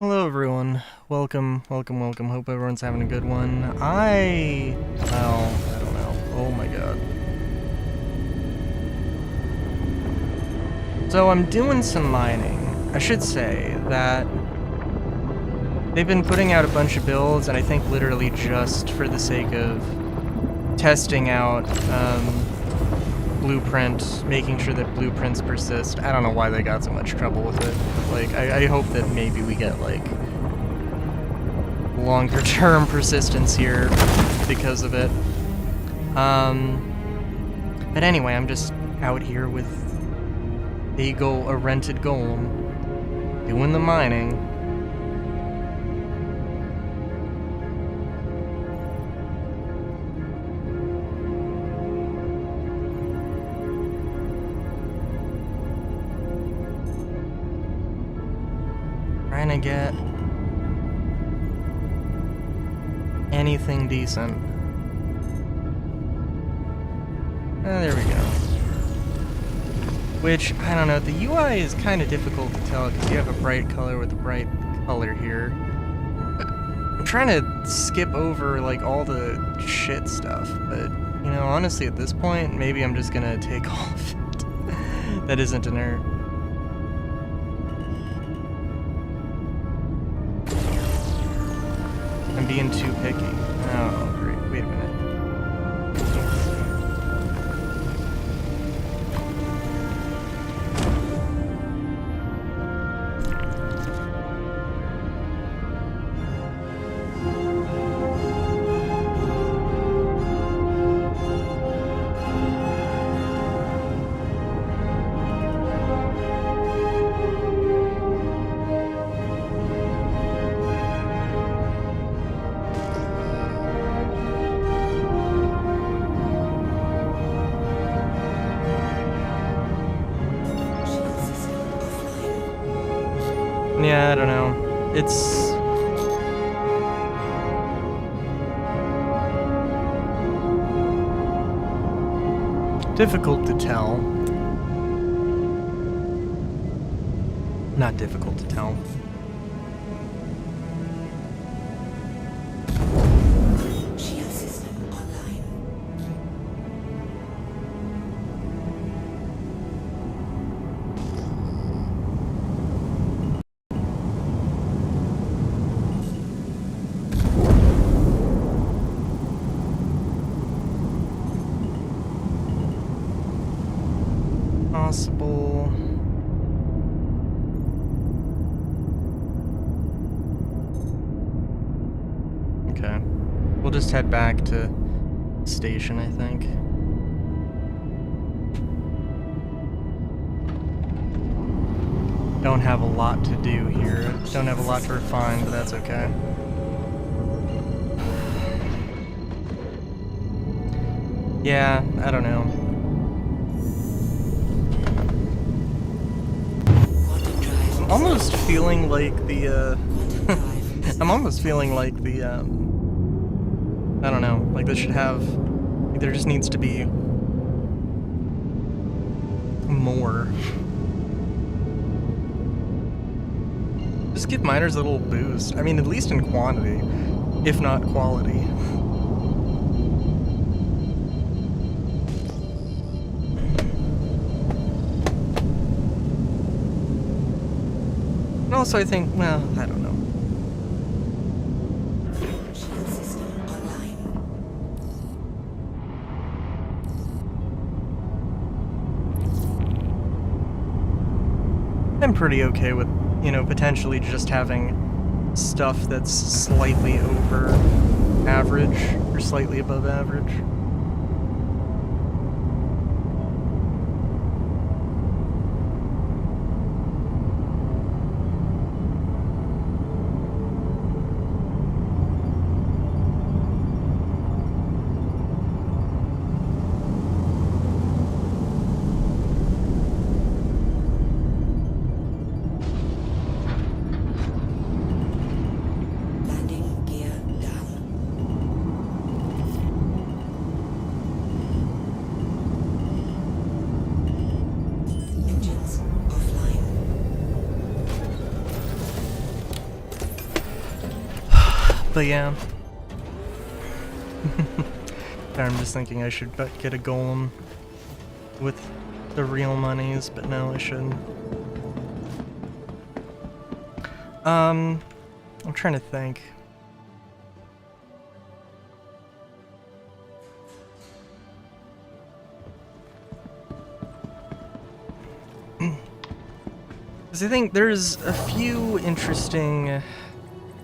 Hello everyone. Welcome. Hope everyone's having a good one. I don't know. Oh my god. So I'm doing some mining. I should say that they've been putting out a bunch of builds, and I think literally just for the sake of testing out Blueprint, making sure that blueprints persist. I don't know why they got so much trouble with it. Like, I hope that maybe we get, like, longer term persistence here because of it. But anyway, I'm just out here with a rented golem, doing the mining. Trying to get anything decent. There we go. Which, I don't know, the UI is kind of difficult to tell because you have a bright color with a bright color here. I'm trying to skip over, like, all the shit stuff, but, you know, honestly, at this point, maybe I'm just gonna take all of it. That isn't inert. I'm being too picky. Oh, great. Wait a minute. Yeah, I don't know. It's... difficult to tell. Not difficult to tell. Shield system online. Possible... Okay. We'll just head back to the station, I think. Don't have a lot to do here. Don't have a lot to refine, but that's okay. Yeah, I don't know. I'm almost feeling like the, I'm almost feeling like the, I don't know, like this should have, like there just needs to be more. Just give miners a little boost. I mean, at least in quantity, if not quality. And also, I think, well, I don't know. Shield system online. I'm pretty okay with, you know, potentially just having stuff that's slightly over average or slightly above average. Landing gear down. But yeah. I'm just thinking I should get a golem with the real monies, but no, I shouldn't. I'm trying to think. Because I think there's a few interesting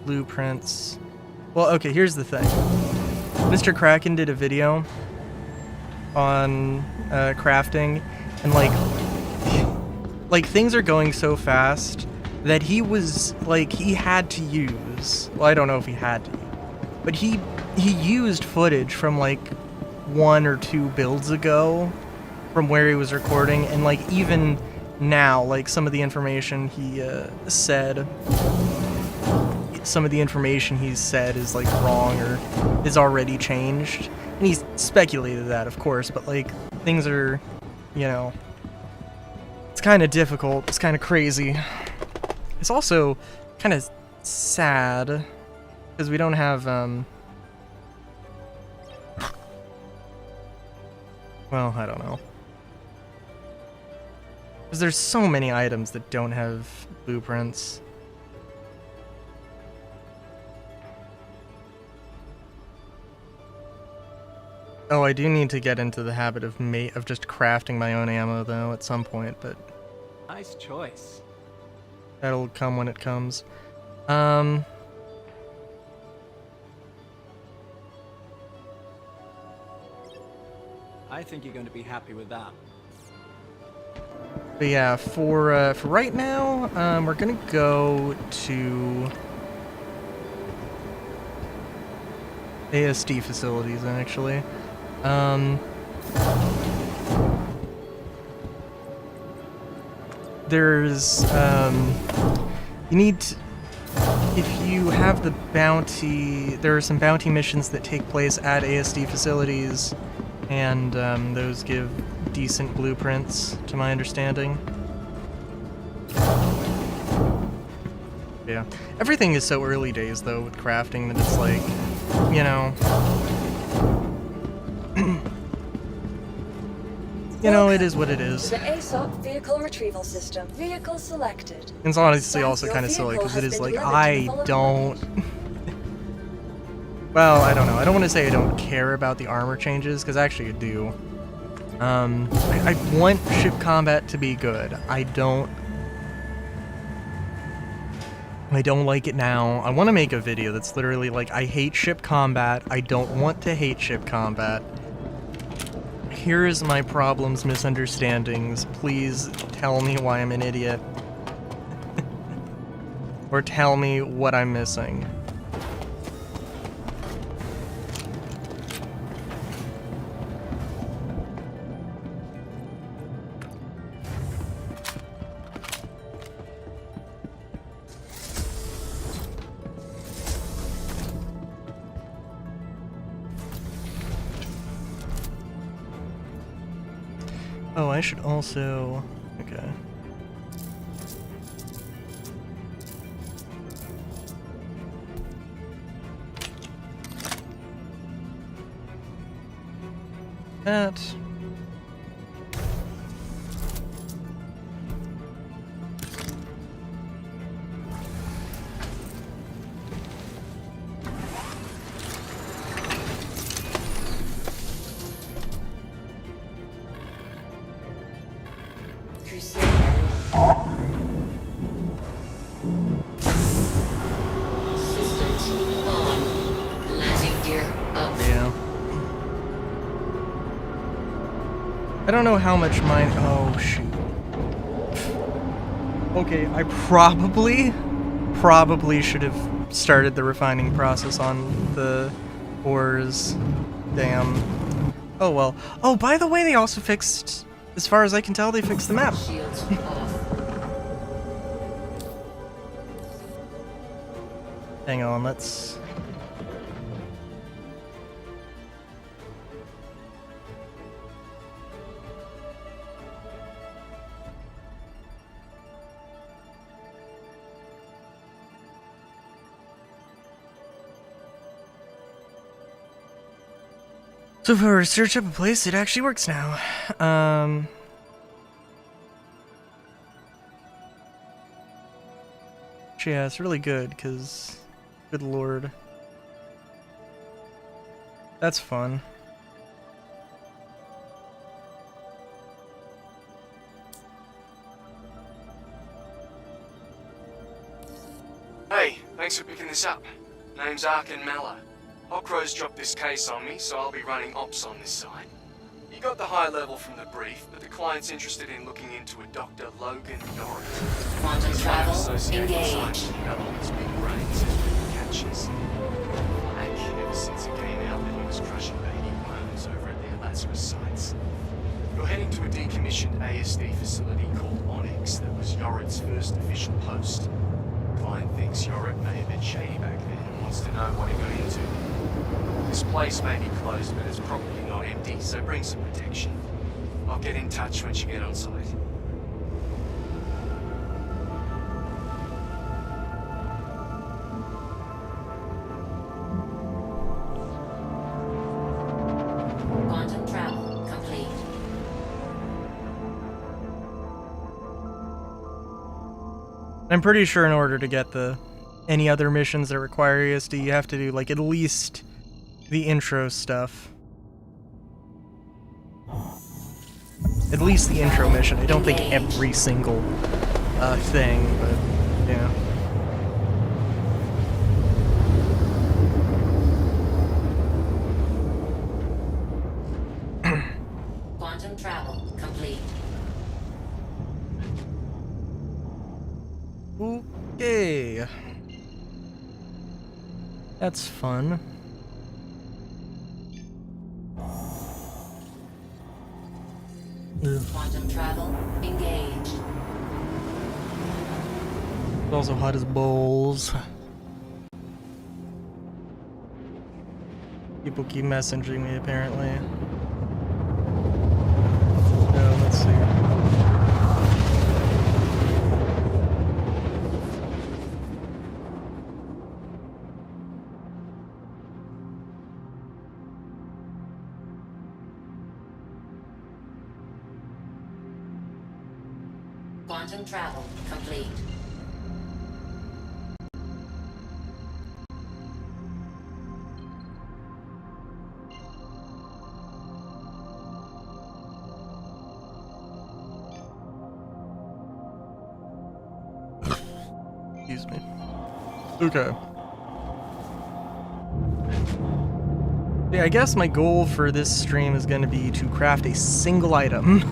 blueprints. Well, okay, here's the thing. Mr. Kraken did a video on crafting, and like things are going so fast that he had to use, well, I don't know if he had to, but he used footage from like 1 or 2 builds ago from where he was recording, and like even now, like some of the information he said is like wrong or is already changed, and he's speculated that, of course, but like things are, you know, it's kind of difficult, it's kind of crazy. It's also kind of sad because we don't have well, I don't know, because there's so many items that don't have blueprints. Oh, I do need to get into the habit of just crafting my own ammo, though, at some point, but Nice choice. that'll come when it comes. I think you're going to be happy with that. But yeah, for right now, we're gonna go to ASD facilities, actually. There's, you need to, if you have the bounty, there are some bounty missions that take place at ASD facilities, and those give decent blueprints, to my understanding. Yeah. Everything is so early days, though, with crafting, that it's like, you know... you know, it is what it is. The ASOP vehicle retrieval system. Vehicle selected. It's honestly also kind of silly, because it is like, I don't... well, I don't know. I don't want to say I don't care about the armor changes, because actually I do. I want ship combat to be good. I don't like it now. I want to make a video that's literally like, I hate ship combat. I don't want to hate ship combat. Here's my problems, misunderstandings. Please tell me why I'm an idiot. Or tell me what I'm missing. Oh, I should also... okay. That... yeah. I don't know how much mine... oh, shoot. Okay, I probably should have started the refining process on the ores. Damn. Oh, well. Oh, by the way, they also fixed... as far as I can tell, they fixed the map. Hang on, let's... So if I were to search up a place, it actually works now. Yeah, it's really good, because... Good lord. That's fun. Hey, thanks for picking this up. Name's Arkin Mallow. Hawkrow's dropped this case on me, so I'll be running ops on this side. You got the high level from the brief, but the client's interested in looking into a Dr. Logan Norris. Quantum travel Associated engaged. science developments, big brains and big catches. Like, ever since it came out that he was crushing baby worms over at their Lazarus sites. You're heading to a decommissioned ASD facility called Onyx that was Yored's first official post. Client thinks Yored may have been shady back then and wants to know what he got into. This place may be closed, but it's probably not empty, so bring some protection. I'll get in touch once you get on site. Quantum travel complete. I'm pretty sure in order to get any other missions that require ESD, you have to do like at least the intro stuff. At least the intro mission. I don't think every single thing, but yeah. Quantum travel complete. Okay. That's fun. Ugh. Quantum travel engaged. It's also hot as balls. People keep messaging me apparently. So let's see. Quantum travel complete. Excuse me. Okay. Yeah, I guess my goal for this stream is going to be to craft a single item.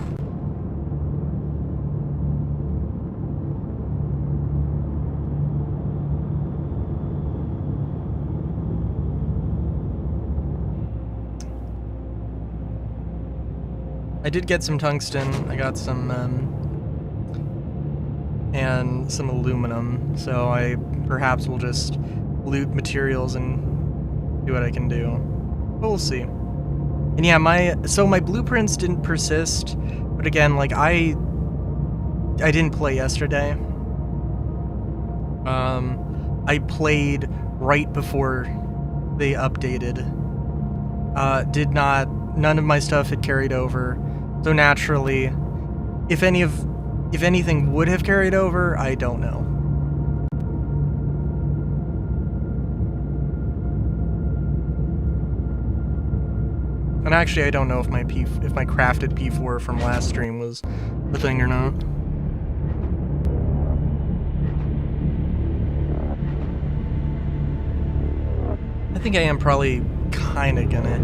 I did get some tungsten. I got some, and some aluminum. So I perhaps will just loot materials and do what I can do. But we'll see. And yeah, my blueprints didn't persist. But again, like I didn't play yesterday. I played right before they updated. None of my stuff had carried over. So naturally, if anything would have carried over, I don't know. And actually, I don't know if my crafted P4 from last stream was a thing or not. I think I am probably kind of gonna.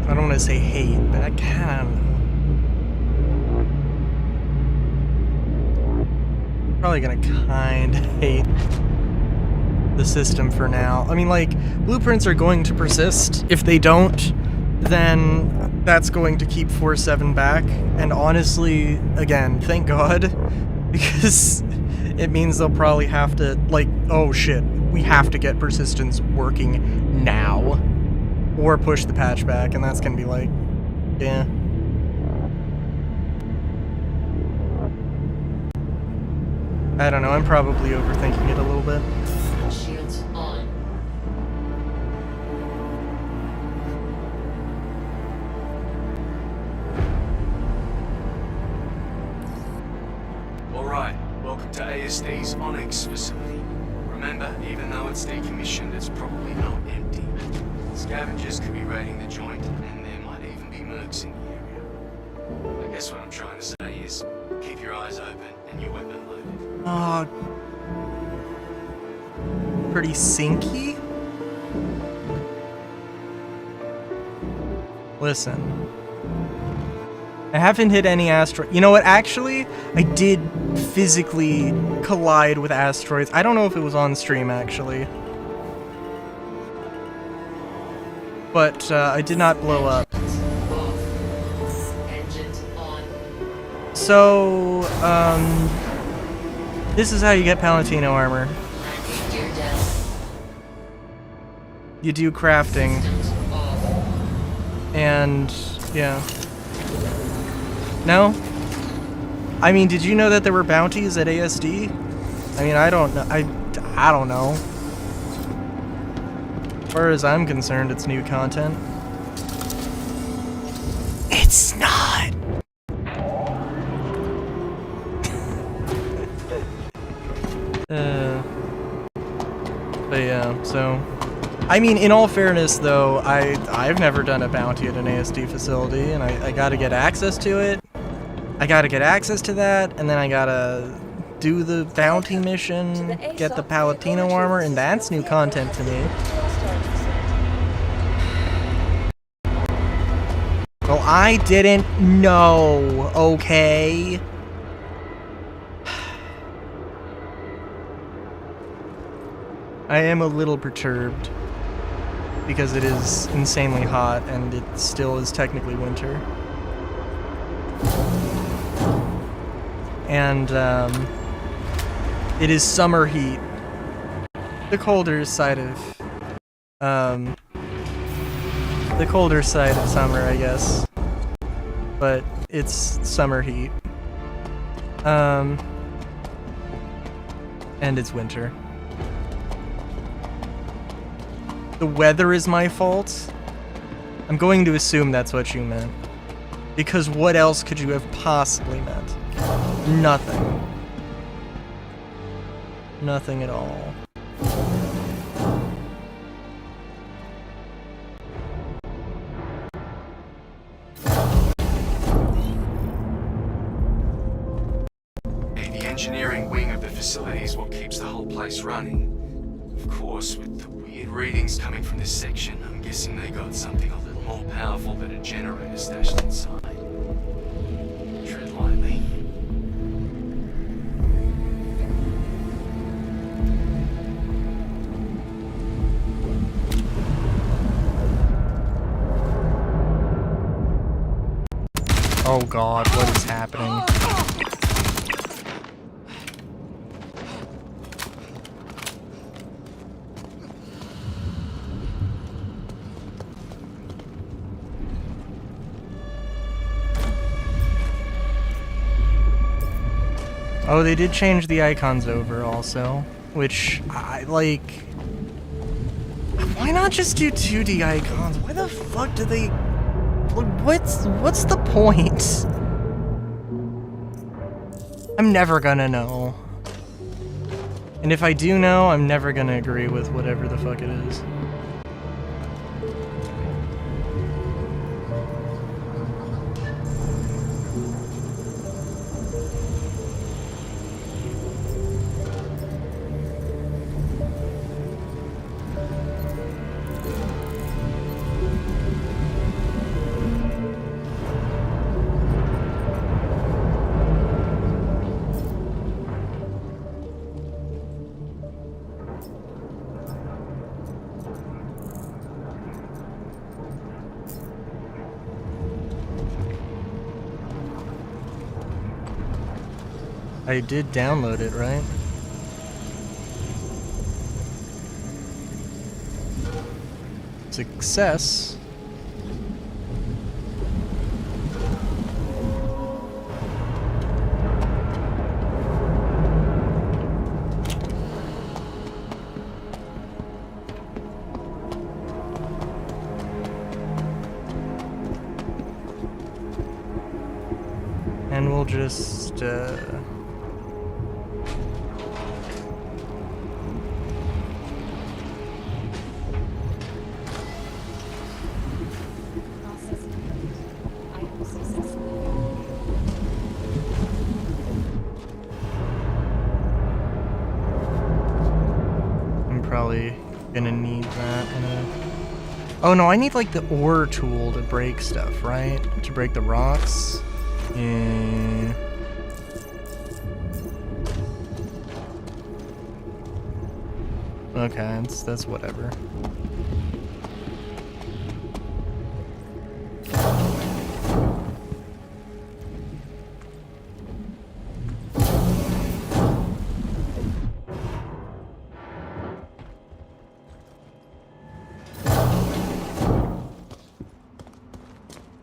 I don't want to say hate, but I can. Probably gonna kind of hate the system for now. I mean, like, blueprints are going to persist. If they don't, then that's going to keep 4.7 back. And honestly, again, thank God, because it means they'll probably have to, like, oh shit, we have to get persistence working now. Or push the patch back, and that's gonna be like, yeah. I don't know, I'm probably overthinking it a little bit. Shields on. to ASD's Onyx facility. Remember, even though it's decommissioned, it's probably not empty. Scavengers could be raiding the joint, and there might even be mercs in the area. I guess what I'm trying to say is, keep your eyes open and your weapon loaded. Oh, pretty sinky. Listen, I haven't hit any asteroid. You know what? Actually, I did physically collide with asteroids. I don't know if it was on stream, actually. But I did not blow up. Engines on. So, this is how you get Palatino armor. Landing gear down. You do crafting, Systems off. and yeah. No? I mean, did you know that there were bounties at ASD? I mean, I don't know. I don't know. As far as I'm concerned, it's new content. It's not! But yeah, so... I mean, in all fairness, though, I've never done a bounty at an ASD facility, and I gotta get access to it. I gotta get access to that, and then I gotta do the bounty mission, get the Palatino armor, and that's new content to me. Well, I didn't know, okay? I am a little perturbed because it is insanely hot and it still is technically winter. And it is summer heat. The colder side of summer, I guess. But it's summer heat. And it's winter. The weather is my fault? I'm going to assume that's what you meant. Because what else could you have possibly meant? Nothing. Nothing at all. The engineering wing of the facility is what keeps the whole place running. Of course, with the weird readings coming from this section, I'm guessing they got something a little more powerful than a generator stashed inside. Tread lightly. Oh god, what is happening? Oh, they did change the icons over also, which I like. Why not just do 2D icons? Why the fuck do they? What's the point? I'm never gonna know. And if I do know, I'm never gonna agree with whatever the fuck it is. I did download it, right? Success. And we'll just, probably gonna need that in a... Oh no, I need like the ore tool to break stuff, right? To break the rocks. Yeah. Okay, that's whatever.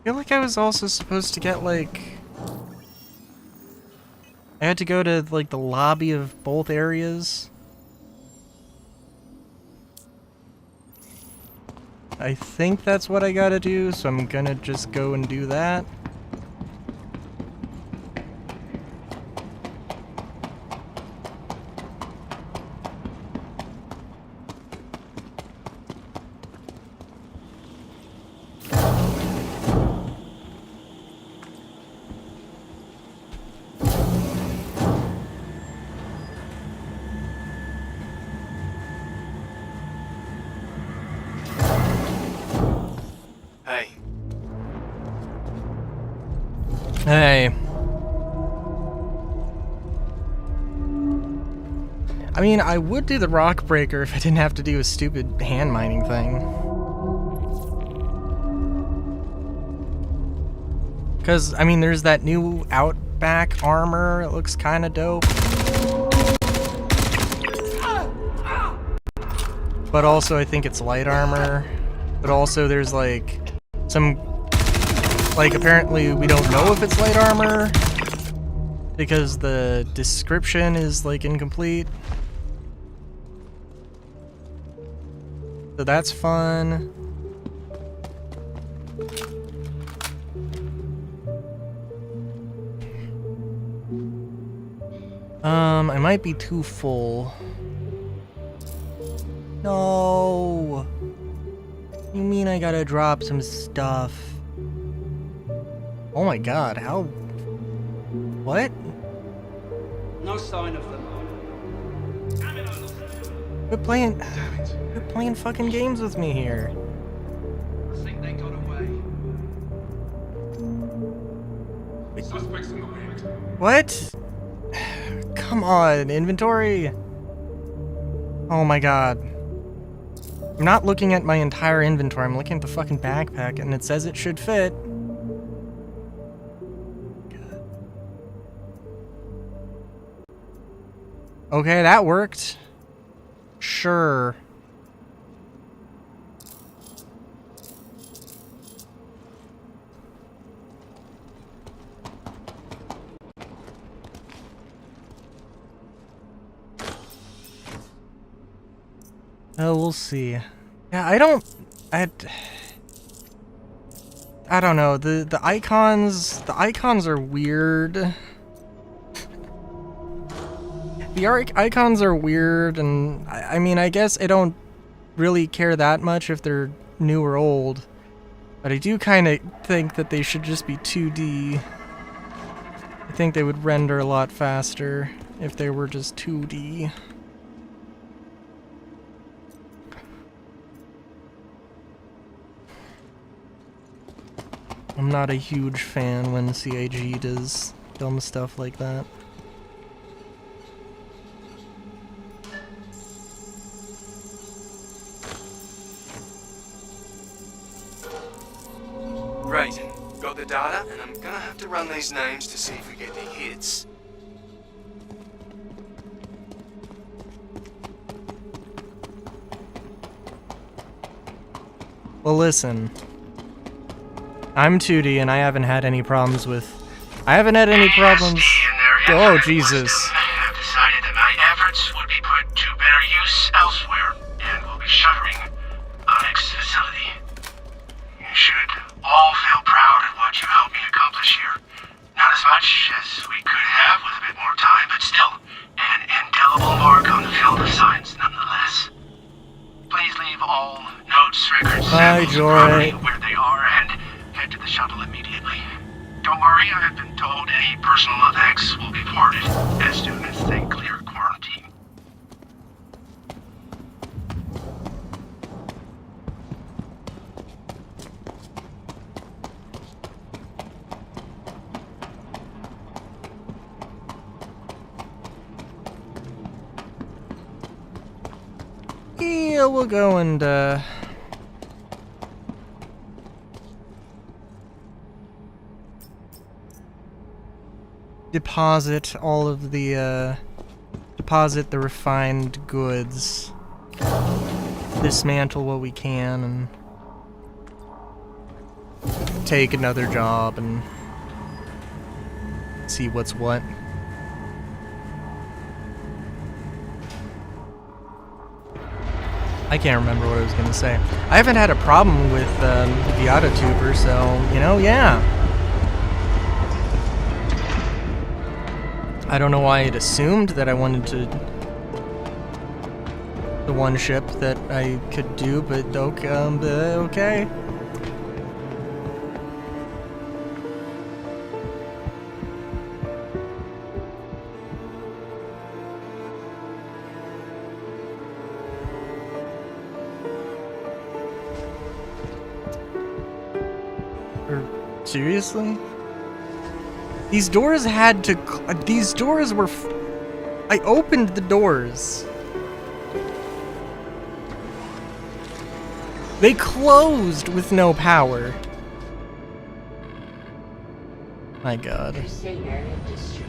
I feel like I was also supposed to get, like... I had to go to, like, the lobby of both areas. I think that's what I gotta do, so I'm gonna just go and do that. Hey, Hey. I mean, I would do the rock breaker if I didn't have to do a stupid hand mining thing. Because, I mean, there's that new Outback armor. It looks kind of dope. But also, I think it's light armor. But also, there's, like, some... Like, apparently, we don't know if it's light armor. Because the description is, like, incomplete. So that's fun. I might be too full. No. You mean I gotta drop some stuff? Oh my god, how... What? No sign of them. Quit playing fucking games with me here. I think they got away. Suspects in the lead. What? Come on, inventory. Oh my god. I'm not looking at my entire inventory, I'm looking at the fucking backpack and it says it should fit. Okay, that worked. Sure. Oh, we'll see. Yeah, I don't know. The icons are weird. The icons are weird, and I mean, I guess I don't really care that much if they're new or old, but I do kind of think that they should just be 2D. I think they would render a lot faster if they were just 2D. I'm not a huge fan when CIG does dumb stuff like that. great. Got the data, and I'm gonna have to run these names to see if we get any hits. Well, listen. I'm 2D and I haven't had any problems with... Oh, Jesus. Have decided that my efforts would be put to better use elsewhere and will be shuttering Onyx facility. You should all feel proud of what you helped me accomplish here. Not as much as we could have with a bit more time, but still, an indelible mark on the field of science nonetheless. Please leave all notes, records, Bye, samples, Joy. property where they are and head to the shuttle immediately. Don't worry, I have been told any personal effects will be ported as soon as they clear quarantine. we'll go and deposit all of the deposit the refined goods, dismantle what we can, and take another job and see what's what. I can't remember what I was gonna say. I haven't had a problem with the AutoTuber, so, you know, yeah. I don't know why it assumed that I wanted to the one ship that I could do, but okay. Seriously? These doors had to... these doors were... I opened the doors. They closed with no power. My god. Crusader Industries.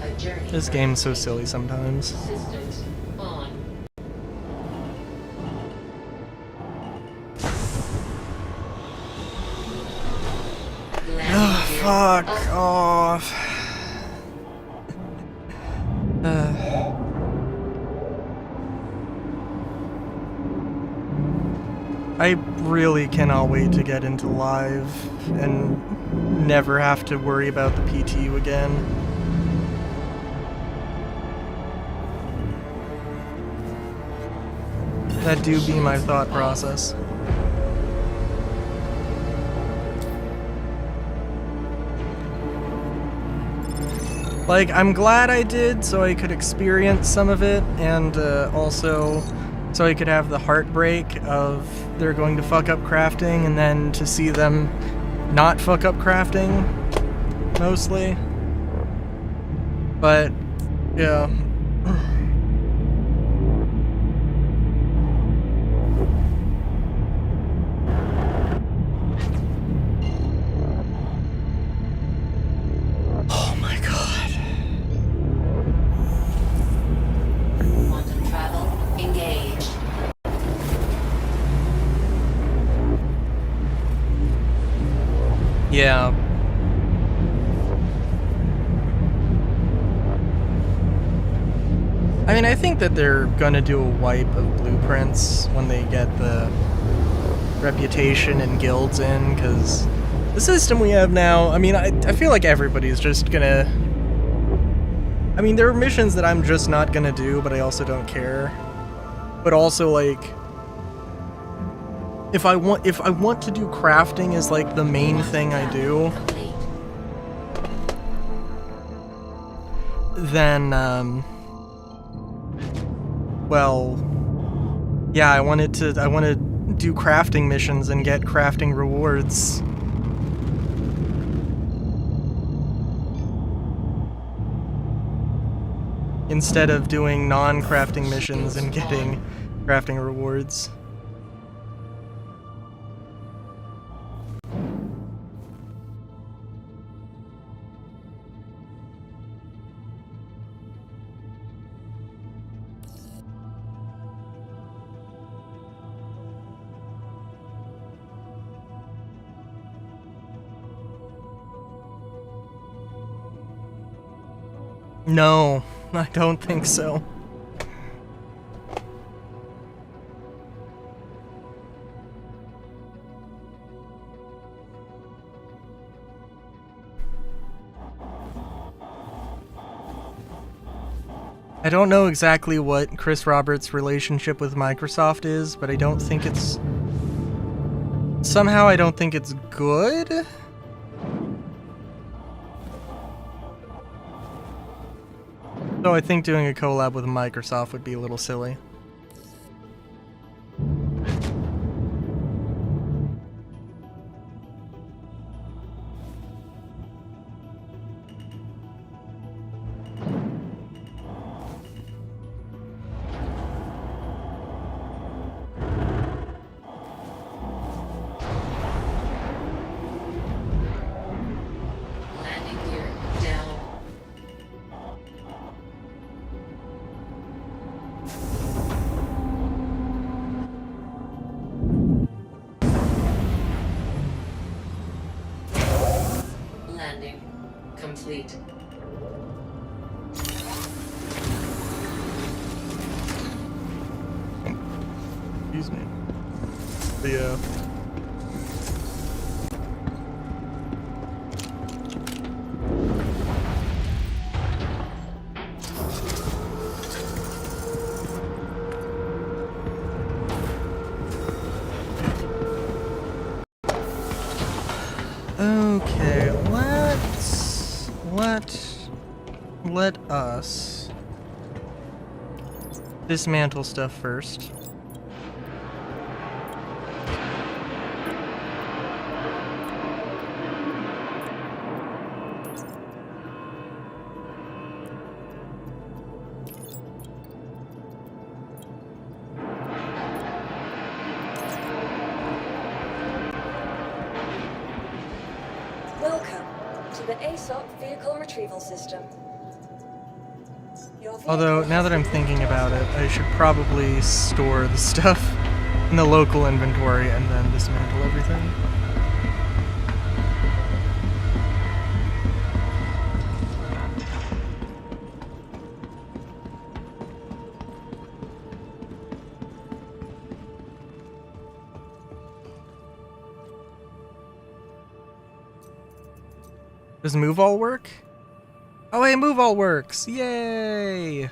A journey. This game's so silly sometimes. Systems on. Fuck off. I really cannot wait to get into live and never have to worry about the PTU again. That do be my thought process. Like, I'm glad I did so I could experience some of it, and also so I could have the heartbreak of they're going to fuck up crafting, and then to see them not fuck up crafting, mostly. But, yeah. Quantum travel engaged. Yeah. I mean, I think that they're gonna do a wipe of blueprints when they get the reputation and guilds in, because the system we have now, I mean, I feel like everybody's just gonna... I mean, there are missions that I'm just not gonna do, but I also don't care. But also, like, if I want to do crafting as like the main thing I do, Complete. then well, yeah, I want to do crafting missions and get crafting rewards. Instead of doing non-crafting missions and getting crafting rewards. No, I don't think so. I don't know exactly what Chris Roberts' relationship with Microsoft is, but I don't think it's... Somehow I don't think it's good? So I think doing a collab with Microsoft would be a little silly. complete. Excuse me. But yeah. Okay, let us dismantle stuff first. Welcome to the ASOP Vehicle Retrieval System. Your vehicle Although, now has that I'm been thinking about it, I should probably store the stuff in the local inventory and then dismantle everything. Does move all work? Oh hey, move all works! Yay!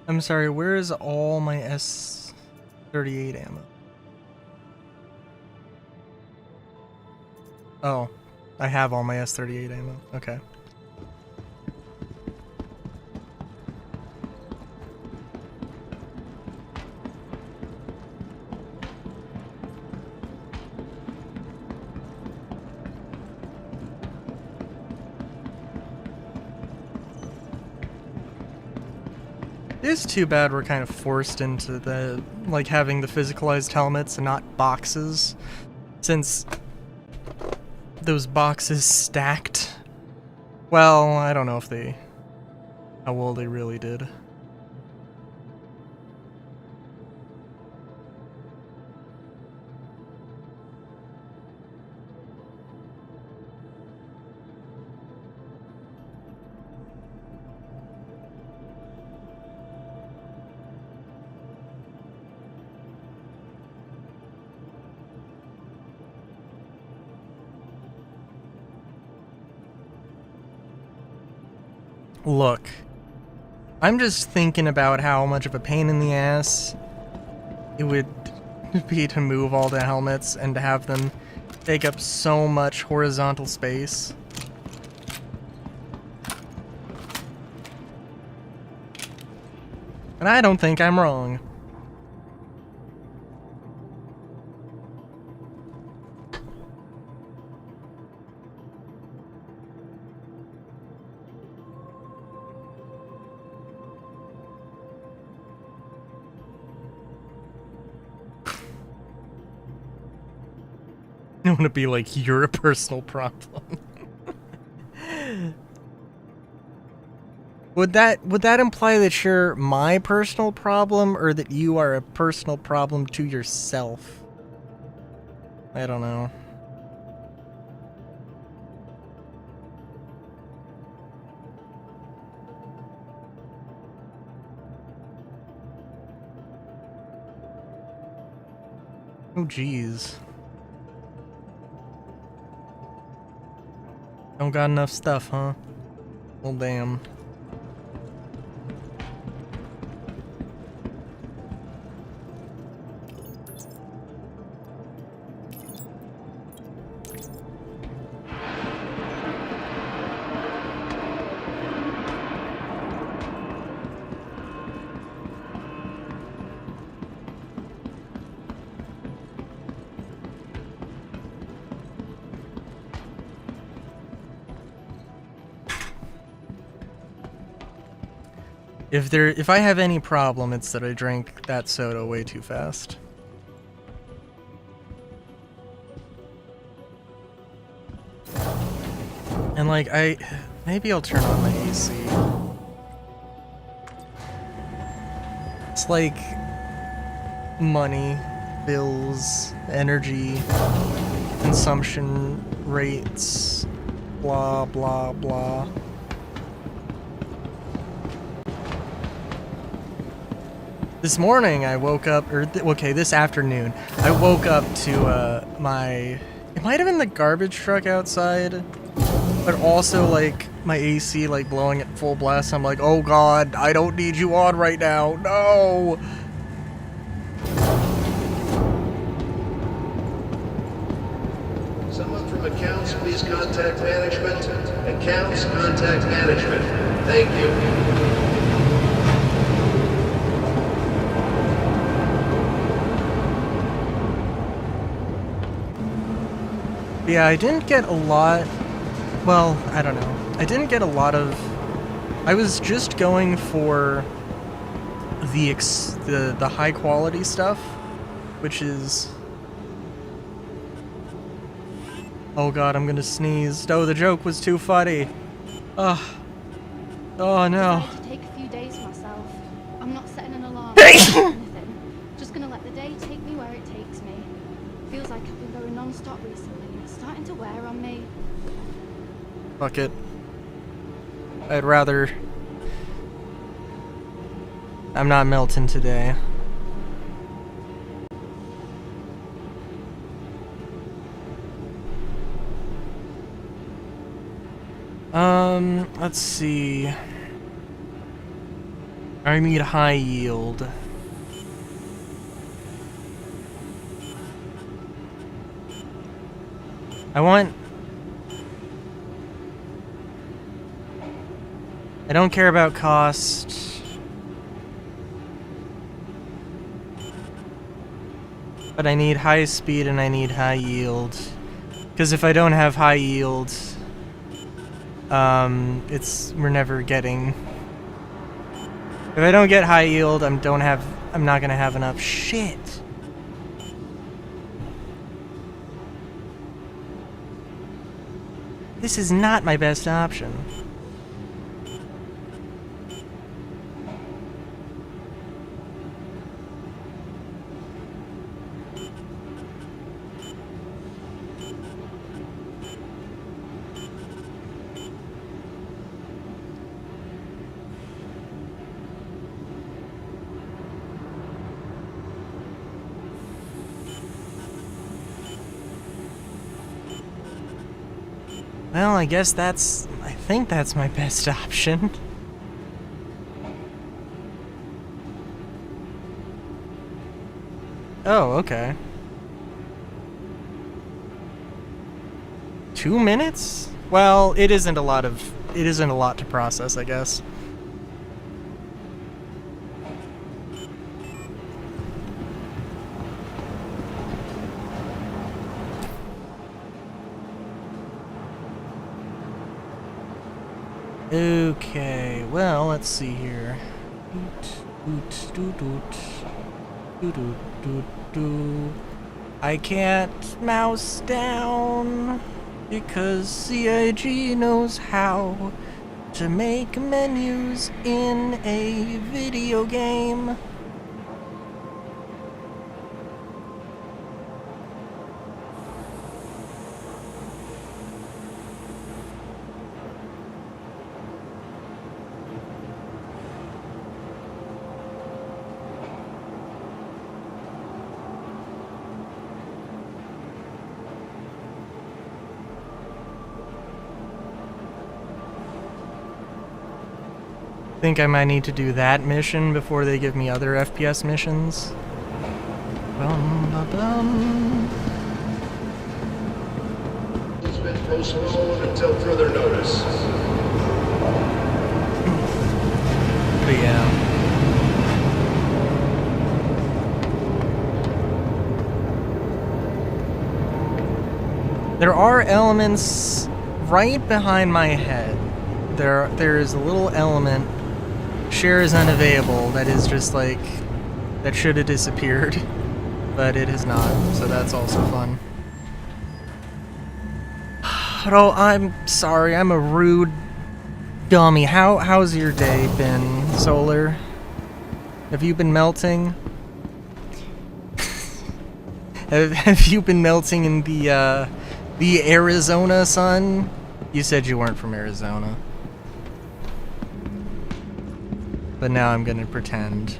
I'm sorry, where is all my S38 ammo? Oh, I have all my S38 ammo. Okay. It is too bad we're kind of forced into the, like, having the physicalized helmets and not boxes, since those boxes stacked. Well, I don't know if how well they really did. Look, I'm just thinking about how much of a pain in the ass it would be to move all the helmets and to have them take up so much horizontal space. And I don't think I'm wrong. I want to be like, you're a personal problem. Would that imply that you're my personal problem, or that you are a personal problem to yourself? I don't know. Oh, jeez. Don't got enough stuff, huh? Well, damn. If I have any problem, it's that I drank that soda way too fast. And And like, maybe I'll turn on the AC. It's like money, bills, energy, consumption rates, blah, blah, blah. This morning I woke up, okay, this afternoon, I woke up to it might have been the garbage truck outside, but also like my AC like blowing at full blast. I'm like, oh god, I don't need you on right now, no! Someone from accounts, please contact management. Accounts, contact management. Thank you. Yeah, I didn't get a lot, well, I don't know. I didn't get a lot of, I was just going for the high quality stuff, which is, oh god, I'm gonna sneeze. Oh, the joke was too funny. Oh no. I decided to take a few days for myself. I'm not setting an alarm or anything. Just gonna let the day take me where it takes me. Feels like I've been going non-stop recently. It's starting to wear on me. Fuck it. I'd rather... I'm not melting today. Let's see. I need high yield. I don't care about cost. But I need high speed and I need high yield. Because if I don't have high yield, we're never getting... If I don't get high yield, I'm not gonna have enough shit. This is not my best option. Well, I guess I think that's my best option. Oh, okay. 2 minutes? Well, it isn't a lot to process, I guess. Okay, well, let's see here. I can't mouse down because CIG knows how to make menus in a video game. Think I might need to do that mission before they give me other FPS missions. It's been postponed until further notice. But yeah. There are elements right behind my head. There is a little element. Share is unavailable. That is just like, that should have disappeared, but it has not, so that's also fun. Oh, I'm sorry. I'm a rude dummy. How's your day been, Solar? Have you been melting? have you been melting in the Arizona sun? You said you weren't from Arizona. But now I'm gonna pretend.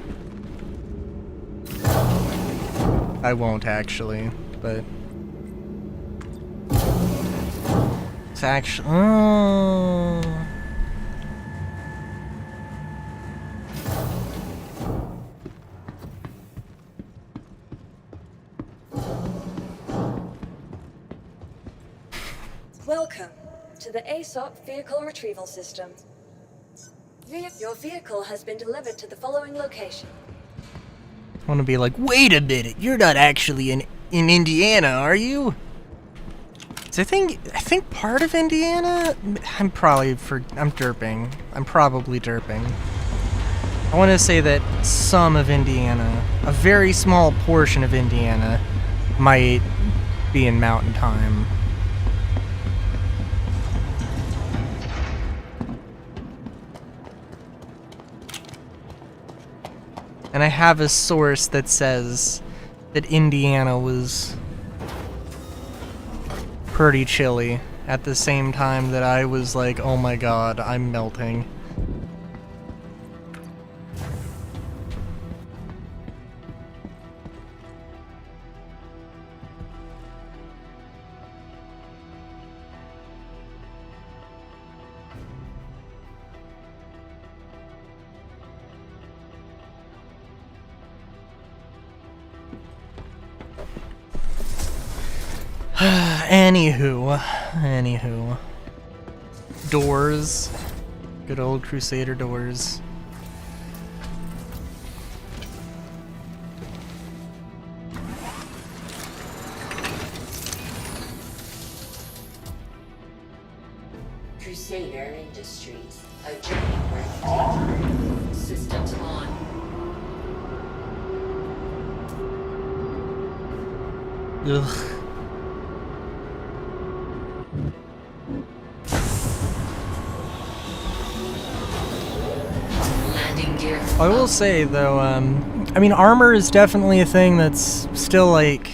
I won't actually, but it's actually. Oh. Welcome to the ASOP Vehicle Retrieval System. Your vehicle has been delivered to the following location. I want to be like, wait a minute, you're not actually in Indiana, are you? So I think part of Indiana. I'm derping. I'm probably derping. I want to say that some of Indiana, a very small portion of Indiana, might be in Mountain Time. And I have a source that says that Indiana was pretty chilly at the same time that I was like, oh my god, I'm melting. Anywho. Doors. Good old Crusader doors. Crusader Industries. A journey worth taking. Systems on. Ugh. I will say, though, I mean, armor is definitely a thing that's still, like,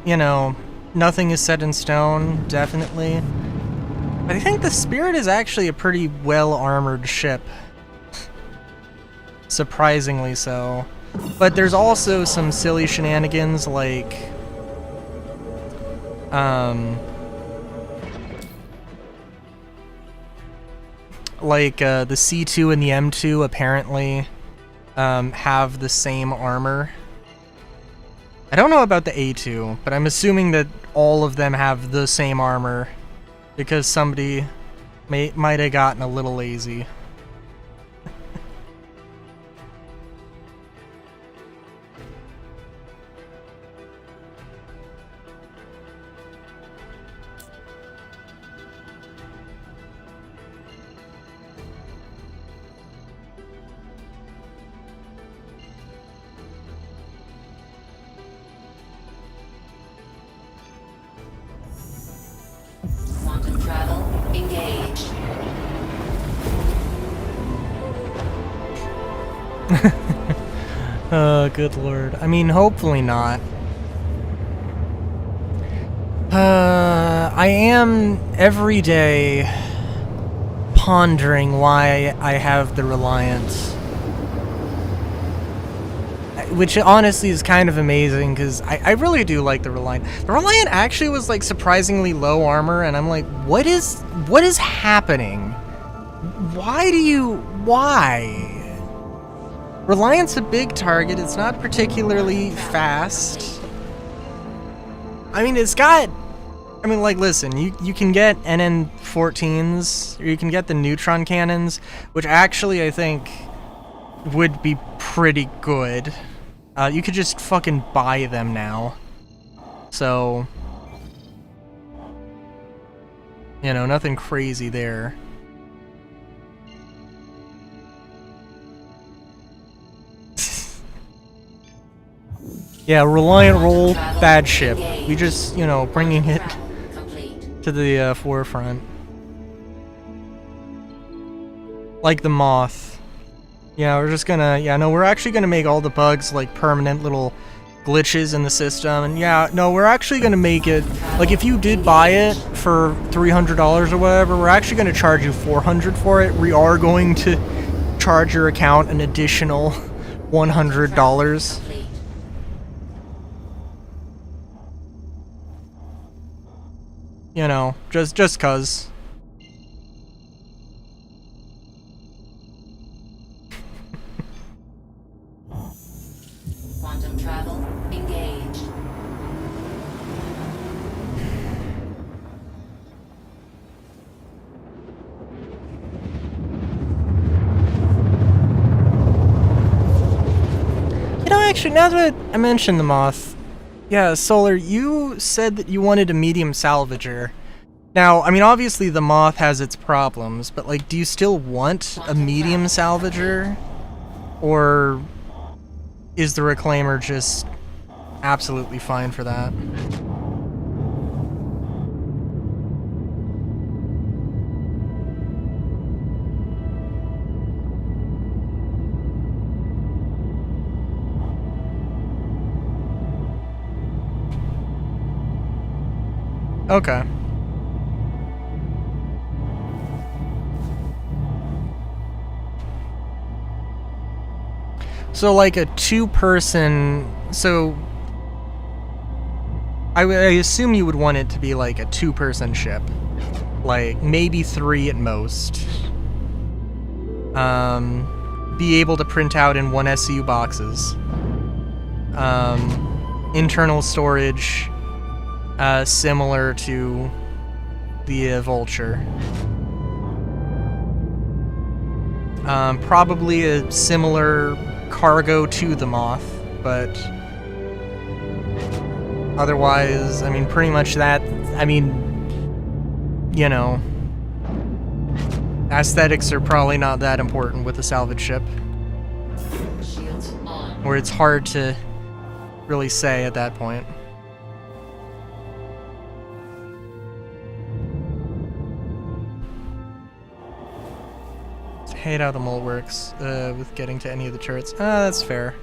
you know, nothing is set in stone, definitely. But I think the Spirit is actually a pretty well-armored ship. Surprisingly so. But there's also some silly shenanigans, like, the C2 and the M2 apparently have the same armor. I don't know about the A2, but I'm assuming that all of them have the same armor because somebody might have gotten a little lazy. Quantum travel engaged. Good lord. I mean, hopefully not. I am every day pondering why I have the Reliant. Which honestly is kind of amazing, because I really do like the Reliant. The Reliant actually was like surprisingly low armor, and I'm like, what is happening? Why? Reliant's a big target, it's not particularly fast. I mean, listen, you can get NN-14s, or you can get the neutron cannons, which actually I think would be pretty good. You could just fucking buy them now. So, you know, nothing crazy there. Yeah, Reliant roll, bad ship. We just, you know, bringing it... Complete. to the forefront. Like the moth. Yeah, we're just gonna, yeah, no, we're actually gonna make all the bugs like permanent little glitches in the system. And yeah, no, we're actually gonna make it, like if you did buy it for $300 or whatever, we're actually gonna charge you $400 for it. We are going to charge your account an additional $100. You know, just cause. Quantum travel engaged. You know, actually, now that I mentioned the moth, yeah, Solar, you said that you wanted a medium salvager. Now, I mean, obviously the moth has its problems, but like, do you still want a medium salvager? Or is the Reclaimer just absolutely fine for that? Okay. So like a two-person, so I assume you would want it to be like a two-person ship, like maybe 3 at most. Be able to print out in 1 SCU boxes. Internal storage, similar to the Vulture. Probably a similar cargo to the Moth, but otherwise, I mean, pretty much that, I mean, you know, aesthetics are probably not that important with a salvage ship. Shields on. Or it's hard to really say at that point. Hate how the mole works with getting to any of the turrets. That's fair.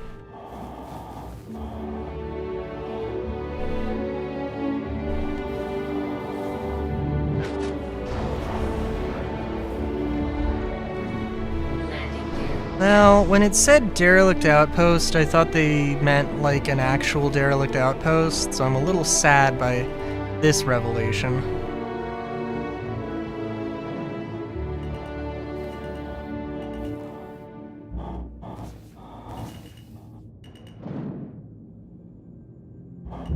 Now, when it said derelict outpost, I thought they meant like an actual derelict outpost, so I'm a little sad by this revelation.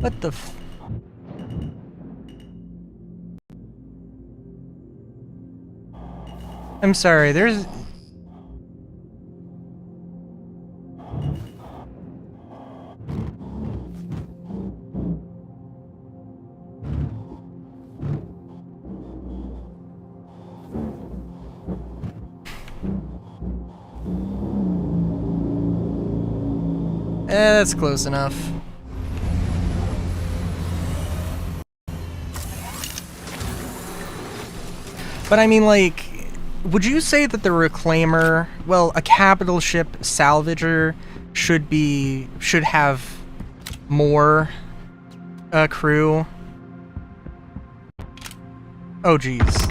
What the f... I'm sorry, there's... that's close enough. But I mean, like, would you say that the Reclaimer, well, a capital ship salvager should have more crew? Oh, geez.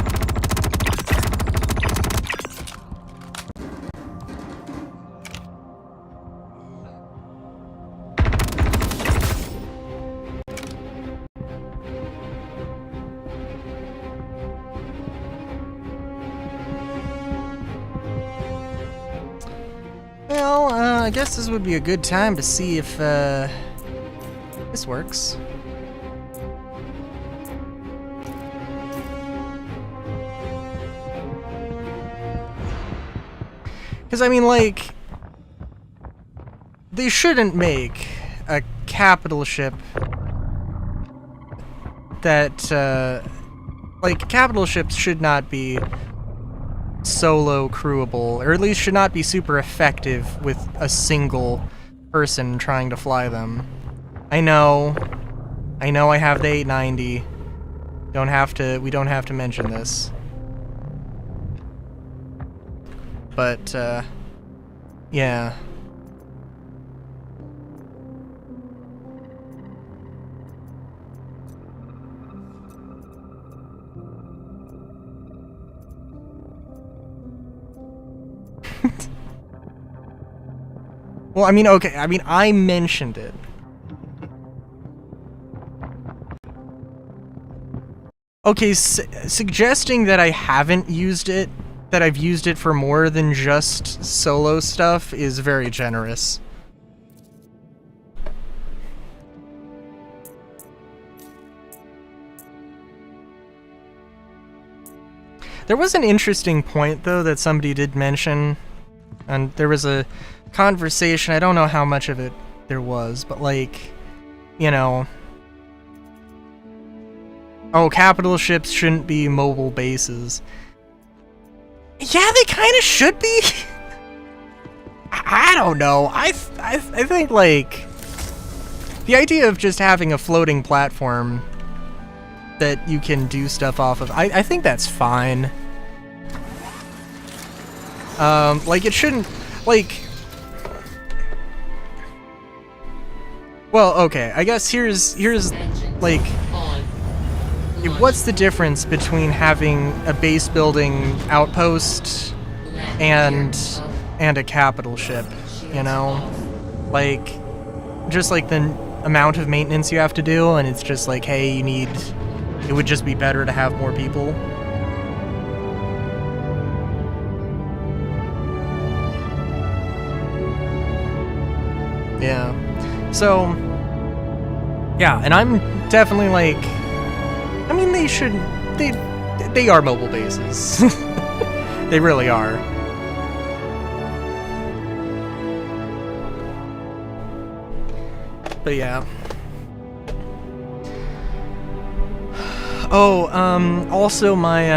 Well, I guess this would be a good time to see if, this works. Because, I mean, like, they shouldn't make a capital ship that, like, capital ships should not be solo crewable, or at least should not be super effective with a single person trying to fly them. I know I have the 890, We don't have to mention this. But, yeah. Well, I mean, okay, I mean, I mentioned it. Okay, suggesting that I haven't used it, that I've used it for more than just solo stuff is very generous. There was an interesting point, though, that somebody did mention, and there was a conversation, I don't know how much of it there was, but like, you know, oh, capital ships shouldn't be mobile bases. Yeah, they kind of should be. I don't know. I think, like, the idea of just having a floating platform that you can do stuff off of, I think that's fine. Like, it shouldn't, like... Well, okay, I guess here's like... What's the difference between having a base building outpost and a capital ship, you know? Like, just like the amount of maintenance you have to do, and it's just like, hey, you need... It would just be better to have more people. Yeah. So, yeah, and I'm definitely like... I mean, they should... They are mobile bases. They really are. But yeah. Oh, also my,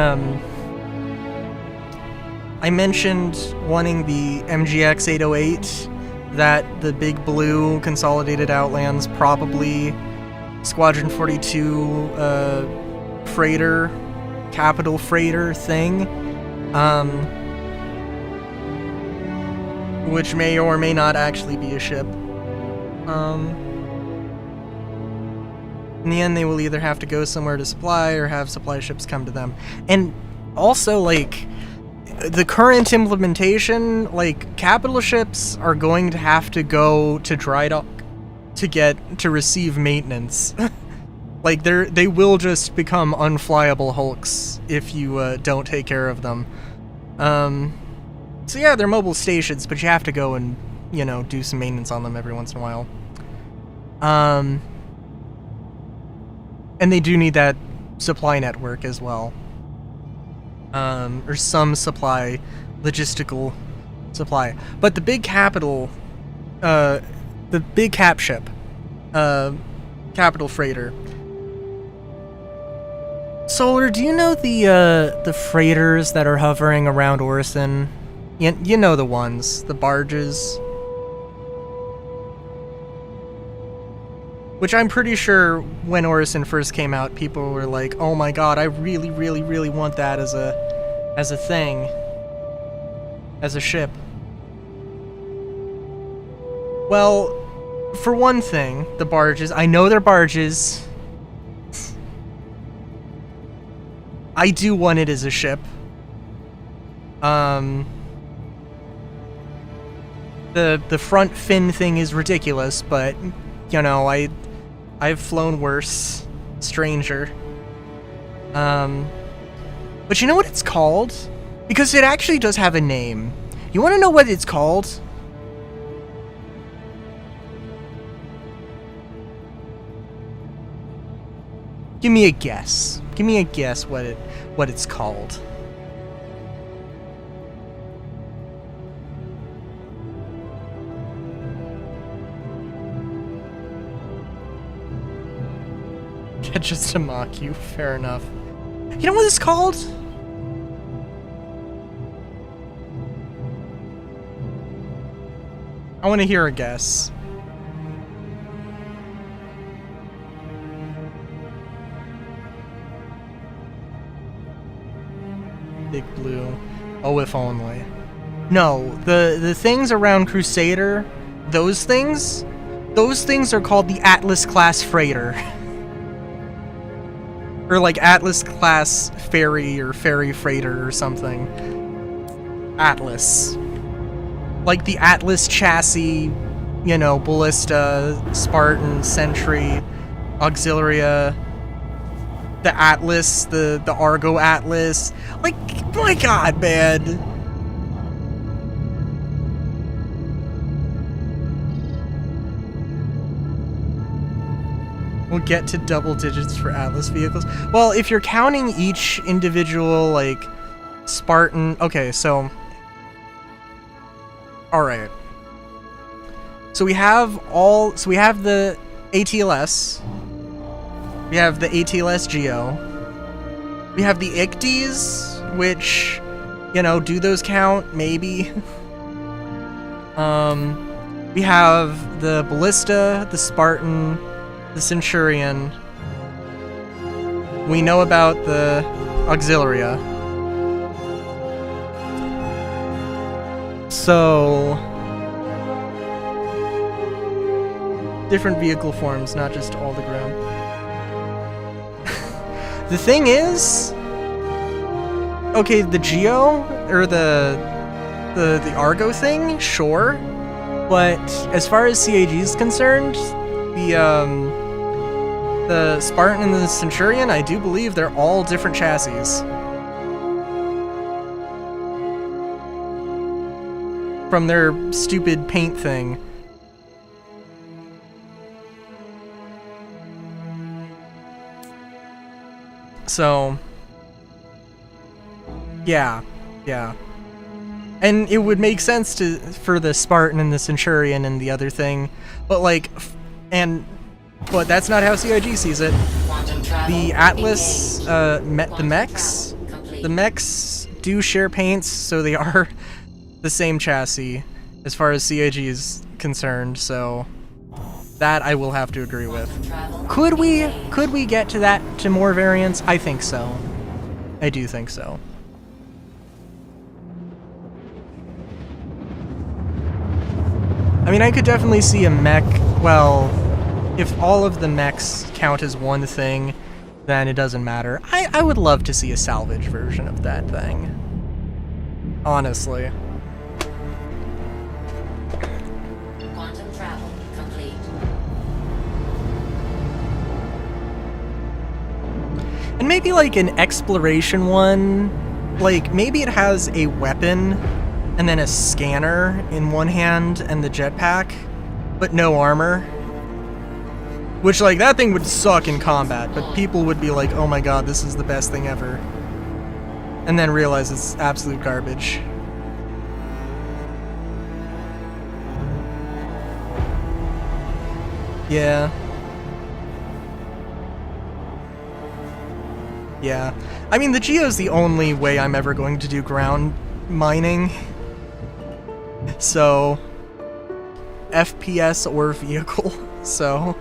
I mentioned wanting the MGX 808, that the Big Blue Consolidated Outlands, probably Squadron 42, freighter, capital freighter thing, which may or may not actually be a ship. In the end, they will either have to go somewhere to supply or have supply ships come to them. And also, like, the current implementation, like, capital ships are going to have to go to dry dock to receive maintenance. Like, they will just become unflyable hulks if you don't take care of them. So yeah, they're mobile stations, but you have to go and, you know, do some maintenance on them every once in a while. And they do need that supply network as well. Or some supply, logistical supply. But the big capital, the big cap ship, capital freighter. Solar, do you know the freighters that are hovering around Orison? You know the ones, the barges. Which I'm pretty sure when Orison first came out, people were like, "Oh my god, I really, really, really want that as a thing, as a ship." Well, for one thing, the barges. I know they're barges. I do want it as a ship. The front fin thing is ridiculous, but you know, I've flown worse. Stranger. But you know what it's called? Because it actually does have a name. You want to know what it's called? Give me a guess. Give me a guess what it's called. Just to mock you, fair enough. You know what it's called? I want to hear a guess. blue. Oh, if only. No, the things around Crusader, those things are called the Atlas class freighter. Or like Atlas class ferry or ferry freighter or something. Atlas. Like the Atlas chassis, you know, Ballista, Spartan, Sentry, Auxilia, the Atlas, the Argo Atlas. Like, my god, man. We'll get to double digits for Atlas vehicles. Well, if you're counting each individual, like, Spartan... Okay, so... Alright. So we have the ATLS. We have the ATLS Geo. We have the Icties, which, you know, do those count? Maybe. We have the Ballista, the Spartan, the Centurion. We know about the Auxilia. So... different vehicle forms, not just all the ground. The thing is... okay, the Geo, or the Argo thing, sure. But as far as CAG is concerned, the Spartan and the Centurion, I do believe they're all different chassis. From their stupid paint thing. So, yeah. And it would make sense for the Spartan and the Centurion and the other thing, but like, but that's not how CIG sees it. The Atlas, the mechs do share paints, so they are the same chassis as far as CIG is concerned, so that I will have to agree with. Could we get to more variants? I think so. I do think so. I mean, I could definitely see a mech, well, if all of the mechs count as one thing, then it doesn't matter. I would love to see a salvage version of that thing. Honestly. Quantum travel complete. And maybe like an exploration one, like maybe it has a weapon and then a scanner in one hand and the jetpack, but no armor. Which, like, that thing would suck in combat, but people would be like, oh my god, this is the best thing ever. And then realize it's absolute garbage. Yeah. Yeah. I mean, the Geo's the only way I'm ever going to do ground mining. So, FPS or vehicle, so...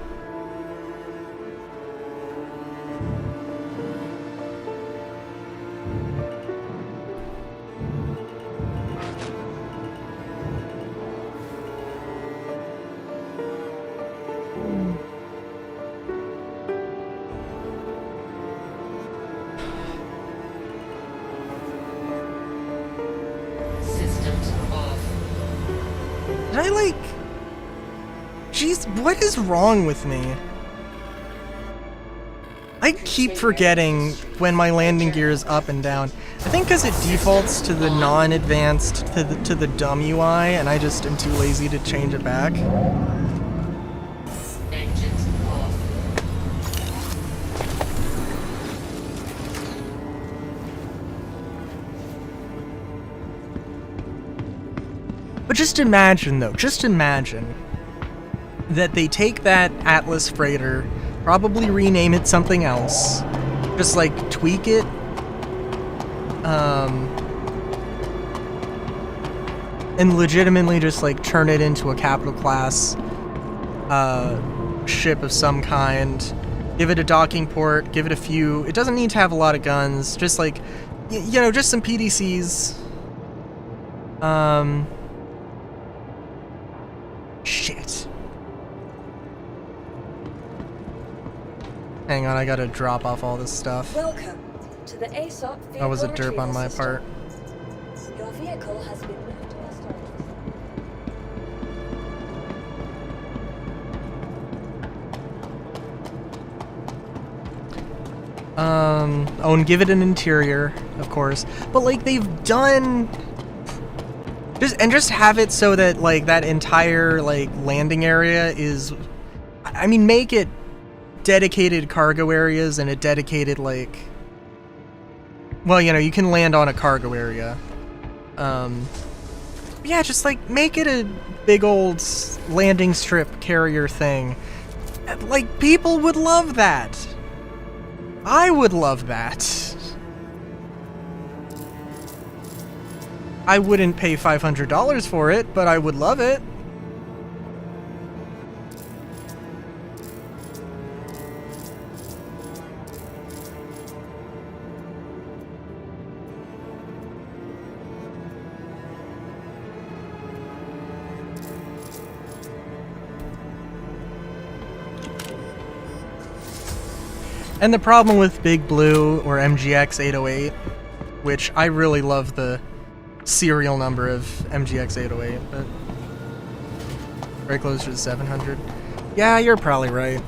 What is wrong with me? I keep forgetting when my landing gear is up and down. I think because it defaults to the non-advanced, to the dumb UI, and I just am too lazy to change it back. Engines off. But just imagine, though, that they take that Atlas freighter, probably rename it something else, just like tweak it, and legitimately just like turn it into a capital class ship of some kind, give it a docking port, give it a few, it doesn't need to have a lot of guns, just like you know, just some PDCs. Shit. Hang on, I gotta drop off all this stuff. Welcome to the ASOP vehicle That was a derp retrieval on my system. part. Your vehicle has been moved to our storage. Oh, and give it an interior, of course. But like they've done just have it so that like that entire like landing area is, I mean, make it dedicated cargo areas and a dedicated like, well, you know, you can land on a cargo area. Yeah, just like make it a big old landing strip carrier thing. Like people would love that. I would love that. I wouldn't pay $500 for it, but I would love it. And the problem with Big Blue or MGX 808, which I really love the serial number of MGX 808, but very close to 700. Yeah, you're probably right.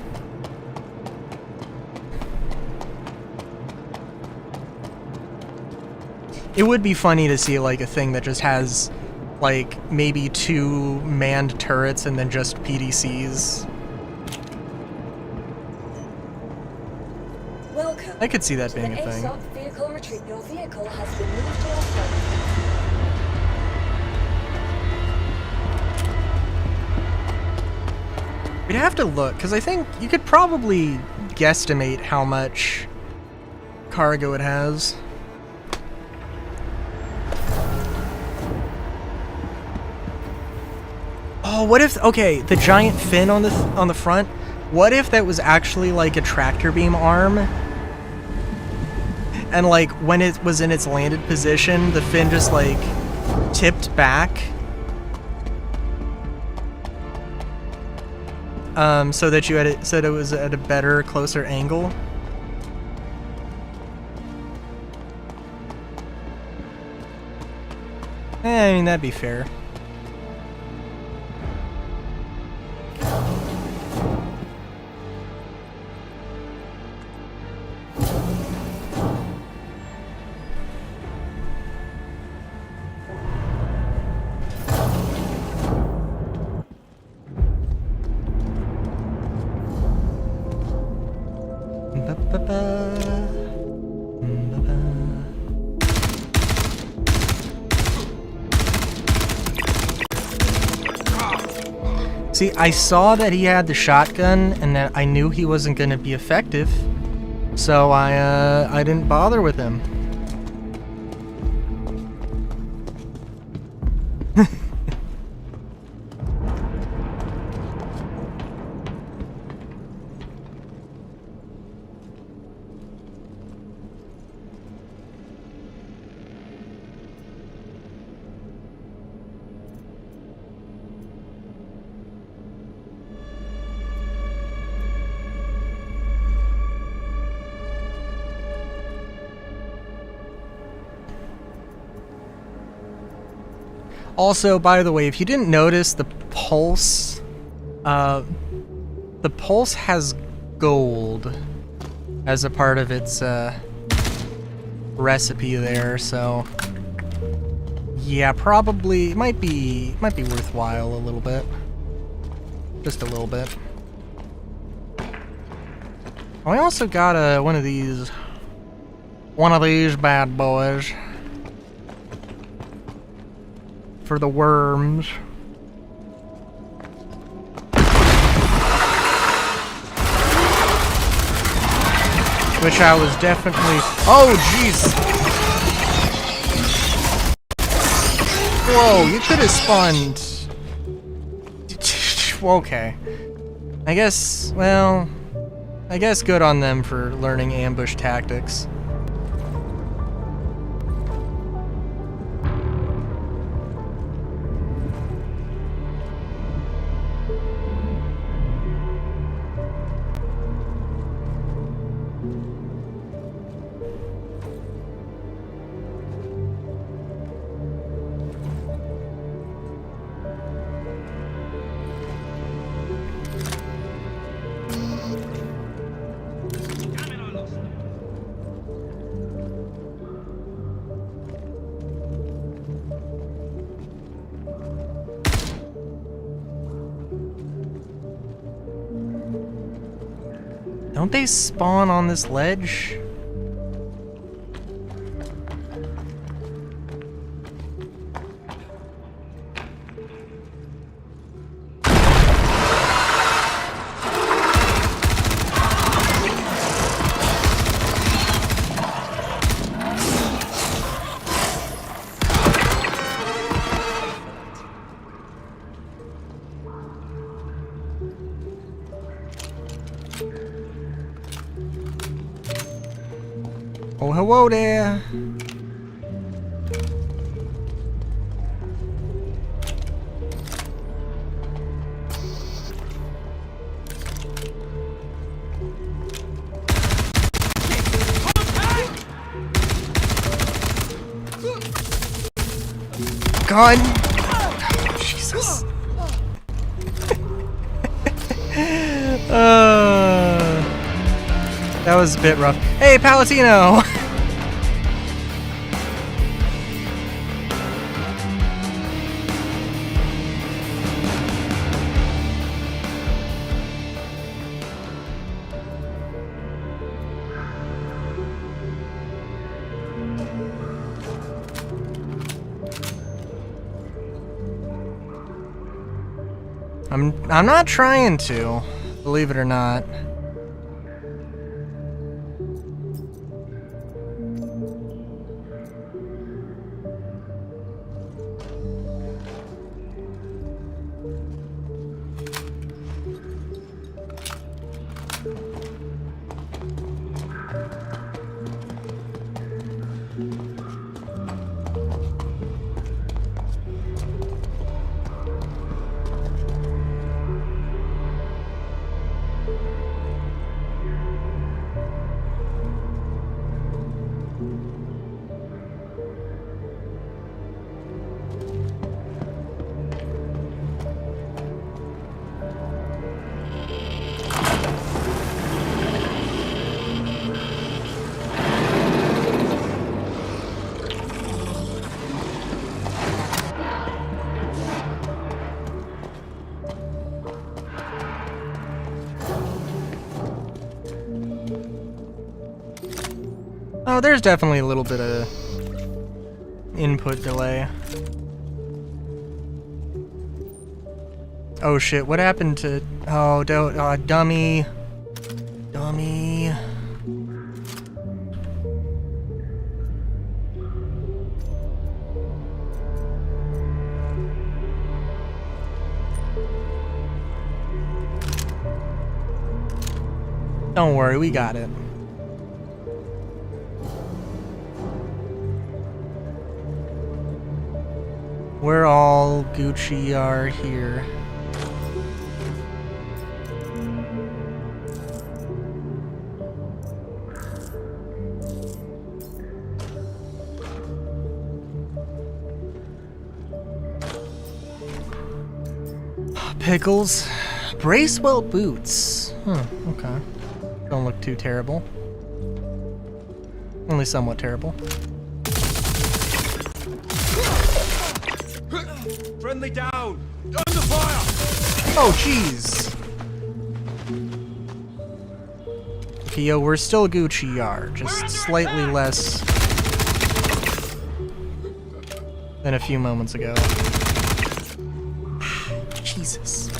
It would be funny to see like a thing that just has like maybe 2 manned turrets and then just PDCs. Welcome I could see that to being the a thing. ASOP vehicle retreat. Your vehicle has been moved to our storage. We'd have to look, because I think you could probably guesstimate how much cargo it has. Oh, what if, okay, the giant fin on the front, what if that was actually like a tractor beam arm? And like when it was in its landed position, the fin just like tipped back. So that you had it, so that it was at a better, closer angle. I mean, that'd be fair. See, I saw that he had the shotgun, and that I knew he wasn't going to be effective, so I didn't bother with him. Also, by the way, if you didn't notice, the pulse has gold as a part of its recipe there, so yeah, probably it might be worthwhile a little bit, just a little bit. Oh, I also got one of these bad boys. For the worms. Which I was definitely... Oh, jeez! Whoa, you could have spawned... Okay. I guess, well... I guess good on them for learning ambush tactics. Don't they spawn on this ledge? Oh, hello there. Gun. Jesus. That was a bit rough. Hey, Palatino! I'm not trying to, believe it or not. Oh, there's definitely a little bit of input delay. Oh shit, what happened to... Oh, dummy. Dummy. Don't worry, we got it. We're all Gucci are here. Pickles. Bracewell boots. Huh, okay. Don't look too terrible. Only somewhat terrible. Friendly down! Under fire! Oh, jeez. Pio, we're still Gucci are, just slightly less than a few moments ago. Jesus.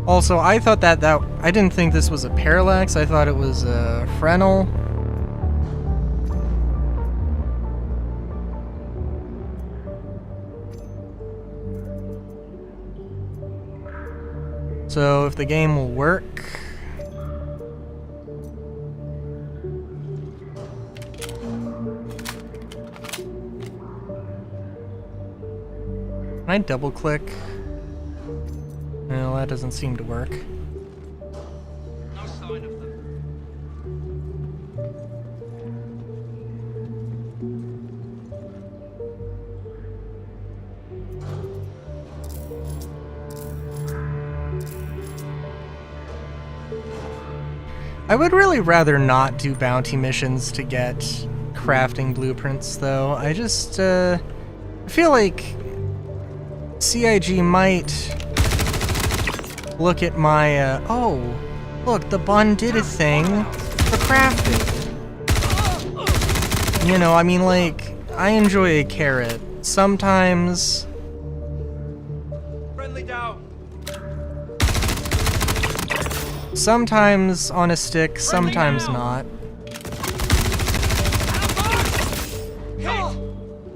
Also, I thought that I didn't think this was a parallax. I thought it was a Fresnel. So if the game will work. Can I double click? No, that doesn't seem to work. No sign of them. I would really rather not do bounty missions to get crafting blueprints, though. I just, I feel like CIG might look at my, oh, look, the bun did a thing for crafting. You know, I mean, like, I enjoy a carrot. Sometimes... Friendly down. Sometimes on a stick, sometimes not.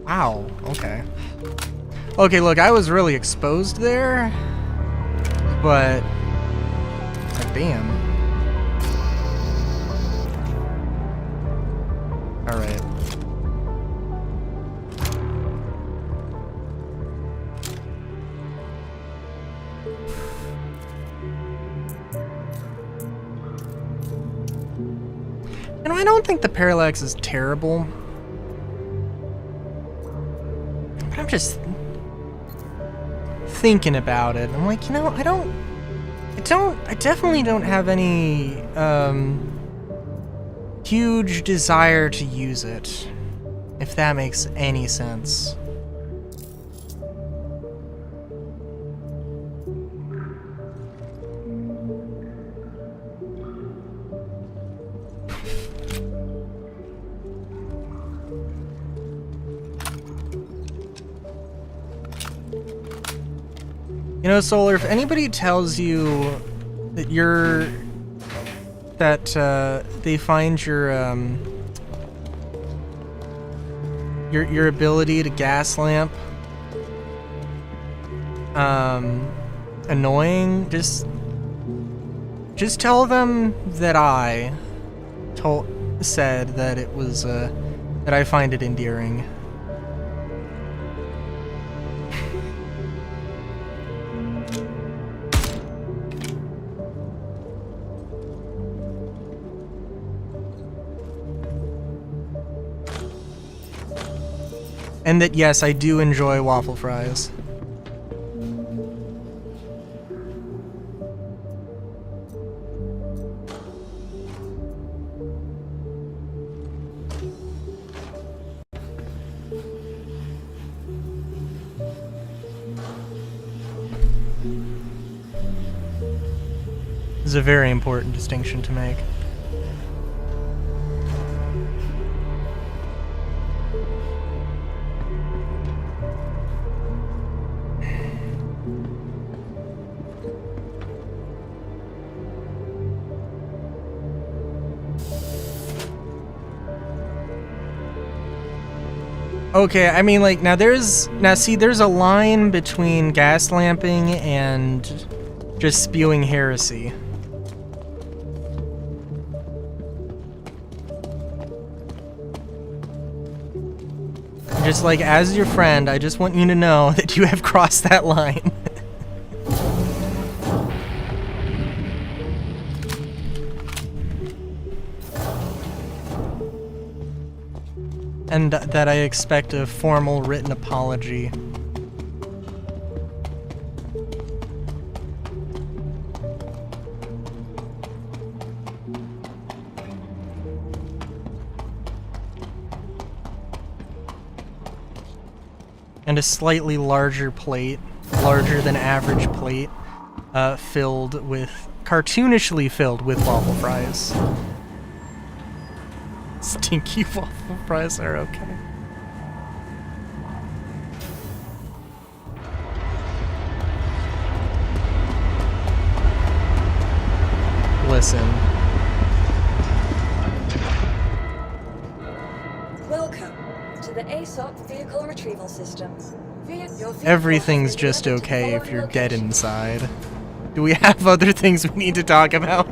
Wow, okay. Okay, look, I was really exposed there, but... damn. Alright. You know, I don't think the parallax is terrible. But I'm just thinking about it. I'm like, you know, I definitely don't have any huge desire to use it, if that makes any sense. You know, Solar, if anybody tells you that they find your ability to gas lamp annoying, just tell them that I said that it was that I find it endearing. And that, yes, I do enjoy waffle fries. This is a very important distinction to make. Okay, I mean, like, there's a line between gas lamping and just spewing heresy. Just like, as your friend, I just want you to know that you have crossed that line. And that I expect a formal written apology. And a slightly larger plate, larger than average plate, cartoonishly filled with waffle fries. Stinky waffle fries are okay. Listen. Welcome to the ASOP Vehicle Retrieval System. Everything's just okay if you're dead inside. Do we have other things we need to talk about?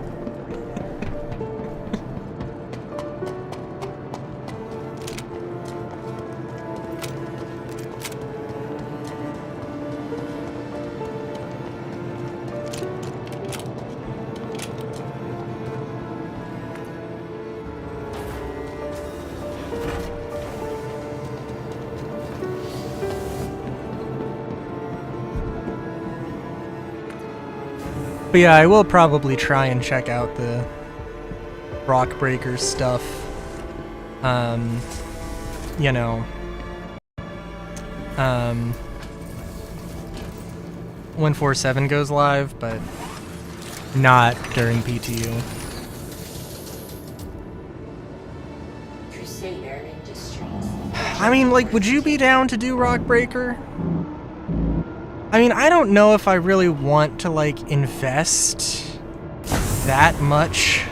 But yeah, I will probably try and check out the Rock Breakers stuff. You know. 147 goes live, but not during PTU. Crusader Industries. I mean, like, would you be down to do Rockbreaker? I mean, I don't know if I really want to, like, invest that much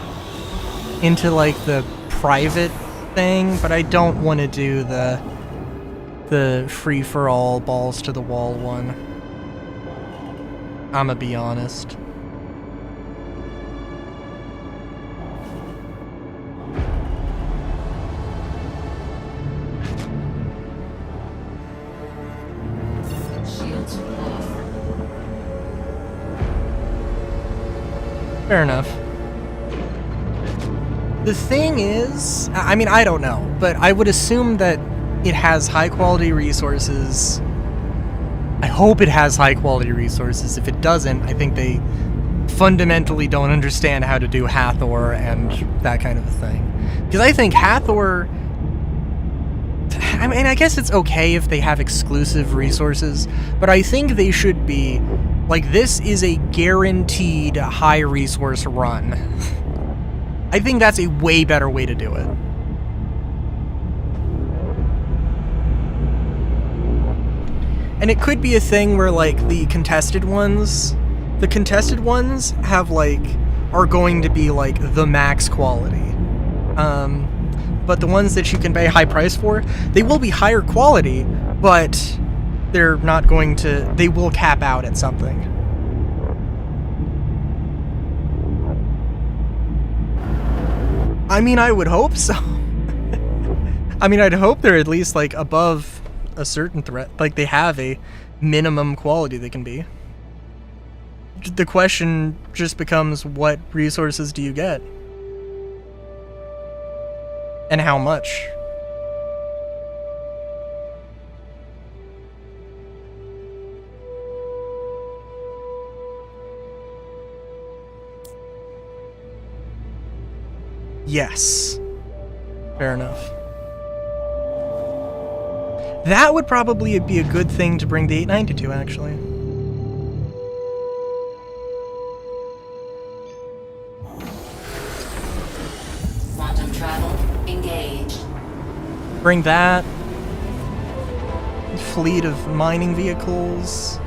into, like, the private thing, but I don't want to do the free-for-all balls-to-the-wall one. I'ma be honest. Shields off. Fair enough. The thing is, I mean, I don't know, but I would assume that it has high-quality resources. I hope it has high-quality resources. If it doesn't, I think they fundamentally don't understand how to do Hathor and that kind of a thing. Because I think Hathor... I mean, I guess it's okay if they have exclusive resources, but I think they should be... Like, this is a guaranteed high-resource run. I think that's a way better way to do it. And it could be a thing where, like, the contested ones have, like, are going to be, like, the max quality. But the ones that you can pay high price for, they will be higher quality, but they're not going to, they will cap out at something. I mean, I would hope so. I mean, I'd hope they're at least, like, above a certain threat. Like, they have a minimum quality they can be. The question just becomes, what resources do you get? And how much? Yes. Fair enough. That would probably be a good thing to bring the 890 to, actually. Quantum travel engaged. Bring that. Fleet of mining vehicles.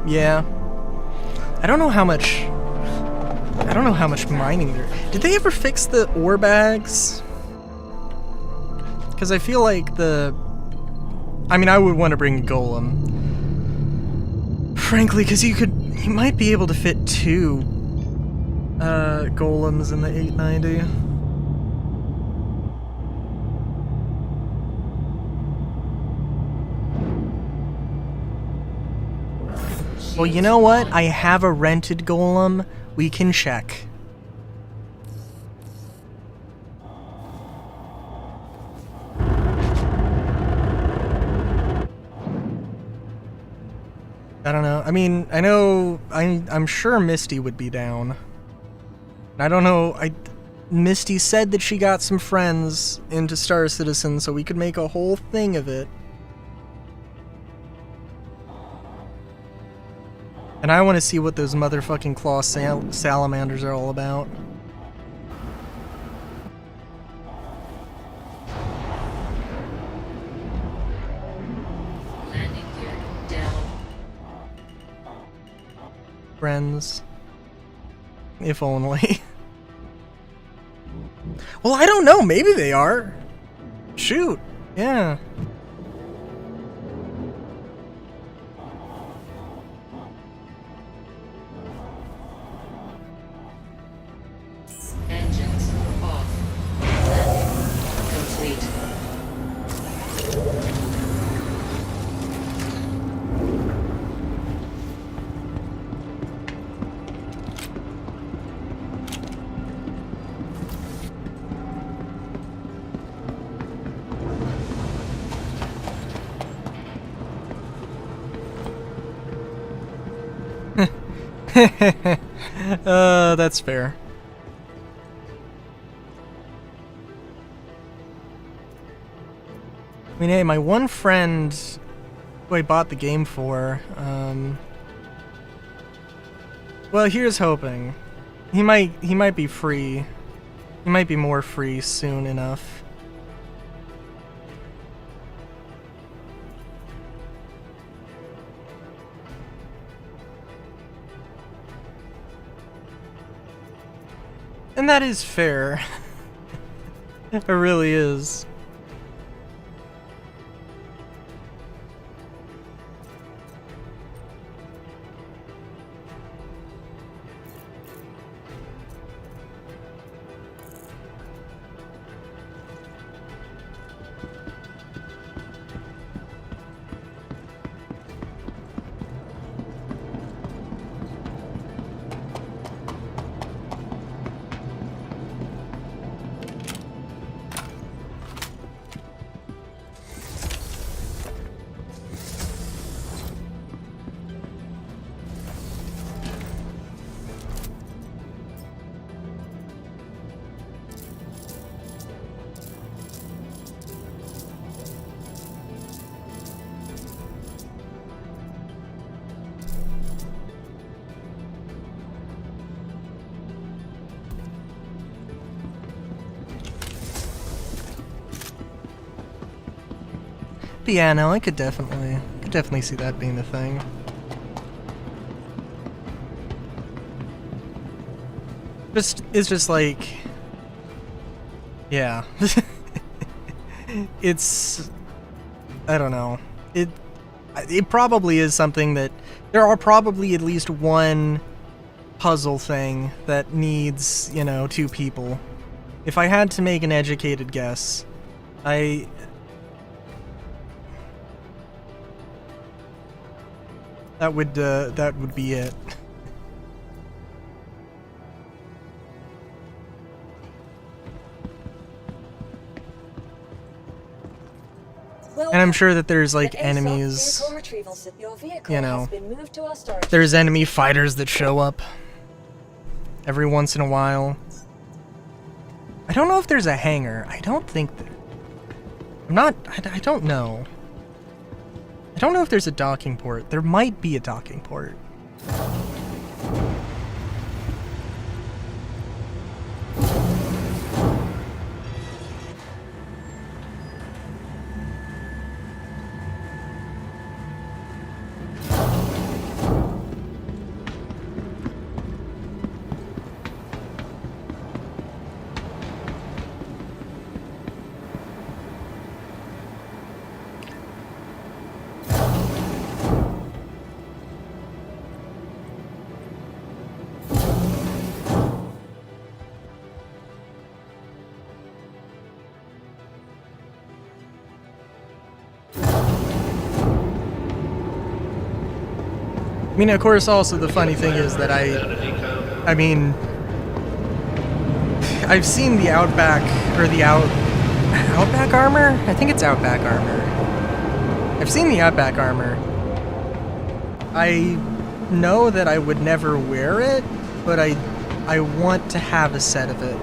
Yeah. I don't know how much mining there. Did they ever fix the ore bags? Because I feel like I mean, I would want to bring a golem. Frankly, because you might be able to fit 2 golems in the 890. Well, you know what? I have a rented golem. We can check. I don't know. I mean, I'm sure Misty would be down. I don't know. Misty said that she got some friends into Star Citizen, so we could make a whole thing of it. And I want to see what those motherfucking claw salamanders are all about. Landing gear down. Friends. If only. Well, I don't know. Maybe they are. Shoot. Yeah. Engines off. Landing complete. That's fair. I mean, hey, my one friend who I bought the game for, well, here's hoping. He might be free. He might be more free soon enough. And that is fair. It really is. Piano, I could definitely see that being the thing. It's just like, yeah. It's, I don't know. It probably is something that there are probably at least one puzzle thing that needs, you know, 2 people. If I had to make an educated guess, that would be it. And I'm sure that there's like enemies, you know, there's enemy fighters that show up every once in a while. I don't know if there's a hangar. I don't think that. I don't know. I don't know if there's a docking port. There might be a docking port. I mean, of course, also the funny thing is that I mean, I've seen the Outback, or the Outback armor? I think it's Outback armor. I've seen the Outback armor. I know that I would never wear it, but I want to have a set of it.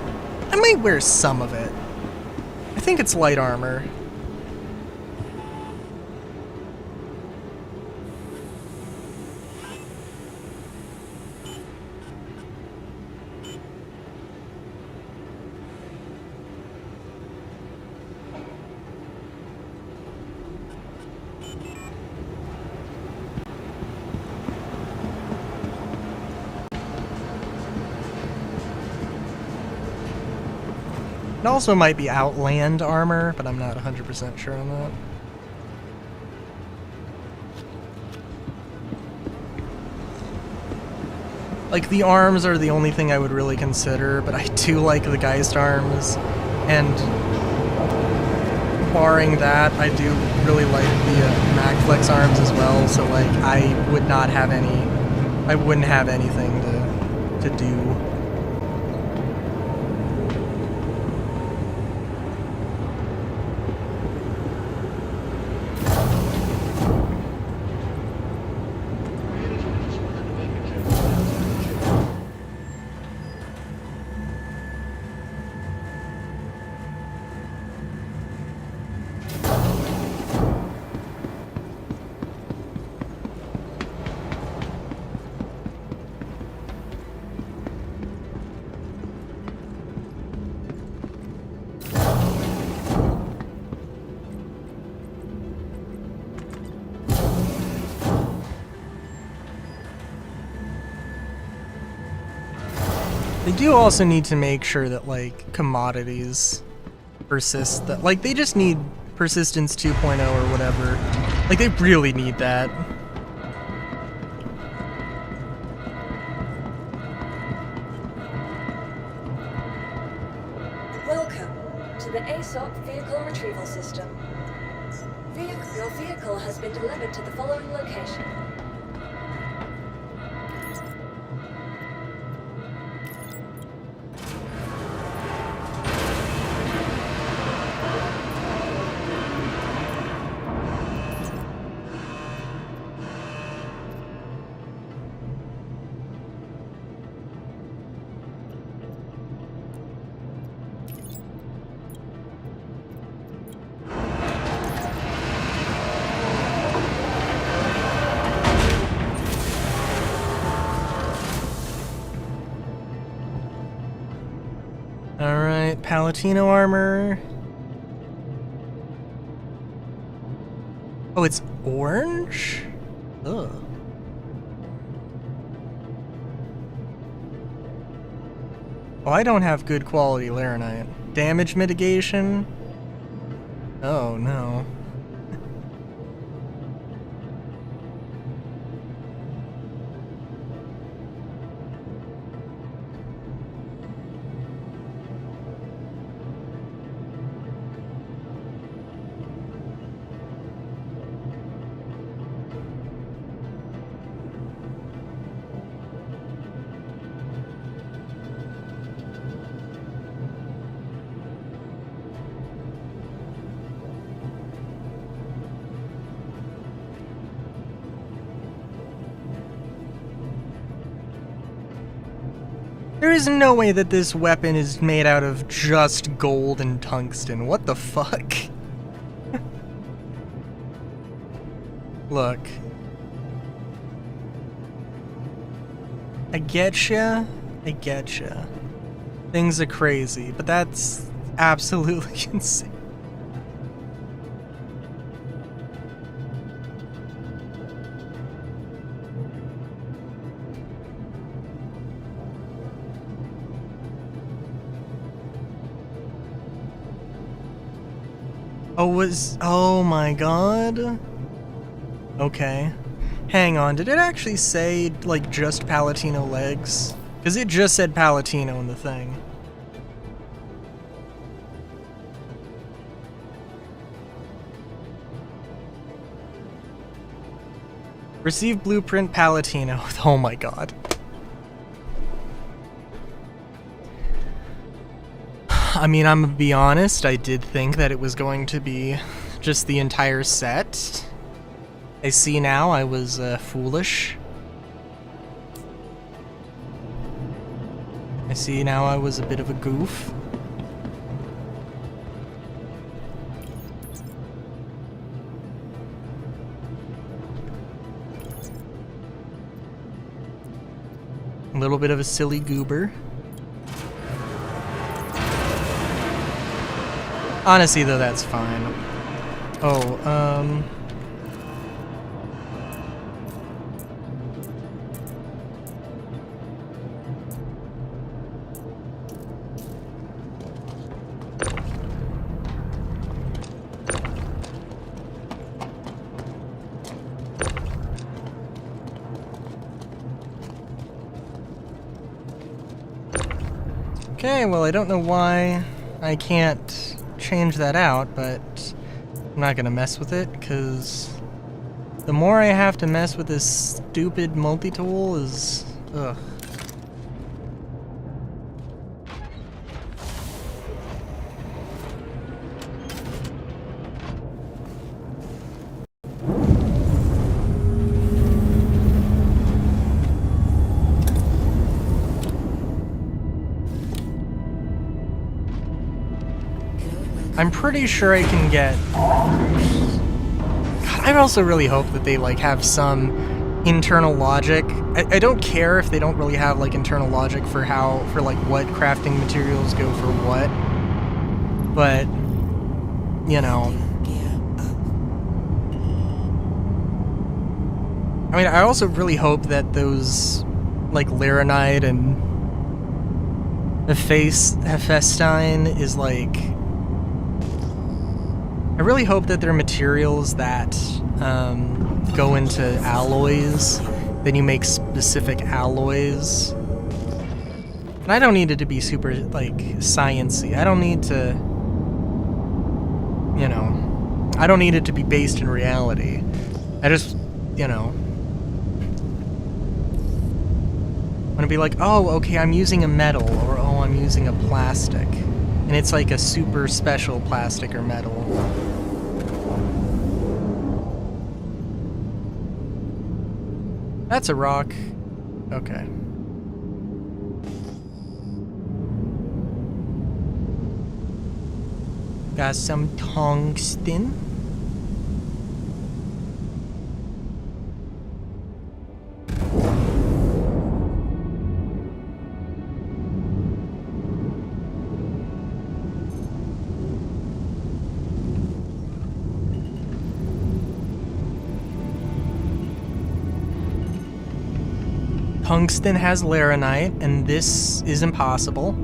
I might wear some of it. I think it's light armor. It also might be Outland armor, but I'm not 100% sure on that. Like, the arms are the only thing I would really consider, but I do like the Geist arms, and barring that, I do really like the MacFlex arms as well, so like, I wouldn't have anything to do. They do also need to make sure that, like, commodities persist. That, like, they just need persistence 2.0 or whatever. Like, they really need that. Welcome to the ASOP Vehicle Retrieval System. Your vehicle has been delivered to the following location. Alright, Palatino armor. Oh, it's orange? Ugh. Oh, I don't have good quality Laranite. Damage mitigation? Oh, no. There is no way that this weapon is made out of just gold and tungsten. What the fuck? Look. I getcha. I getcha. Things are crazy, but that's absolutely insane. Oh my god. Okay. Hang on, did it actually say, like, just Palatino legs? Because it just said Palatino in the thing. Receive blueprint Palatino. Oh my god. I mean, I'm gonna be honest, I did think that it was going to be just the entire set. I see now I was foolish. I see now I was a bit of a goof. A little bit of a silly goober. Honestly, though, that's fine. Oh, okay, well, I don't know why I can't change that out, but I'm not gonna mess with it, because the more I have to mess with this stupid multi-tool is... ugh. I'm pretty sure I can get... God, I also really hope that they, like, have some internal logic. I don't care if they don't really have, like, internal logic for like, what crafting materials go for what. But, you know... I mean, I also really hope that those, like, Laranite and Hephaestion is like... I really hope that they're materials that go into alloys. Then you make specific alloys. And I don't need it to be super, like, science-y. I don't need to... You know... I don't need it to be based in reality. I just, you know... I'm gonna be like, oh, okay, I'm using a metal, or oh, I'm using a plastic. And it's like a super special plastic or metal. That's a rock. Okay. Got some tungsten. Tungsten has laranite, and this is impossible.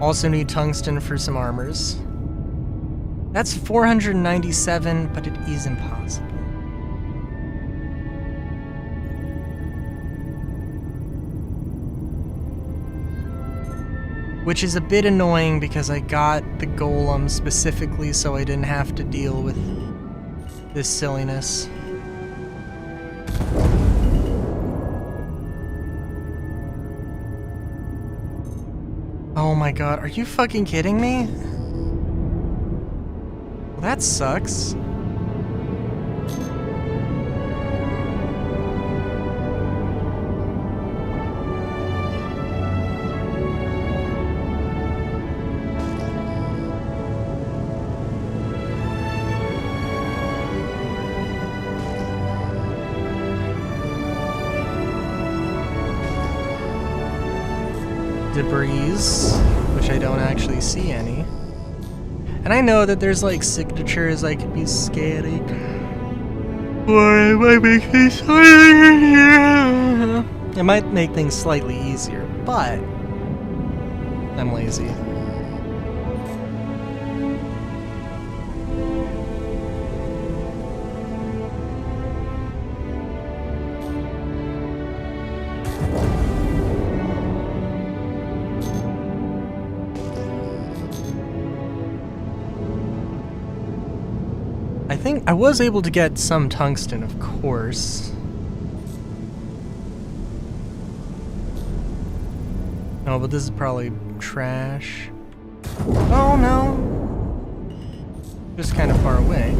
Also need tungsten for some armors. That's 497, but it is impossible. Which is a bit annoying because I got the golem specifically so I didn't have to deal with this silliness. Oh my god, are you fucking kidding me? Well, that sucks. Debris, which I don't actually see any. And I know that there's like signatures I could be scanning. Or it might make things it might make things slightly easier, but I'm lazy. I think I was able to get some tungsten, of course. Oh, but this is probably trash. Oh no! Just kind of far away.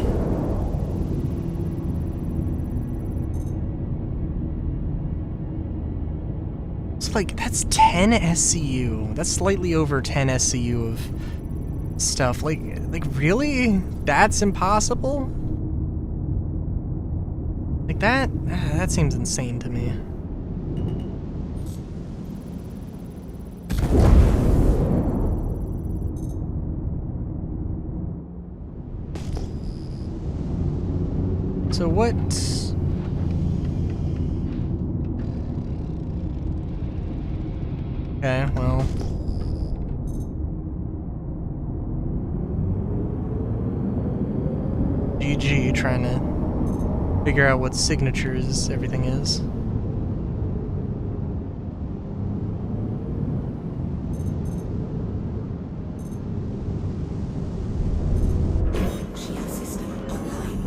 It's like, that's 10 SCU. That's slightly over 10 SCU of stuff. Like really? That's impossible? Like that seems insane to me. So what? Okay, well. GG trying to figure out what signatures everything is. Shield system online.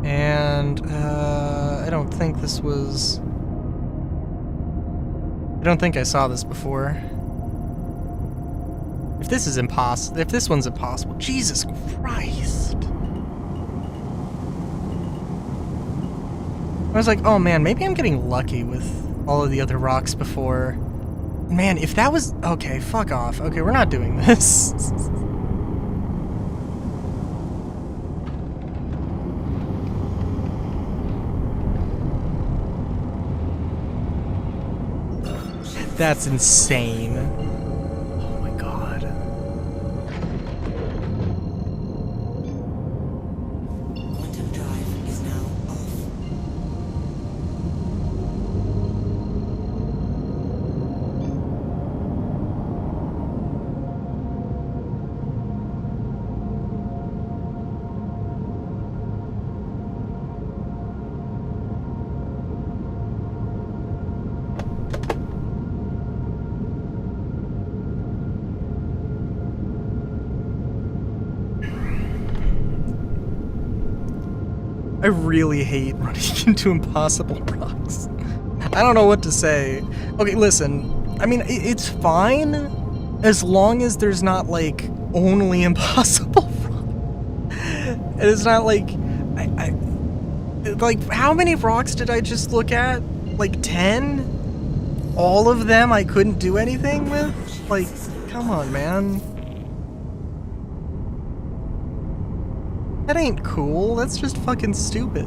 And I don't think this was... I don't think I saw this before. If this is impossible, if this one's impossible, Jesus Christ. I was like, oh man, maybe I'm getting lucky with all of the other rocks before. Man, if that was... Okay, fuck off. Okay, we're not doing this. That's insane. Oh my god. Quantum drive is now off. I really hate running into impossible rocks. I don't know what to say. Okay, listen. I mean, it's fine as long as there's not, like, only impossible rocks. And it's not like... like, how many rocks did I just look at? Like, 10? All of them I couldn't do anything with? Like, come on, man. That ain't cool. That's just fucking stupid.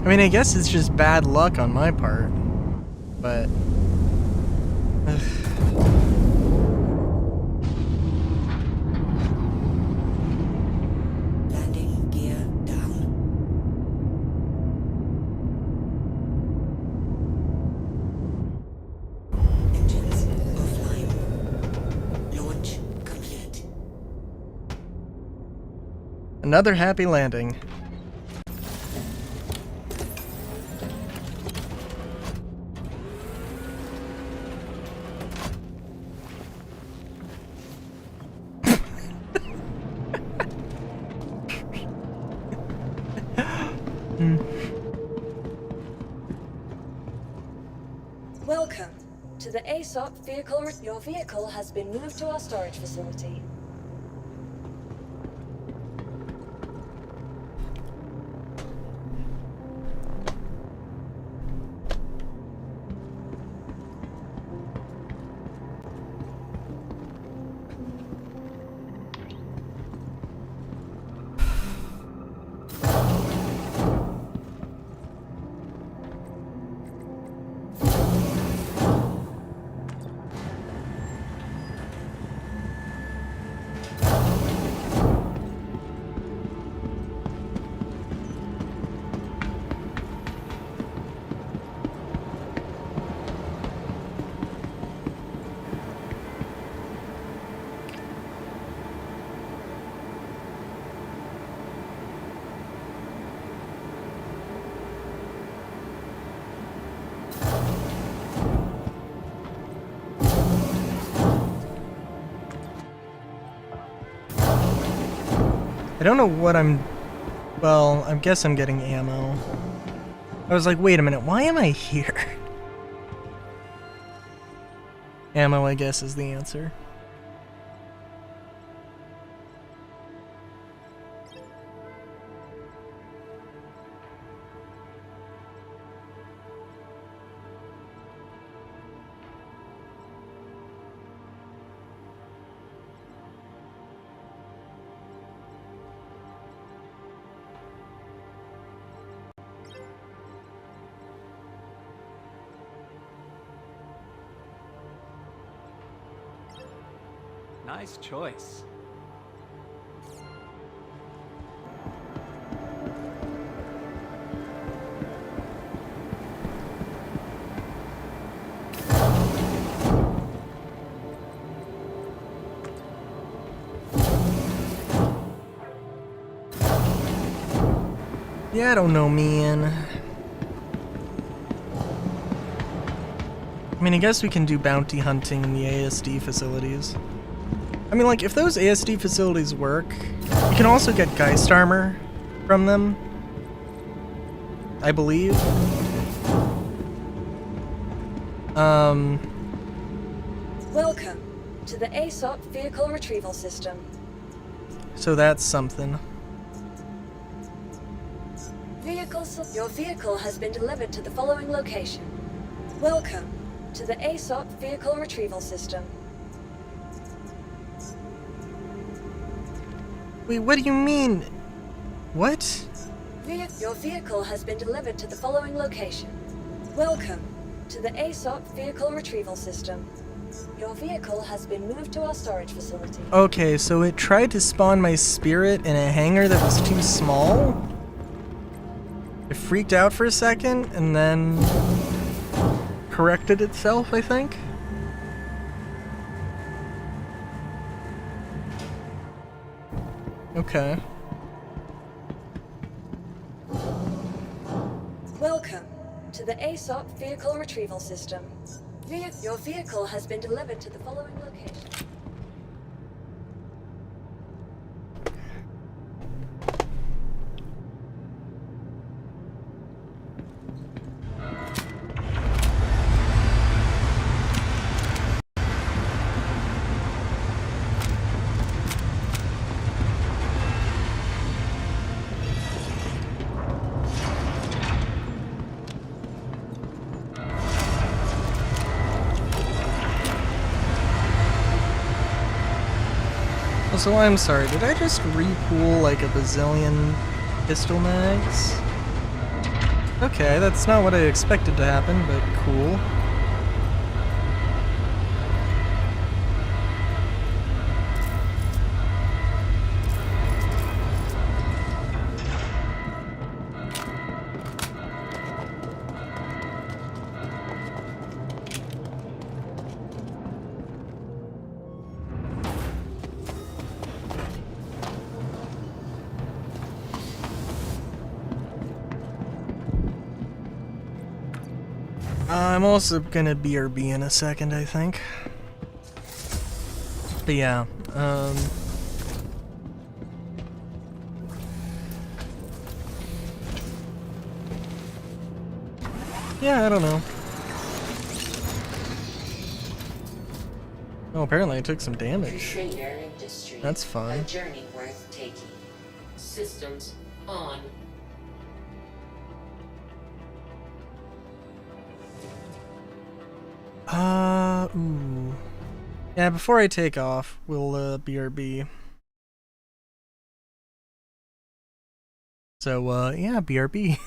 I mean, I guess it's just bad luck on my part, but... Landing gear down. Engines offline. Launch complete. Another happy landing. Welcome to the ASOP vehicle. Your vehicle has been moved to our storage facility. I don't know what I'm... Well, I guess I'm getting ammo. I was like, wait a minute, why am I here? Ammo, I guess, is the answer. Nice choice. Yeah, I don't know, man. I mean, I guess we can do bounty hunting in the ASD facilities. I mean, like, if those ASD facilities work, you can also get Geist armor from them, I believe. Welcome to the ASOP vehicle retrieval system. So that's something. Your vehicle has been delivered to the following location. Welcome to the ASOP vehicle retrieval system. Wait, what do you mean? What? Your vehicle has been delivered to the following location. Welcome to the ASOP Vehicle Retrieval System. Your vehicle has been moved to our storage facility. Okay, so it tried to spawn my spirit in a hangar that was too small? It freaked out for a second, and then corrected itself, I think? Okay. Welcome to the ASOP Vehicle Retrieval System. Your vehicle has been delivered to the following location. So I'm sorry, did I just repool like a bazillion pistol mags? Okay, that's not what I expected to happen, but cool. I'm also gonna BRB in a second, I think. But yeah, yeah, I don't know. Oh, apparently I took some damage. Crusader Industries. That's fun. A journey worth taking. Systems on. Ooh. Yeah, before I take off, we'll, BRB. So, yeah, BRB.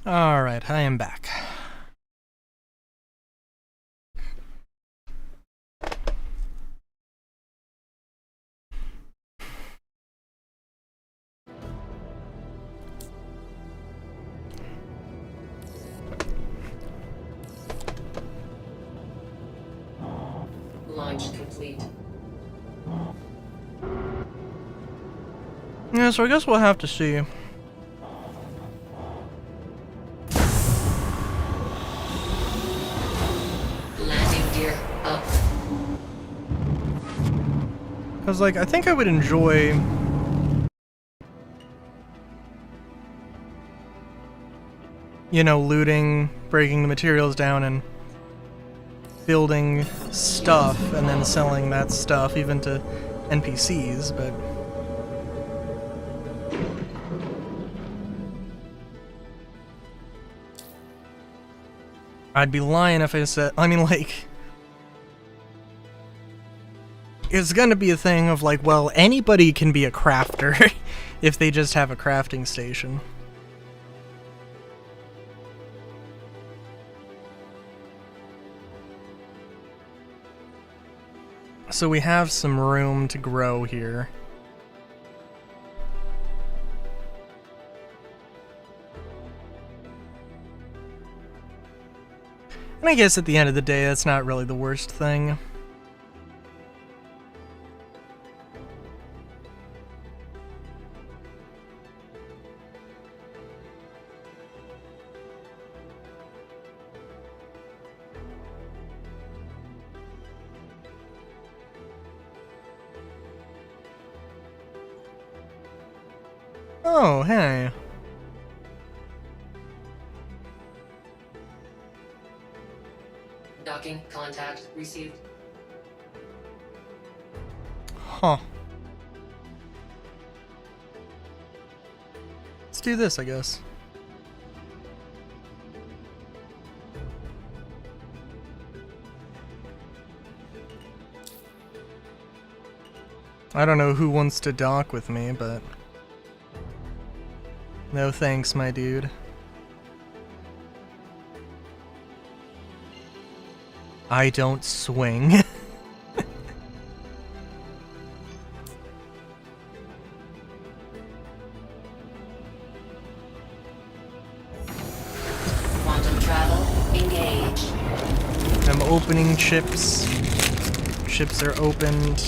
Alright, I am back. Launch complete. Yeah, so I guess we'll have to see. Landing gear up. Because, like, I think I would enjoy... you know, looting, breaking the materials down, and building stuff, and then selling that stuff even to NPCs, but... I'd be lying if I said... I mean, like... It's gonna be a thing of, like, well, anybody can be a crafter if they just have a crafting station. So we have some room to grow here. And I guess at the end of the day, that's not really the worst thing. Oh, hey. Docking contact received. Huh. Let's do this, I guess. I don't know who wants to dock with me, but... no thanks, my dude. I don't swing. Quantum travel engaged. I'm opening chips. Chips are opened.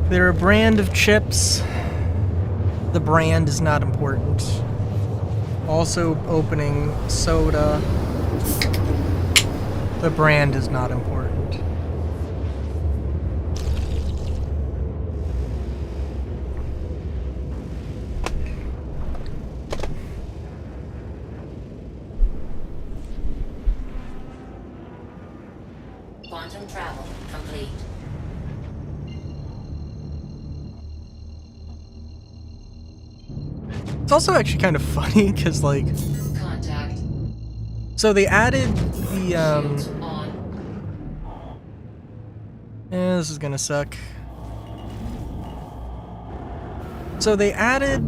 They're a brand of chips. The brand is not important. Also opening soda. The brand is not important. Quantum travel complete. It's also actually kind of funny because, like, Contact. so they added the Shields on. this is gonna suck. So they added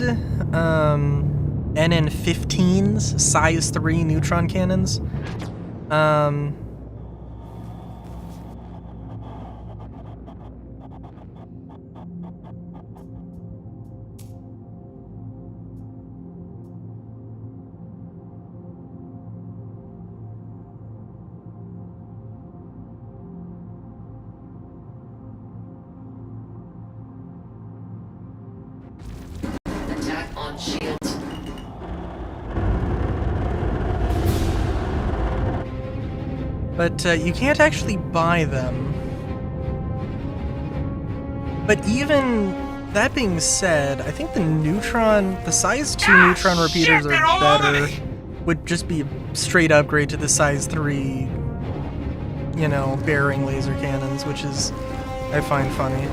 NN-15s, size 3 neutron cannons. Attack on shields. But you can't actually buy them. But even that being said, I think the size 2 neutron repeaters are better. Would just be a straight upgrade to the size 3, you know, bearing laser cannons, which is, I find funny.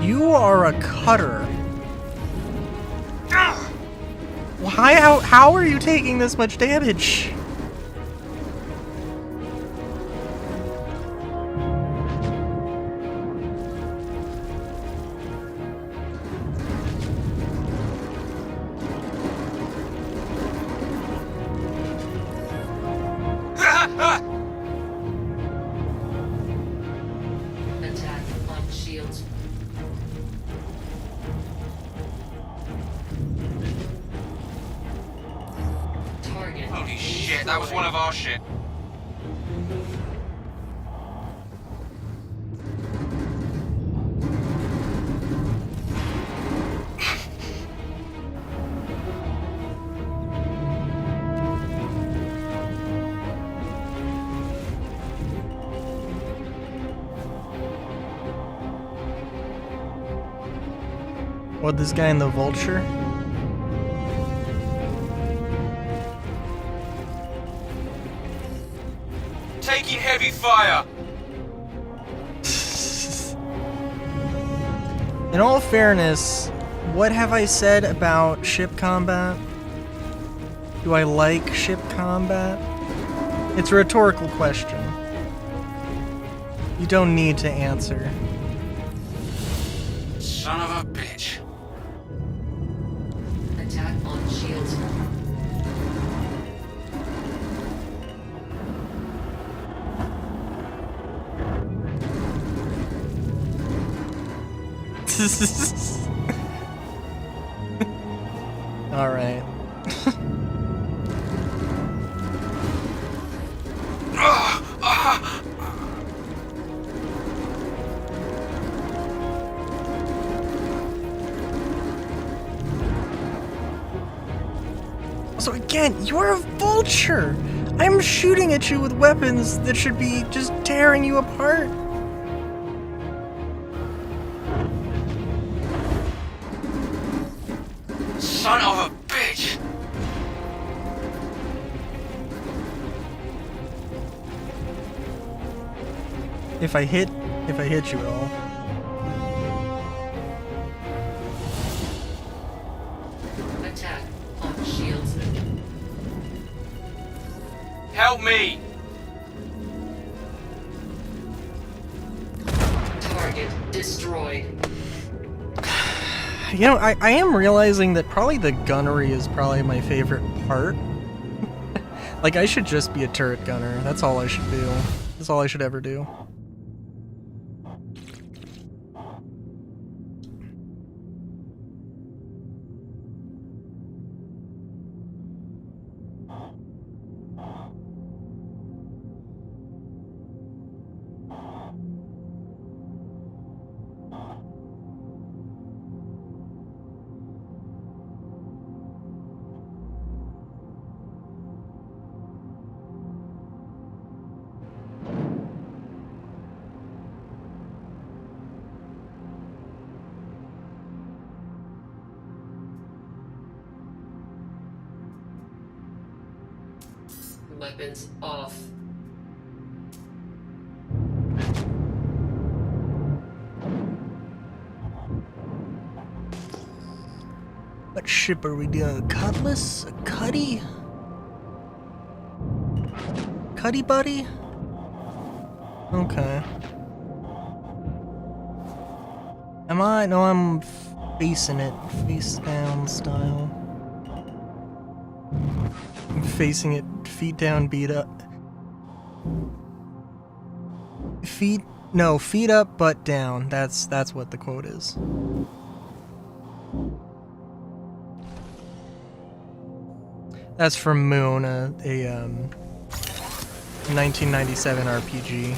You are a cutter. How are you taking this much damage? shit. That was one of our shit. What, this guy in the Vulture? Taking heavy fire. In all fairness, what have I said about ship combat? Do I like ship combat? It's a rhetorical question. You don't need to answer. Son of a bitch. Attack on shields. All right. So again, you're a vulture! I'm shooting at you with weapons that should be just tearing you apart. Son of a bitch. If I hit you at all. Attack on shields. Help me. Target destroyed. You know, I am realizing that probably the gunnery is probably my favorite part. Like, I should just be a turret gunner. That's all I should do. That's all I should ever do. Weapons off. What ship are we doing? A Cutlass? A Cuddy? Cuddy buddy? Okay. Am I? No, I'm facing it. Face down style. I'm facing it. Feet down, beat up. Feet up, butt down. That's what the quote is. That's from Moon, a 1997 RPG.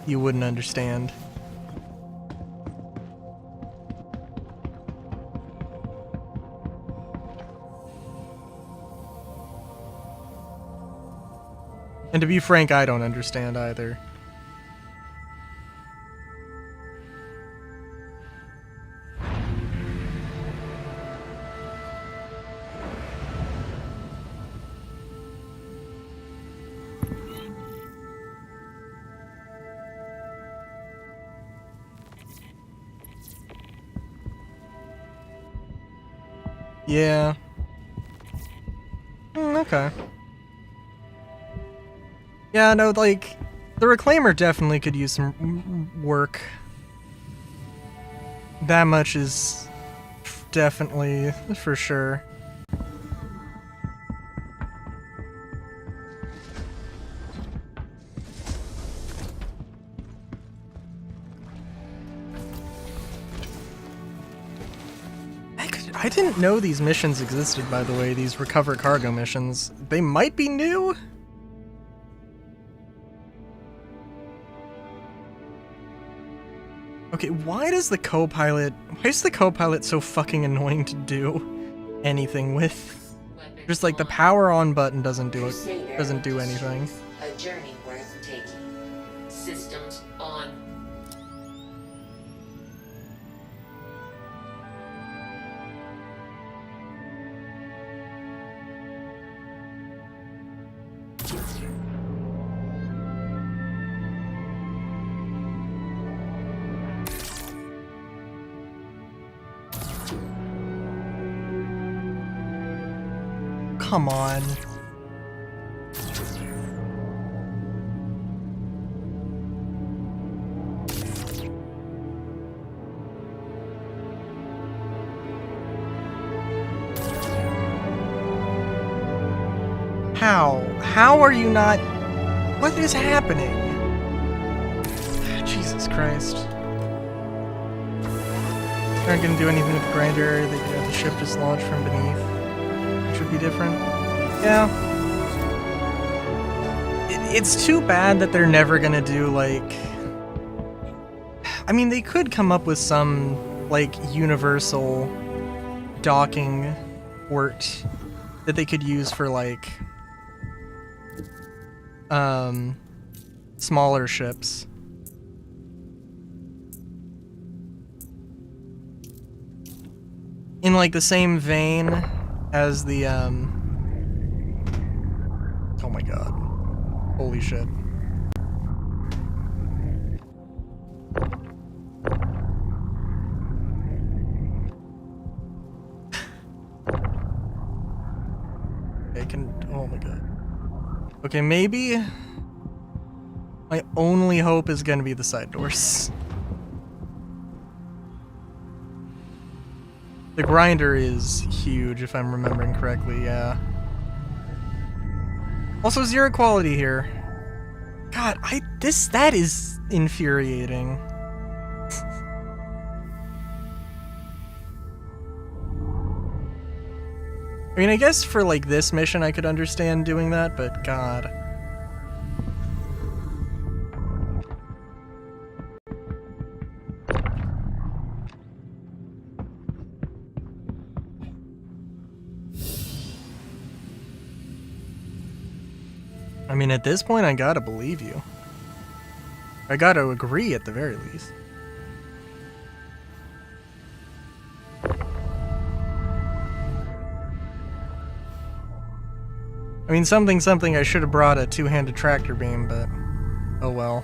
You wouldn't understand. And to be frank, I don't understand either. Yeah. Okay. Yeah, no, like, the Reclaimer definitely could use some work. That much is definitely for sure. I didn't didn't know these missions existed, by the way, these recover cargo missions. They might be new? Okay, why is the co-pilot so fucking annoying to do anything with? Just like the power on button doesn't do anything. A journey worth taking. Systems on. Come on. How? How are you not... What is happening? Jesus Christ. They aren't gonna do anything with the grinder area. They have the ship just launched from beneath. Which would be different. Yeah. It's too bad that they're never gonna do, like... I mean, they could come up with some, like, universal docking port that they could use for, like... smaller ships. In, like, the same vein as the, oh my god. Holy shit. Oh my god. Okay, maybe my only hope is gonna be the side doors. The grinder is huge, if I'm remembering correctly, yeah. Also, zero quality here. God, that is infuriating. I mean, I guess for, like, this mission I could understand doing that, but god. I mean, at this point, I gotta believe you. I gotta agree at the very least. I mean, something, I should have brought a two-handed tractor beam, but oh well.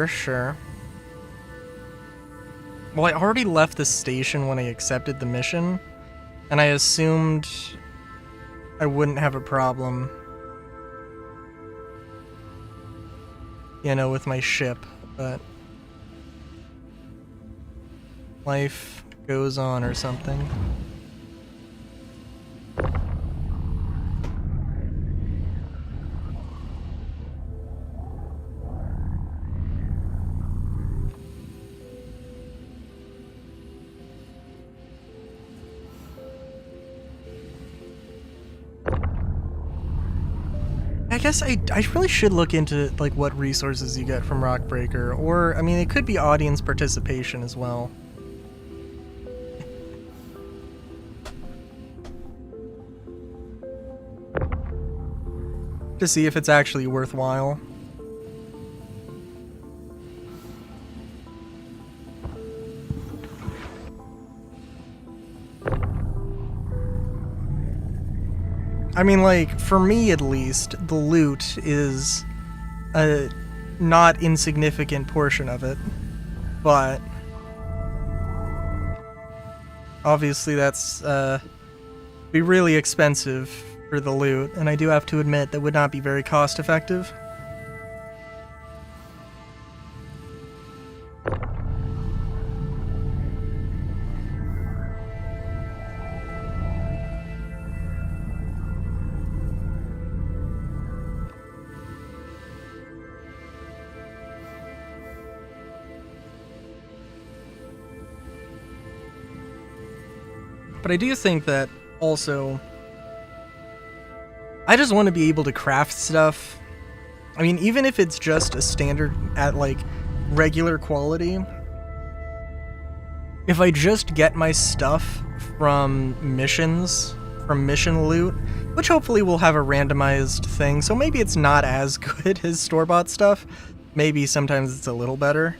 Sure. Well, I already left the station when I accepted the mission, and I assumed I wouldn't have a problem, you know, with my ship, but life goes on or something. I guess I really should look into, like, what resources you get from Rockbreaker, or, I mean, it could be audience participation as well. To see if it's actually worthwhile. I mean, like, for me at least, the loot is a not insignificant portion of it, but obviously that's be really expensive for the loot, and I do have to admit that would not be very cost effective. But I do think that also, I just want to be able to craft stuff. I mean, even if it's just a standard at like regular quality, if I just get my stuff from missions, from mission loot, which hopefully will have a randomized thing, so maybe it's not as good as store-bought stuff. Maybe sometimes it's a little better.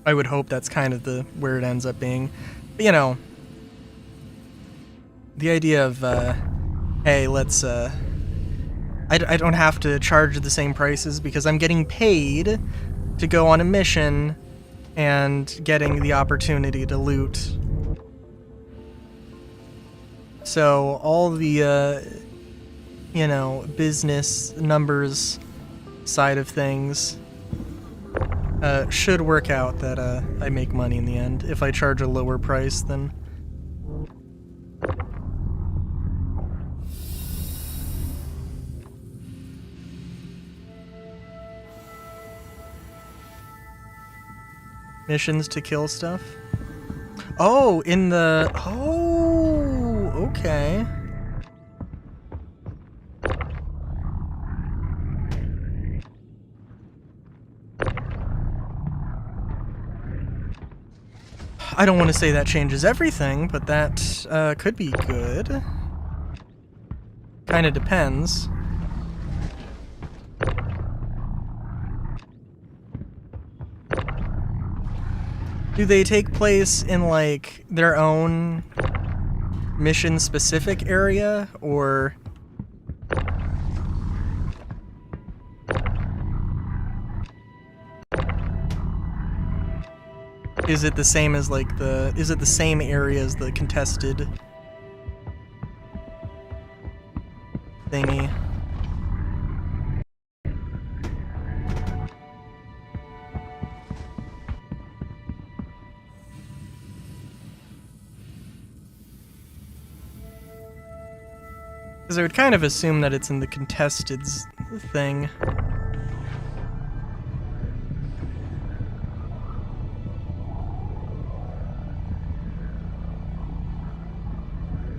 I would hope that's kind of where it ends up being. But, you know, the idea of, hey, let's, I don't have to charge the same prices because I'm getting paid to go on a mission and getting the opportunity to loot. So all the, you know, business numbers side of things should work out that I make money in the end if I charge a lower price than... missions to kill stuff? Oh, in the... Oh, okay. I don't want to say that changes everything, but that could be good. Kind of depends. Do they take place in, like, their own mission-specific area, or... is it the same as, like, is it the same area as the contested thingy? Because I would kind of assume that it's in the contested thing.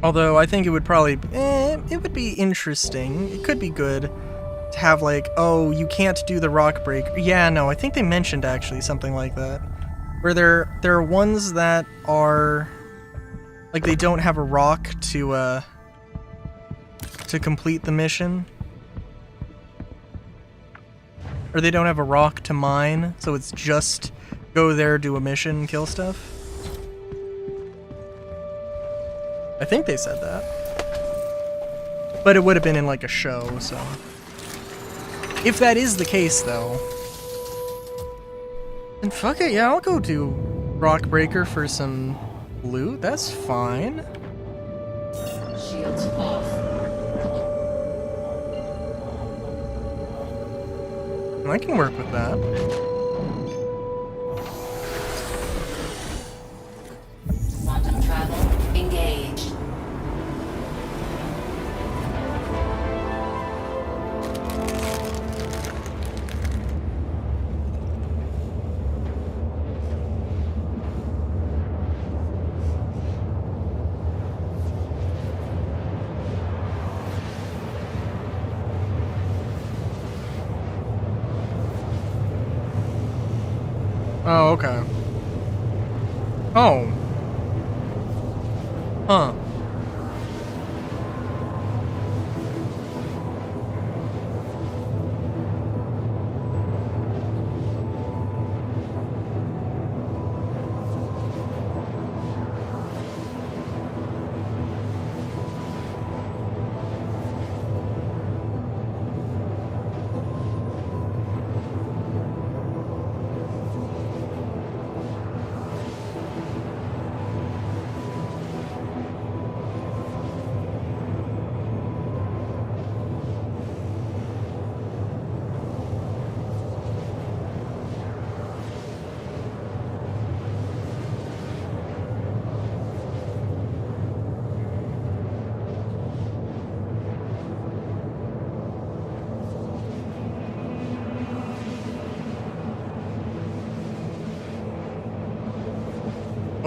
Although I think it would probably, it would be interesting. It could be good to have like, oh, you can't do the rock breaker. Yeah, no, I think they mentioned actually something like that. Where there are ones that are, like they don't have a rock to complete the mission. Or they don't have a rock to mine, so it's just go there, do a mission, kill stuff. I think they said that. But it would have been in like a show, so. If that is the case though, then fuck it, yeah, I'll go do Rock Breaker for some loot, that's fine. Shields off. I can work with that. Quantum travel engaged. Oh, okay. Oh. Huh.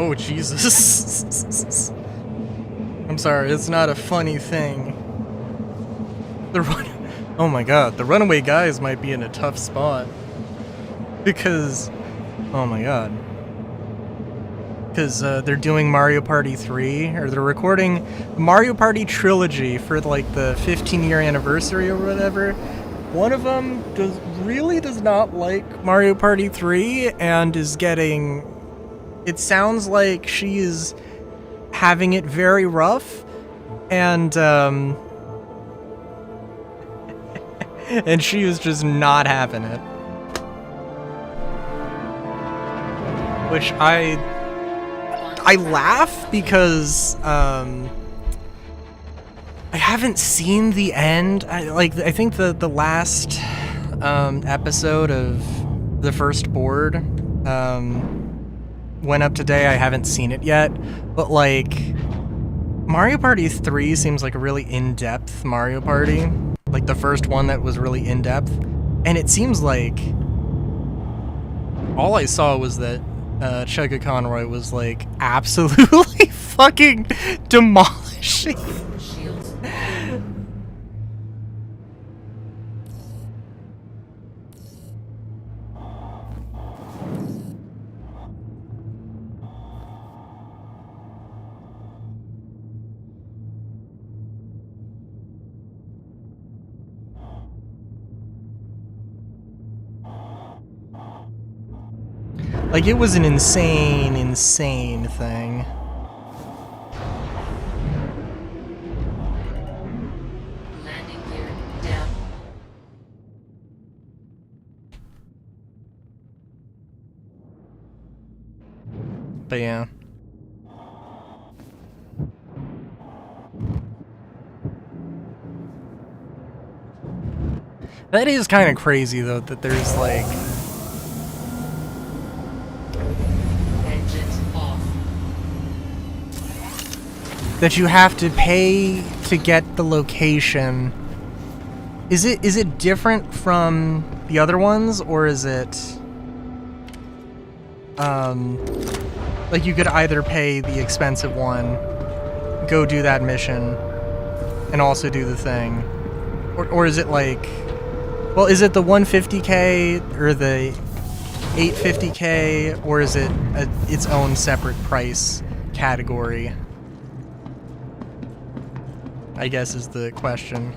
Oh, Jesus. I'm sorry, it's not a funny thing. Oh my god, the Runaway Guys might be in a tough spot. Because, oh my god. Because they're doing Mario Party 3, or they're recording Mario Party Trilogy for like the 15-year anniversary or whatever. One of them really does not like Mario Party 3 and is getting... It sounds like she is having it very rough, and and she is just not having it. Which I laugh because I haven't seen the end. I think the last episode of the first board went up today. I haven't seen it yet, but like Mario Party 3 seems like a really in-depth Mario Party, like the first one that was really in-depth, and it seems like all I saw was that Chugga Conroy was like absolutely fucking demolishing. Shields. Like, it was an insane thing. Landing gear down. But yeah. That is kind of crazy, though, that there's, like... Engines off. that you have to pay to get the location. Is it different from the other ones, or is it... like, you could either pay the expensive one, go do that mission, and also do the thing. Or is it like... Well, is it the 150K or the 850K, or is it its own separate price category? I guess is the question.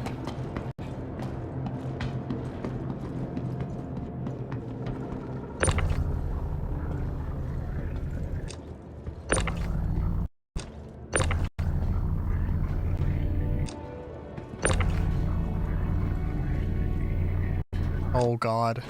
Oh God.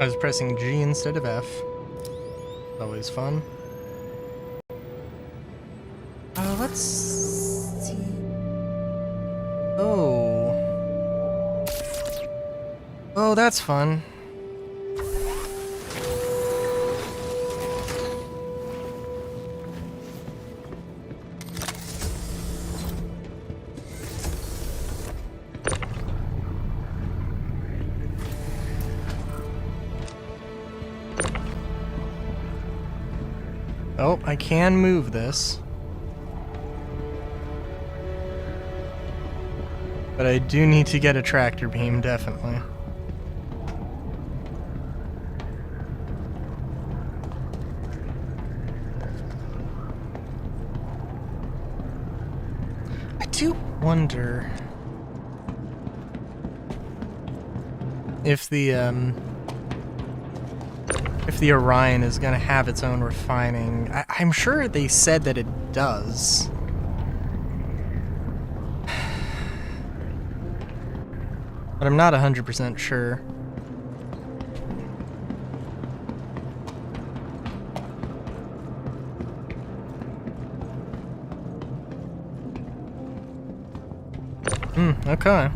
I was pressing G instead of F. Always fun. Let's see. Oh. Oh, that's fun. Oh, I can move this. But I do need to get a tractor beam, definitely. do wonder if the Orion is gonna have its own refining. I'm sure they said that it does. But I'm not 100% sure. Okay.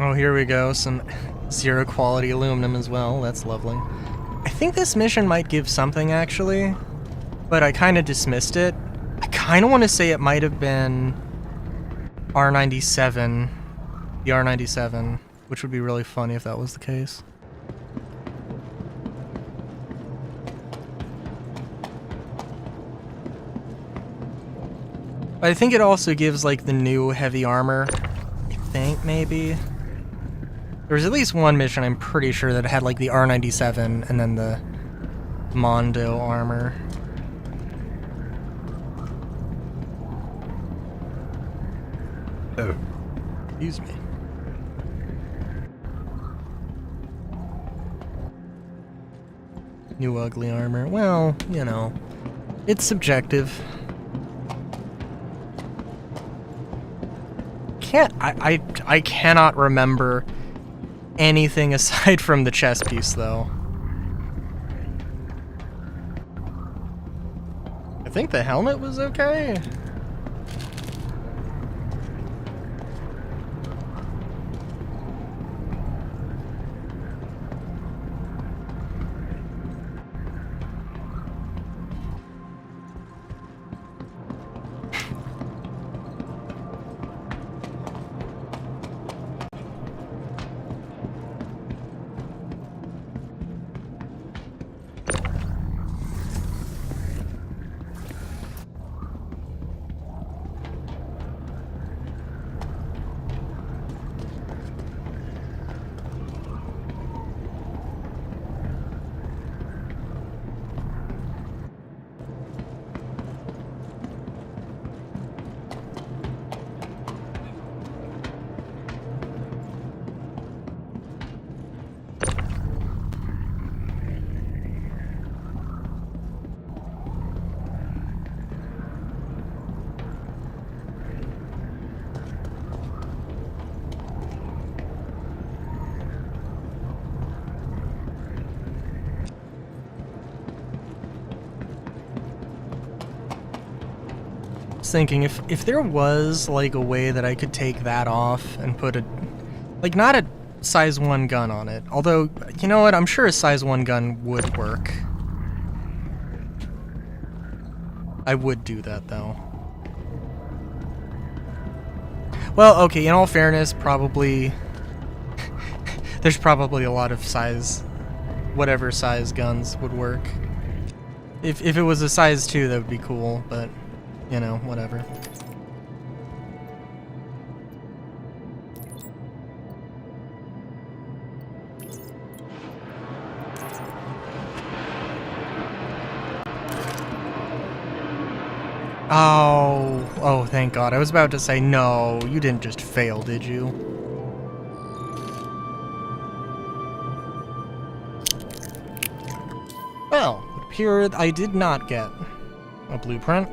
Oh, here we go. Some zero quality aluminum as well. That's lovely. I think this mission might give something, actually, but I kind of dismissed it. I kind of want to say it might have been R97, the R97, which would be really funny if that was the case. But I think it also gives, like, the new heavy armor. I think, maybe. There was at least one mission, I'm pretty sure, that had, like, the R97 and then the Mondo armor. Oh. Excuse me. New ugly armor. Well, you know, it's subjective. I cannot remember anything aside from the chess piece, though. I think the helmet was okay. Thinking if there was like a way that I could take that off and put a, like, not a size 1 gun on it, although, you know what, I'm sure a size 1 gun would work. I would do that, though. Well, okay, in all fairness, probably there's probably a lot of size, whatever size guns would work. If it was a size 2, that would be cool, but you know, whatever. Oh, thank God. I was about to say, no, you didn't just fail, did you? Well, it appeared I did not get a blueprint.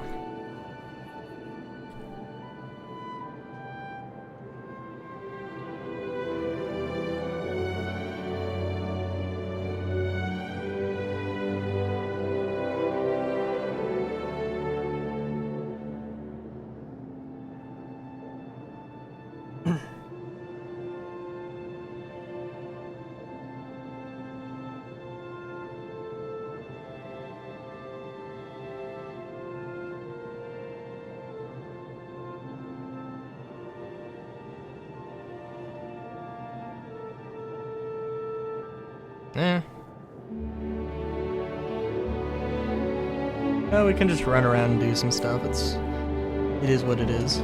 No, we can just run around and do some stuff. It is what it is.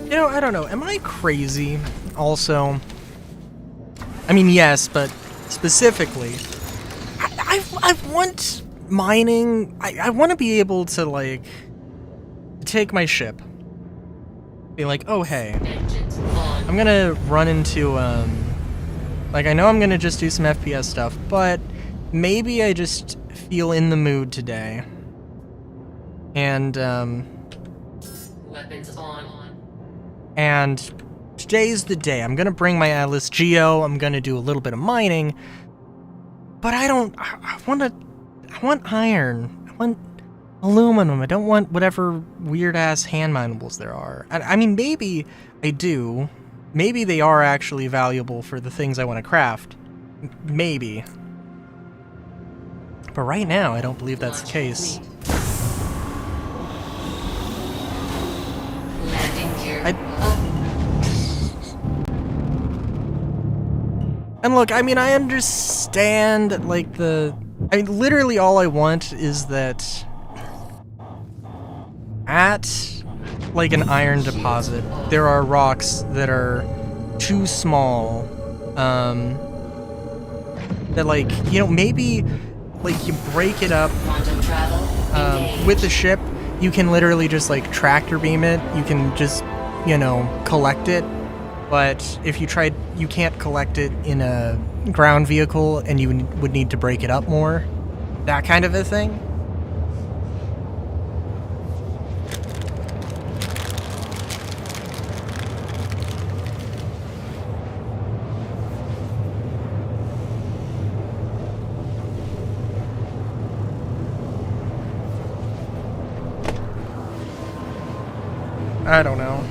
You know, I don't know. Am I crazy? Also, I mean, yes, but specifically, I want mining. I want to be able to, like, take my ship, be like, oh hey, Engines on. I'm gonna run into like, I know I'm gonna just do some FPS stuff, but maybe I just feel in the mood today, and Weapons on. and today's the day. I'm gonna bring my Atlas Geo. I'm gonna do a little bit of mining, but I want iron. I want aluminum. I don't want whatever weird ass hand minables there are. I mean, maybe I do. Maybe they are actually valuable for the things I want to craft. Maybe. But right now, I don't believe that's the case. Landing gear I- up. And look, I mean, I understand, like, I mean, literally all I want is that at, like, an iron deposit, there are rocks that are too small, that, like, you know, maybe, like, you break it up, Quantum travel. Engage. with the ship, you can literally just, like, tractor beam it, you can just, you know, collect it. But if you tried, you can't collect it in a ground vehicle, and you would need to break it up more. That kind of a thing. I don't know.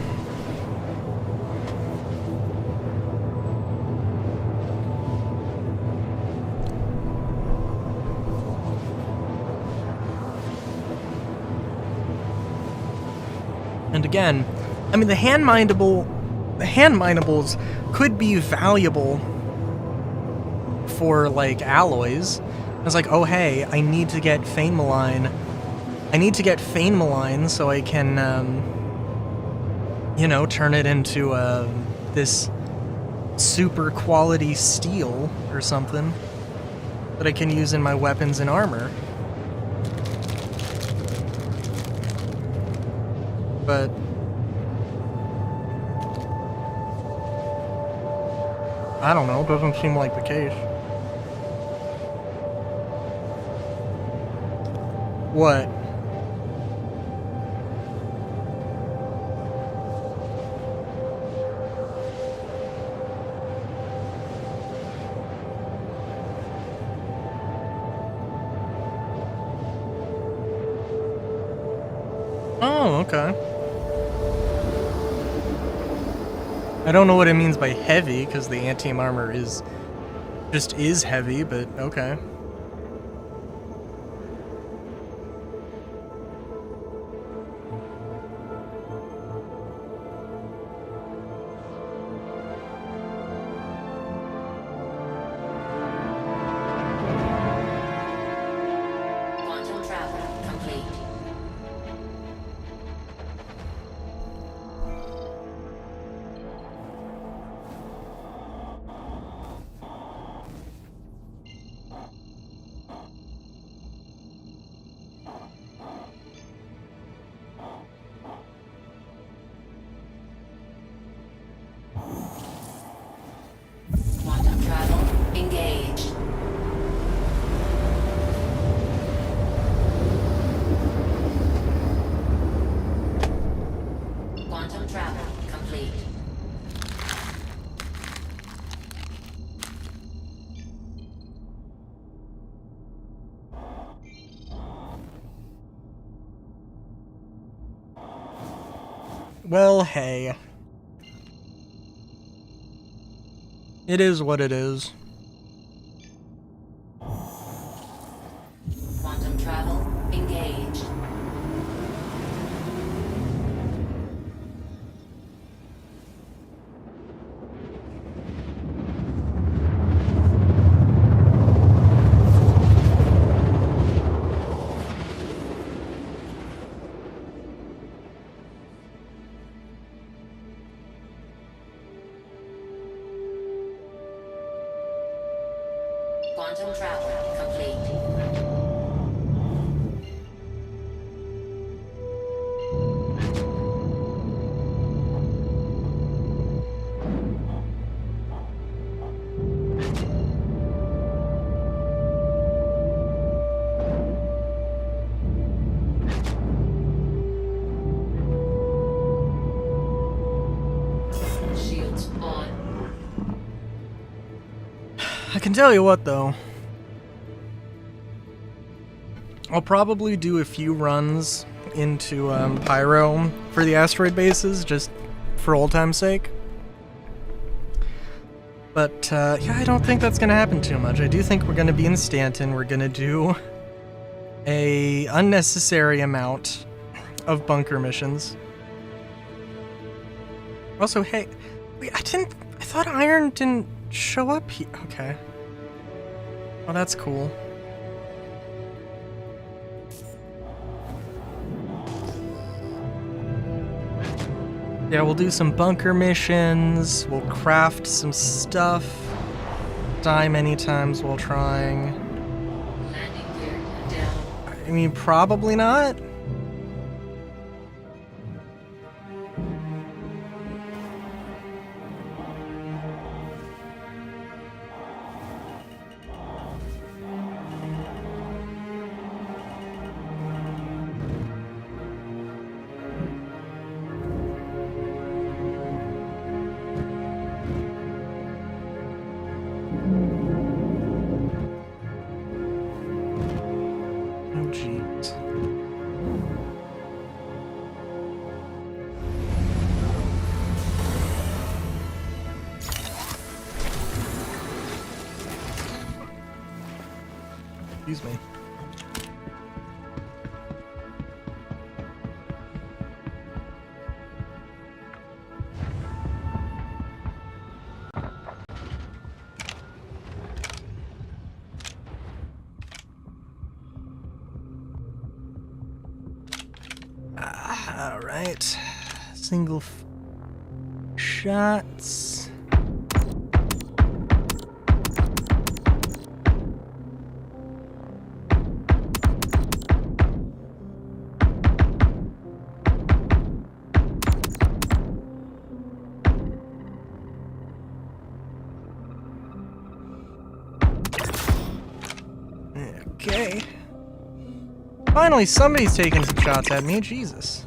And again, I mean, the hand minables could be valuable for, like, alloys. It's like, oh hey, I need to get Fane Malign. I need to get Fane Malign so I can, you know, turn it into this super quality steel or something that I can use in my weapons and armor. But I don't know, it doesn't seem like the case. What? Oh, okay. I don't know what it means by heavy, because the anti armor is heavy, but okay. Quantum travel complete. Quantum travel engaged. Quantum travel complete. Well, hey. It is what it is. Quantum travel engaged. Quantum travel complete. Shields on. I can tell you what, though. I'll probably do a few runs into Pyro for the asteroid bases, just for old time's sake. But, yeah, I don't think that's going to happen too much. I do think we're going to be in Stanton. We're going to do a unnecessary amount of bunker missions. Also, hey, wait, I thought Iron didn't show up here. Okay. Well, that's cool. Yeah, we'll do some bunker missions, we'll craft some stuff, die many times while trying. Landing gear down. I mean, probably not. Oh, jeez. Excuse me. All right, single shots. Okay. Finally, somebody's taking some shots at me. Jesus.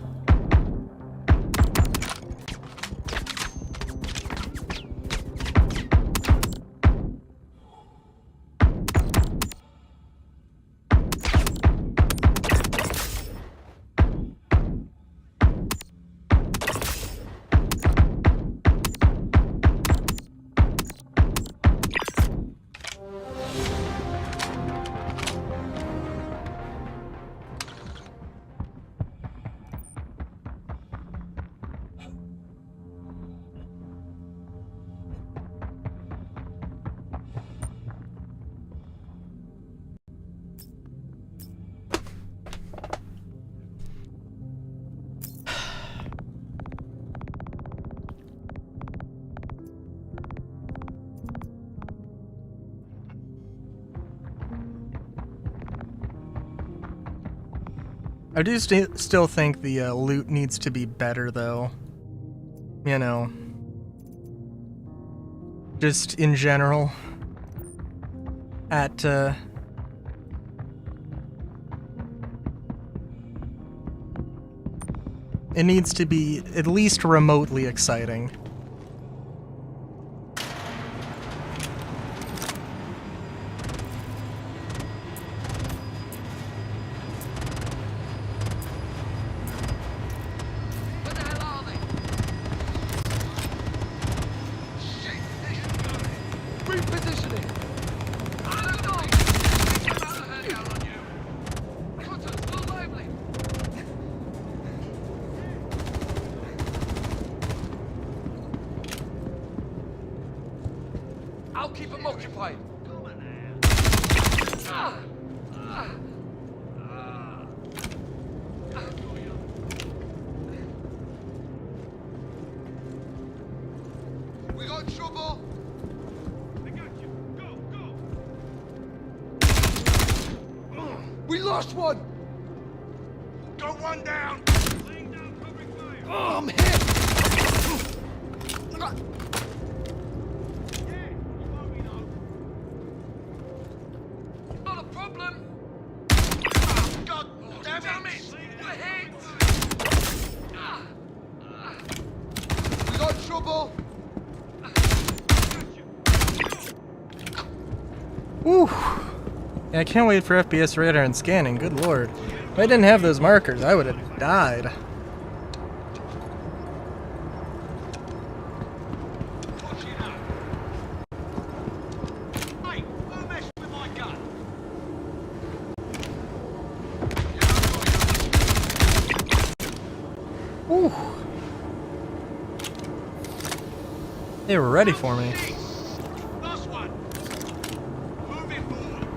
I do still think the loot needs to be better, though. You know. Just in general. It needs to be at least remotely exciting. keep them occupied. We got trouble! We lost one! Got one down! Oh, I'm hit! Not a problem! God damn it! We're hit! We got trouble! Whew. Yeah, I can't wait for FPS radar and scanning, good lord. If I didn't have those markers, I would have died. Hey, who messed with my gun? Whew. They were ready for me. Last one! Moving forward!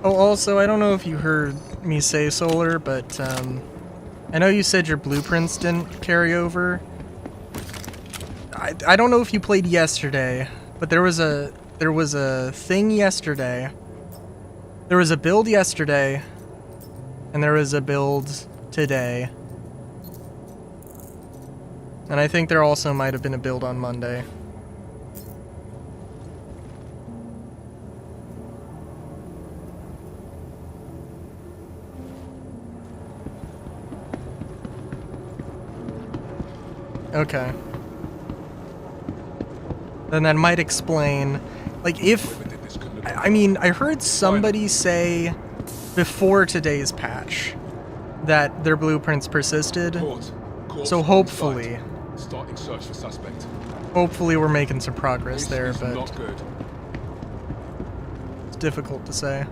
Oh, also, I don't know if you heard me say, Solar, but I know you said your blueprints didn't carry over. I don't know if you played yesterday, but there was a thing yesterday. There was a build yesterday, and there was a build today. And I think there also might have been a build on Monday. Okay. Then that might explain, like, if, I mean, I heard somebody say before today's patch that their blueprints persisted, so hopefully, Starting search for suspect. hopefully we're making some progress there, This is but not good. it's difficult to say.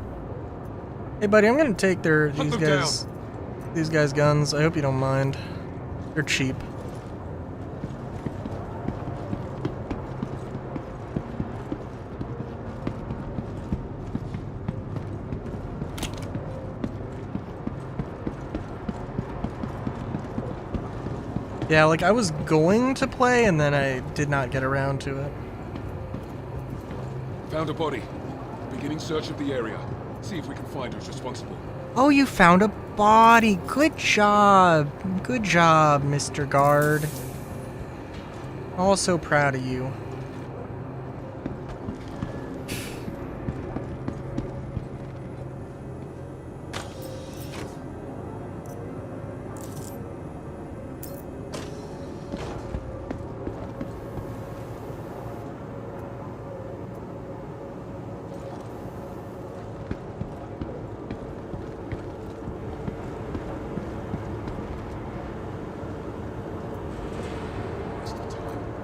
Hey buddy, I'm gonna take these guys' guns. I hope you don't mind. They're cheap. Yeah, like I was going to play and then I did not get around to it. Found a body. Beginning search of the area. See if we can find who's responsible. Oh, you found a body. Good job. Good job, Mr. Guard. Oh, so proud of you.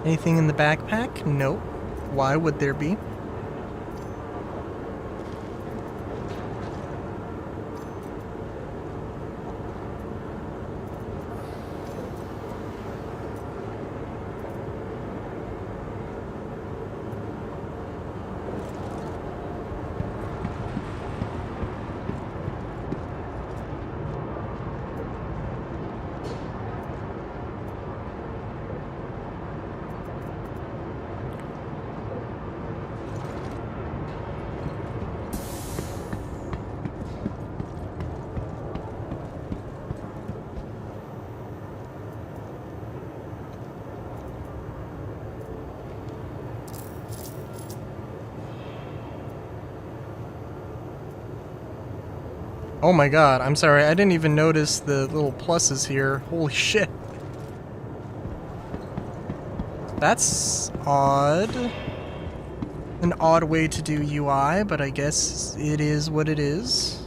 Anything in the backpack? Nope. Why would there be? Oh my god, I'm sorry, I didn't even notice the little pluses here. Holy shit. That's odd. An odd way to do UI, but I guess it is what it is.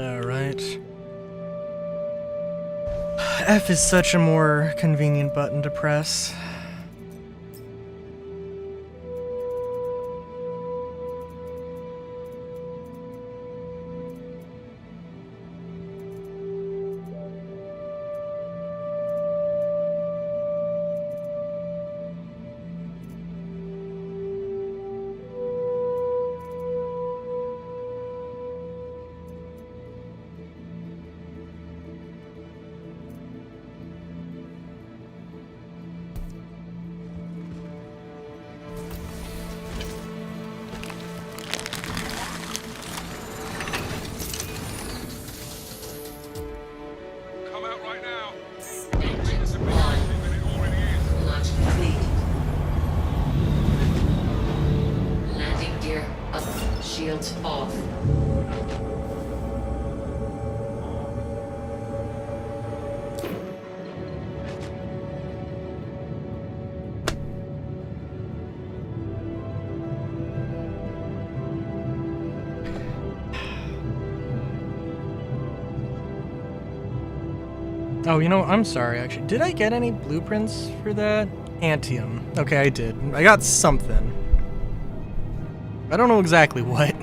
Alright. F is such a more convenient button to press. Come out right now. Engine on. Launch complete. Landing gear up. Shields off. Oh, you know, I'm sorry, actually. Did I get any blueprints for that? Antium. Okay, I did. I got something. I don't know exactly what.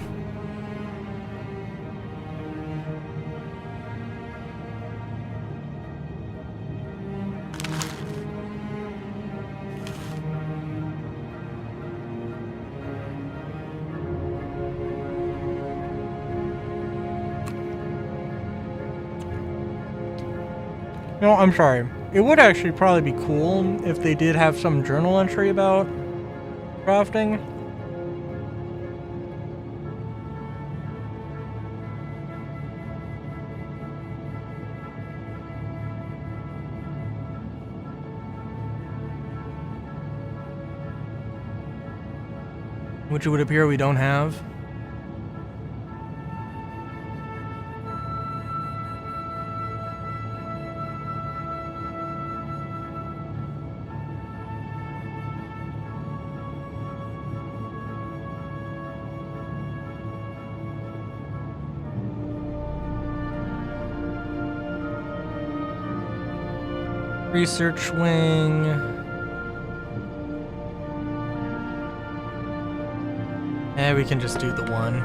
No, I'm sorry. It would actually probably be cool if they did have some journal entry about crafting. Which it would appear we don't have. Research wing. We can just do the one.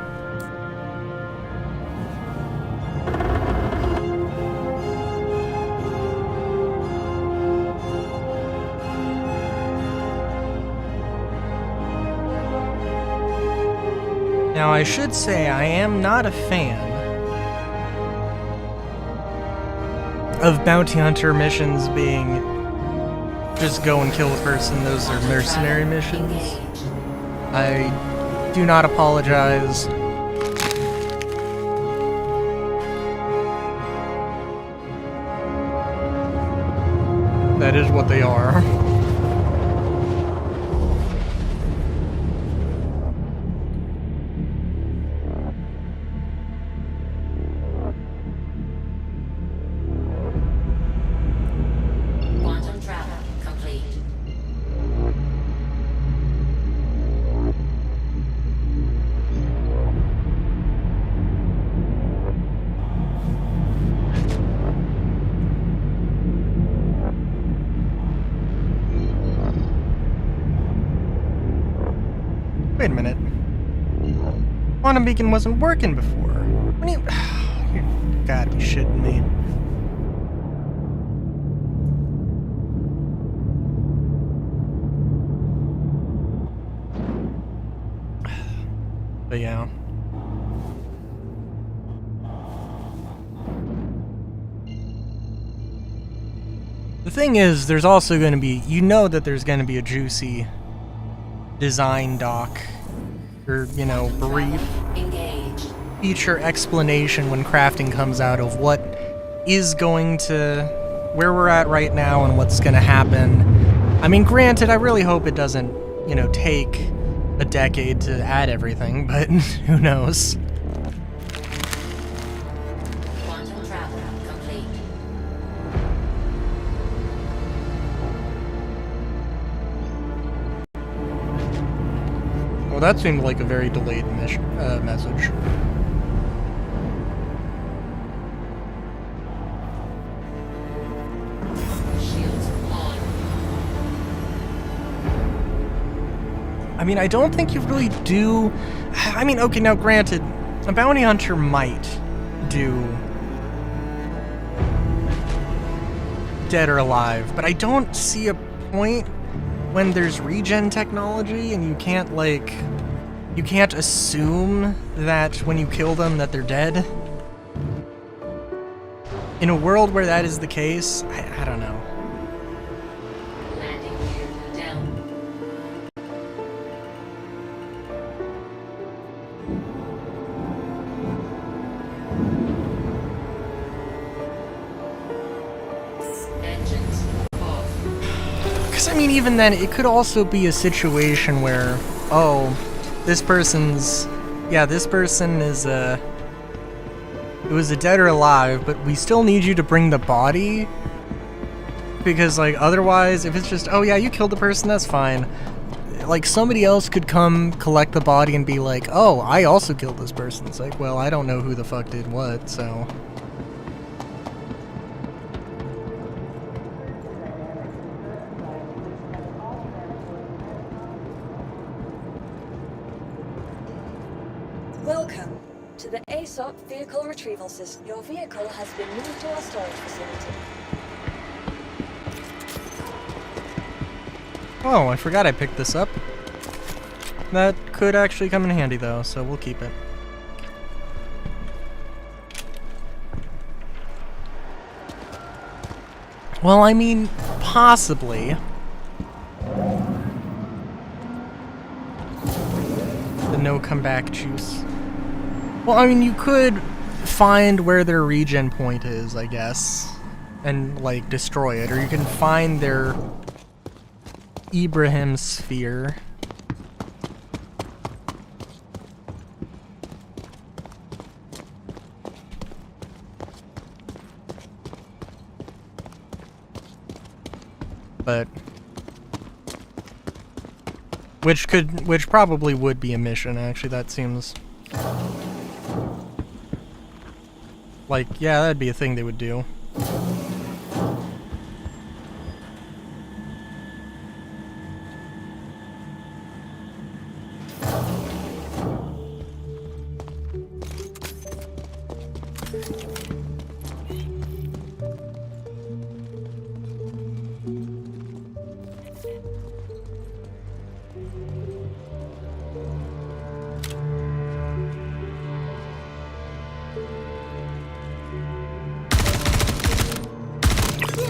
Now, I should say I am not a fan of bounty hunter missions being just go and kill a person. Those are mercenary missions. I do not apologize. That is what they are. Quantum travel complete. Wait a minute. Quantum beacon wasn't working before. When you gotta be shitting me. But yeah. The thing is, there's also going to be, you know that there's going to be a juicy design doc, or, you know, brief Engage. feature explanation when crafting comes out of what is going to, where we're at right now and what's going to happen. I mean, granted, I really hope it doesn't, you know, take a decade to add everything, but who knows. Quantum travel complete. Well, that seemed like a very delayed message. I mean, I don't think you really do. I mean, okay, now granted, a bounty hunter might do dead or alive, but I don't see a point when there's regen technology and you can't, like, you can't assume that when you kill them that they're dead. In a world where that is the case, I don't know. Landing gear down. Engines off. Because, I mean, even then, it could also be a situation where, oh, this person's, yeah, this person is, it was a dead or alive, but we still need you to bring the body. Because, like, otherwise, if it's just, oh yeah, you killed the person, that's fine. Like, somebody else could come collect the body and be like, oh, I also killed this person. It's like, well, I don't know who the fuck did what, so... Welcome to the ASOP Vehicle Retrieval System. Your vehicle has been moved to our storage facility. Oh, I forgot I picked this up. That could actually come in handy though, so we'll keep it. Well, I mean, possibly. The no comeback juice. Well, I mean, you could find where their regen point is, I guess, and, like, destroy it. Or you can find their Ibrahim sphere. But which probably would be a mission, actually. That seems like, yeah, that'd be a thing they would do.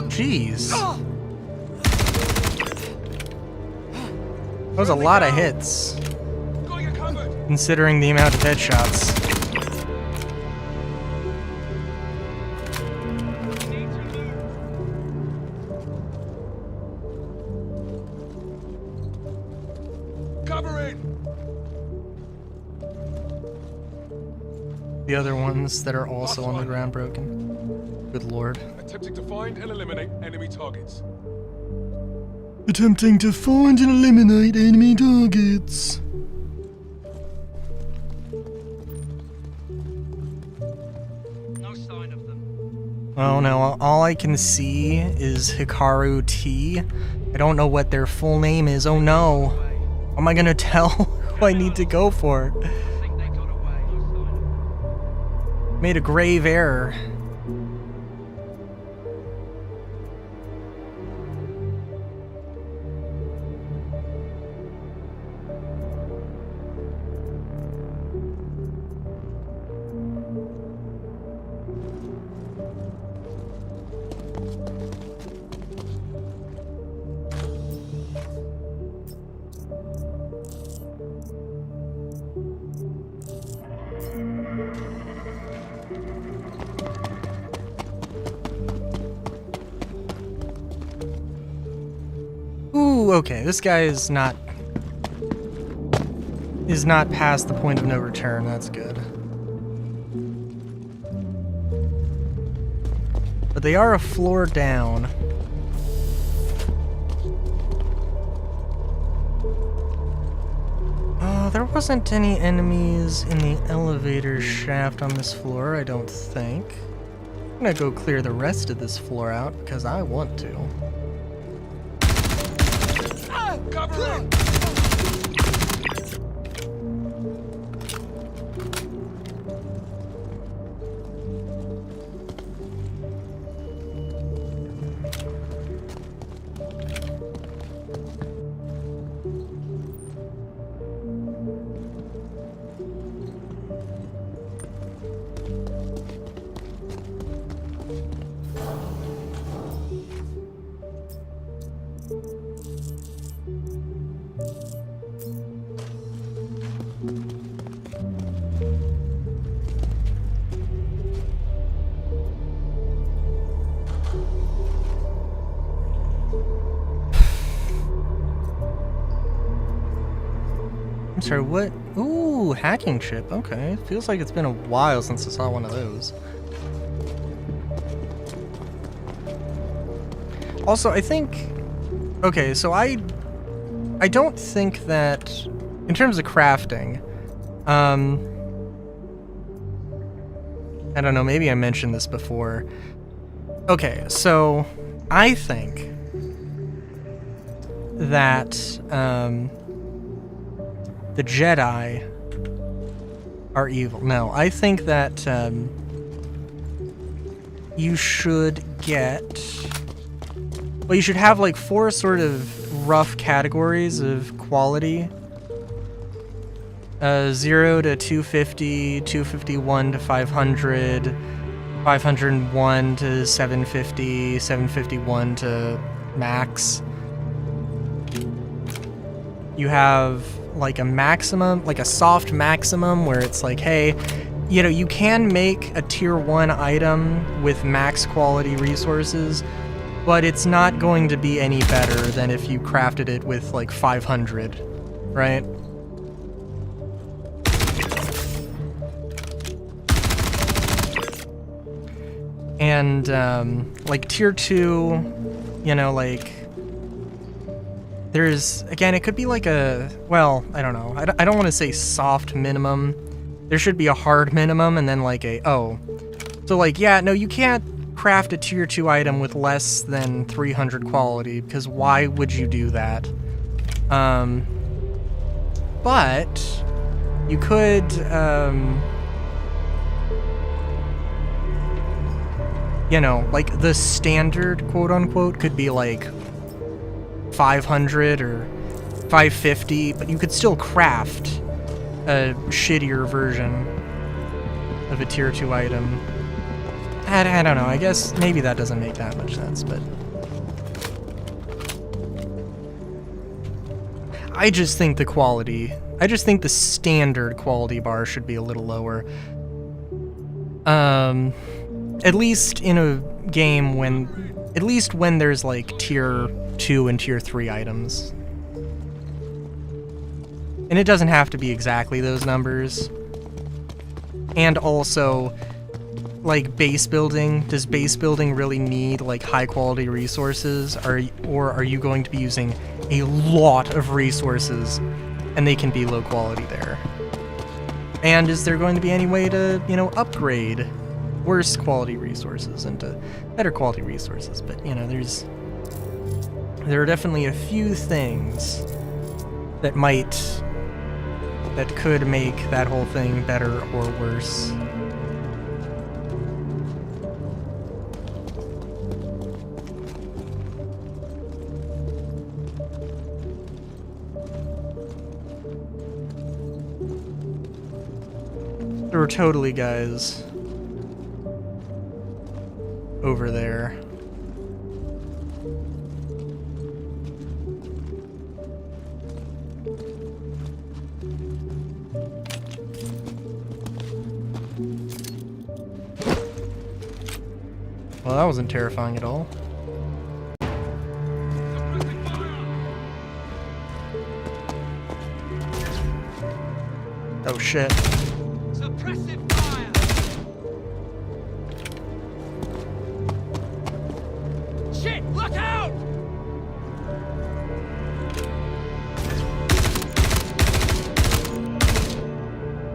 Jeez. That was a lot of hits, considering the amount of headshots. The other ones that are also on the ground broken. Good lord. Attempting to find and eliminate enemy targets. Attempting to find and eliminate enemy targets. No sign of them. Oh no, all I can see is Hikaru T. I don't know what their full name is. Oh no. How am I gonna tell who I need to go for? I think they got away. No sign of them. Made a grave error. Ooh, okay, this guy is not past the point of no return. That's good. But they are a floor down. There wasn't any enemies in the elevator shaft on this floor, I don't think. I'm gonna go clear the rest of this floor out because I want to. Cover it! I'm sorry, what? Ooh, hacking chip. Okay. Feels like it's been a while since I saw one of those. Also, I think... Okay, so I don't think that... In terms of crafting... I don't know, maybe I mentioned this before. Okay, so... I think... that... the Jedi... are evil. No, I think that... you should get... Well, you should have like 4 sort of rough categories of quality. 0 to 250, 251 to 500, 501 to 750, 751 to max. You have like a maximum, like a soft maximum where it's like, hey, you know, you can make a tier 1 item with max quality resources, but it's not going to be any better than if you crafted it with like 500, right? And like tier 2, you know, like there's, again, it could be like a, well, I don't know. I don't want to say soft minimum. There should be a hard minimum and then like a, oh. So like, yeah, no, you can't craft a tier 2 item with less than 300 quality, because why would you do that? But you could, you know, like the standard quote unquote could be like 500 or 550, but you could still craft a shittier version of a tier 2 item. I don't know, I guess maybe that doesn't make that much sense, but... I just think the quality... I just think the standard quality bar should be a little lower. At least in a game when... At least when there's like tier 2 and tier 3 items. And it doesn't have to be exactly those numbers. And also... like base building, does base building really need like high quality resources, or are you going to be using a lot of resources and they can be low quality there? And is there going to be any way to, you know, upgrade worse quality resources into better quality resources? But you know, there are definitely a few things that could make that whole thing better or worse. There were totally guys over there. Well, that wasn't terrifying at all. Oh shit. Suppressive fire! Shit! Look out!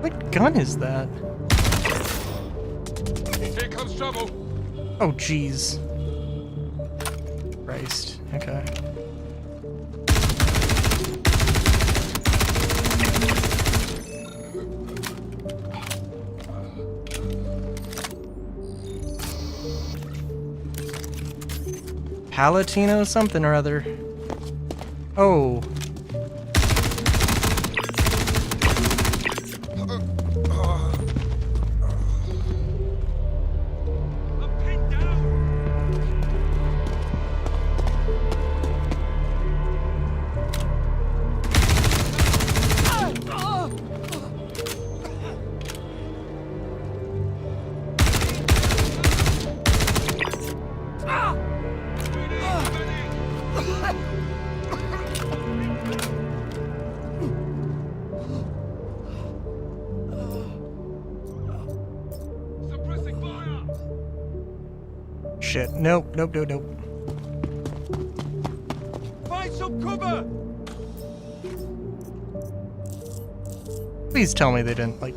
What gun is that? Here comes trouble. Oh jeez. Christ. Okay. Palatino something or other. Oh. I'm pinned down! Shit. Nope, nope, nope, nope. Find some cover! Please tell me they didn't, like...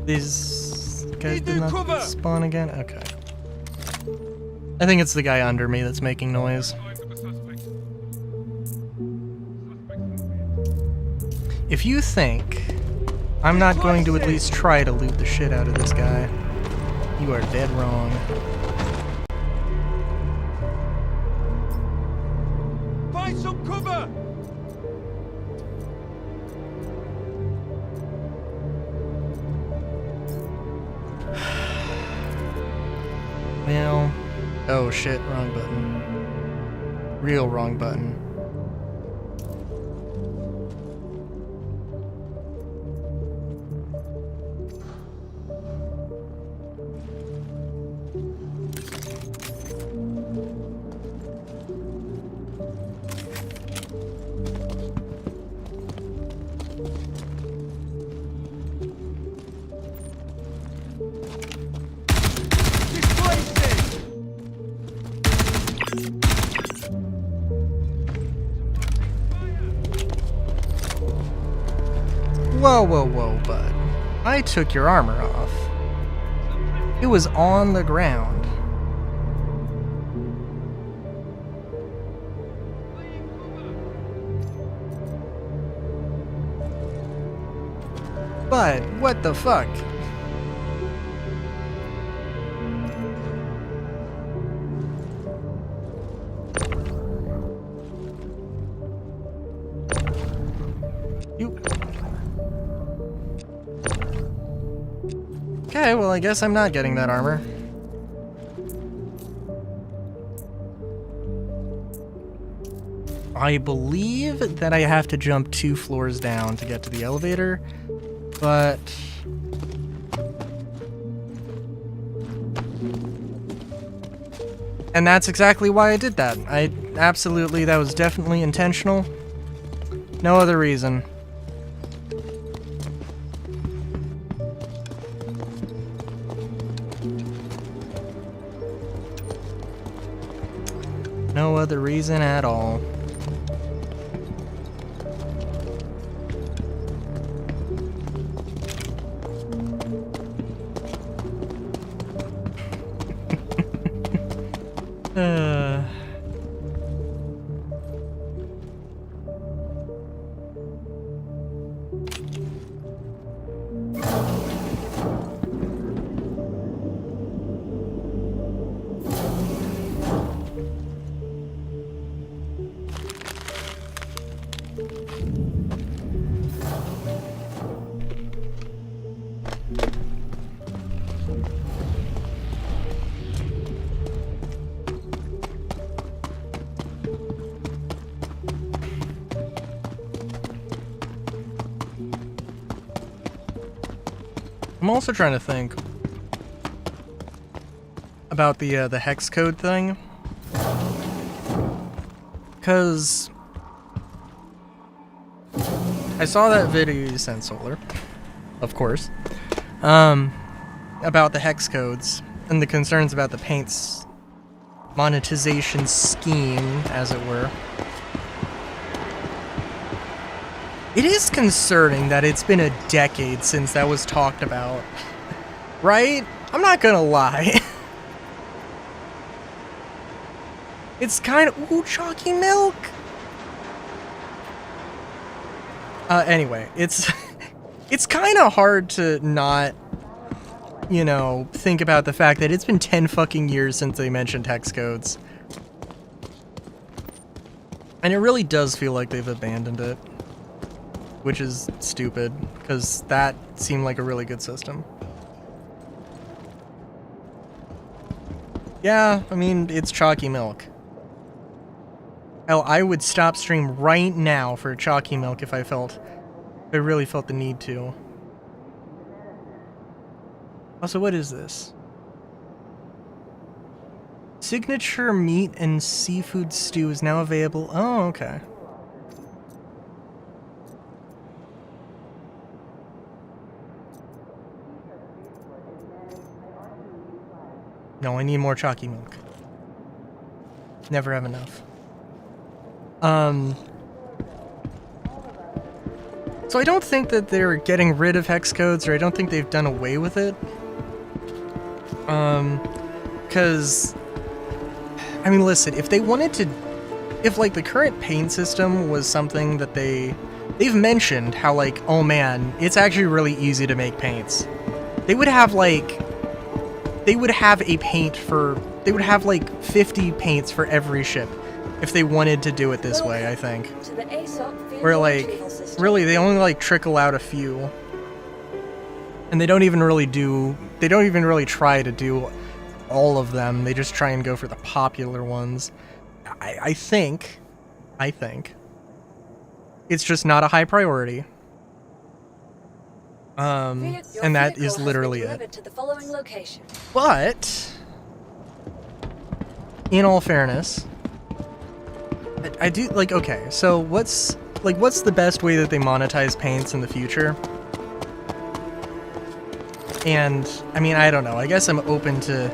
These guys did not spawn again? Okay. I think it's the guy under me that's making noise. If you think I'm not going to at least try to loot the shit out of this guy, you are dead wrong. Find some cover! Well, oh shit, wrong button. Real wrong button. Whoa, whoa, whoa, bud. I took your armor off. It was on the ground. Bud, what the fuck? Okay, well, I guess I'm not getting that armor. I believe that I have to jump 2 floors down to get to the elevator, but... And that's exactly why I did that. That was definitely intentional. No other reason. No other reason at all. I'm also trying to think about the hex code thing, because I saw that video you sent, Solar, of course, about the hex codes and the concerns about the paint's monetization scheme, as it were. It is concerning that it's been a decade since that was talked about, right? I'm not gonna lie. It's kind of... Ooh, chalky milk! Anyway, it's kind of hard to not, you know, think about the fact that it's been 10 fucking years since they mentioned hex codes. And it really does feel like they've abandoned it. Which is stupid, because that seemed like a really good system. Yeah, I mean, it's chalky milk. Hell, I would stop stream right now for chalky milk if I really felt the need to. Also, what is this? Signature meat and seafood stew is now available. Oh, okay. No, I need more chalky milk. Never have enough. So I don't think that they're getting rid of hex codes, or I don't think they've done away with it. Because, I mean, listen, if they wanted to, if like the current paint system was something that they've mentioned how like, oh man, it's actually really easy to make paints. They would have like, they would have a paint for, they would have like 50 paints for every ship if they wanted to do it this way, I think. To the ASOP vehicle Where like, retrieval system. really, they only like trickle out a few. And they don't even really try to do all of them. They just try and go for the popular ones. I think it's just not a high priority. And that is literally it. To the following location. But, in all fairness, I do, like, okay, so what's the best way that they monetize paints in the future? And, I mean, I don't know, I guess I'm open to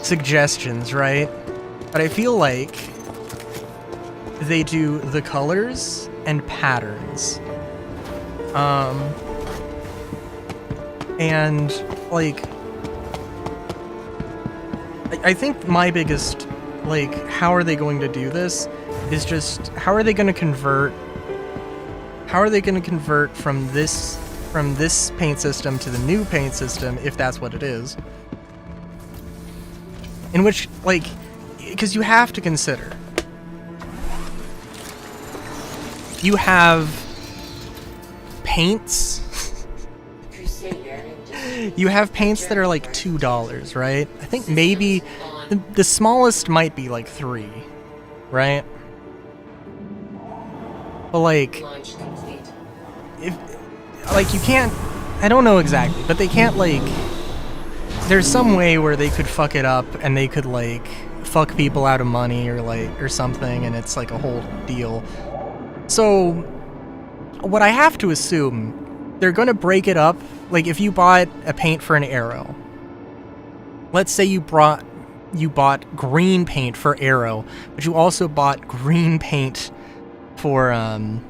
suggestions, right? But I feel like they do the colors and patterns. And, like, I think my biggest, like, how are they going to do this is just, how are they going to convert from this paint system to the new paint system, if that's what it is? In which, like, because you have to consider, you have paints. You have paints that are like $2, right? I think maybe the smallest might be like $3, right? But like, if like you can't, I don't know exactly, but they can't like, there's some way where they could fuck it up and they could like fuck people out of money or something, and it's like a whole deal. So what I have to assume, they're gonna break it up. Like if you bought a paint for an arrow, let's say you bought green paint for arrow, but you also bought green paint for an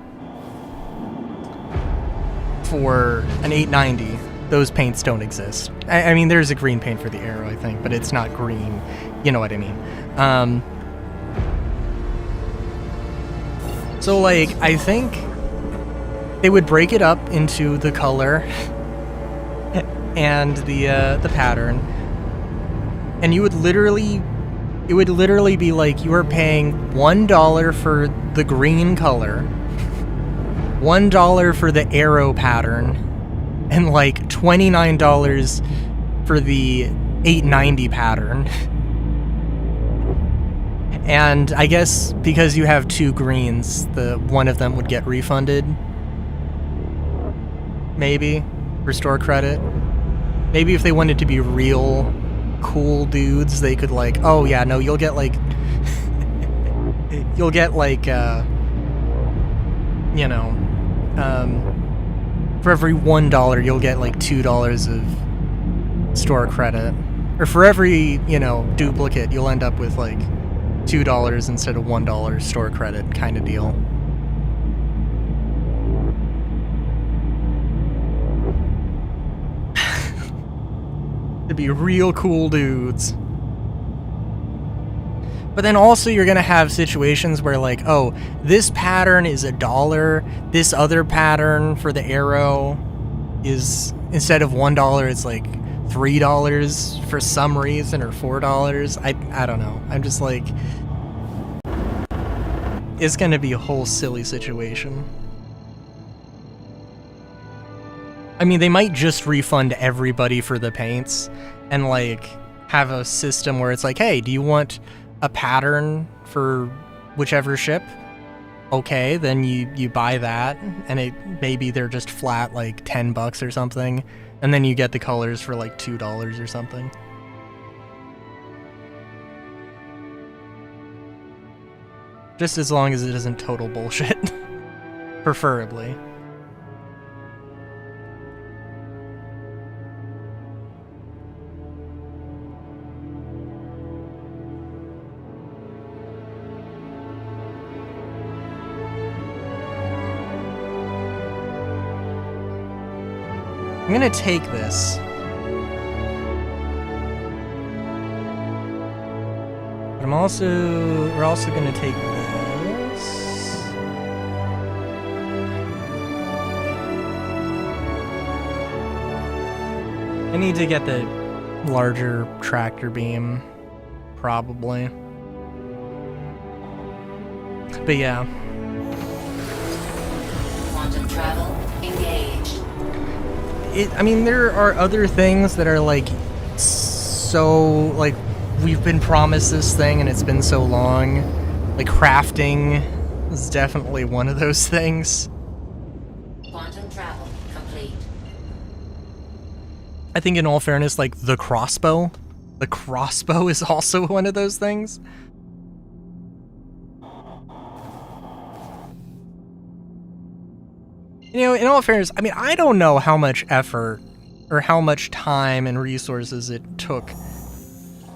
890. Those paints don't exist. I mean, there's a green paint for the arrow, I think, but it's not green. You know what I mean. So like, I think they would break it up into the color and the pattern, and it would literally be like you are paying $1 for the green color, $1 for the arrow pattern, and like $29 for the 890 pattern. And I guess because you have two greens, one of them would get refunded. Maybe for store credit. Maybe if they wanted to be real cool dudes, they could like, oh yeah, no, you'll get like you know, for every $1 you'll get like $2 of store credit, or for every, you know, duplicate you'll end up with like $2 instead of $1 store credit kind of deal. To be real cool dudes. But then also you're gonna have situations where like, oh, this pattern is $1, this other pattern for the arrow is, instead of $1, it's like $3 for some reason, or $4. I don't know. I'm just like, it's gonna be a whole silly situation. I mean, they might just refund everybody for the paints and like have a system where it's like, hey, do you want a pattern for whichever ship? Okay, then you buy that, and maybe they're just flat like $10 or something, and then you get the colors for like $2 or something. Just as long as it isn't total bullshit. Preferably. I'm gonna take this. But we're also gonna take this. I need to get the larger tractor beam, probably. But yeah. Quantum travel engaged. I mean, there are other things that are like so like we've been promised this thing and it's been so long. Like crafting is definitely one of those things. Quantum travel complete. I think in all fairness, like the crossbow is also one of those things. You know, in all fairness, I mean, I don't know how much effort or how much time and resources it took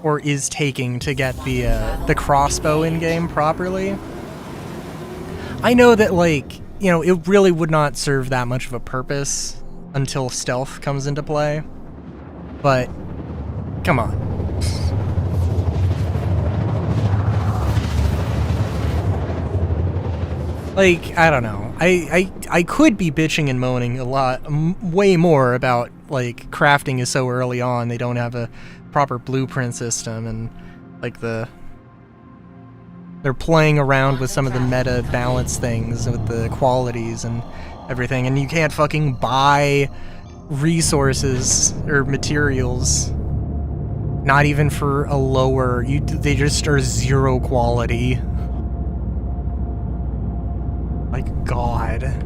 or is taking to get the crossbow in game properly. I know that, like, you know, it really would not serve that much of a purpose until stealth comes into play. But come on. Like, I don't know. I could be bitching and moaning a lot, way more about, like, crafting is so early on, they don't have a proper blueprint system, and, like, they're playing around with some of the meta balance things with the qualities and everything, and you can't fucking buy resources or materials, not even for a lower, they just are 0 quality. Like, God.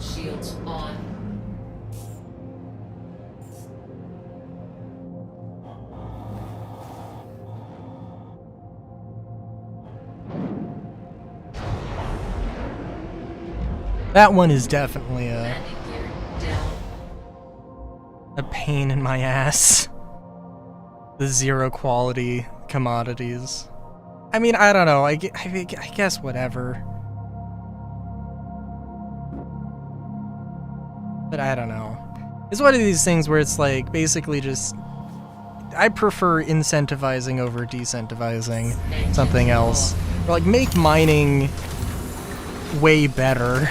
Shields on. That one is definitely Landing gear down. a pain in my ass. The 0 quality commodities. I mean, I don't know. I guess whatever. But I don't know. It's one of these things where it's like basically just. I prefer incentivizing over decentivizing something else. Or like make mining way better.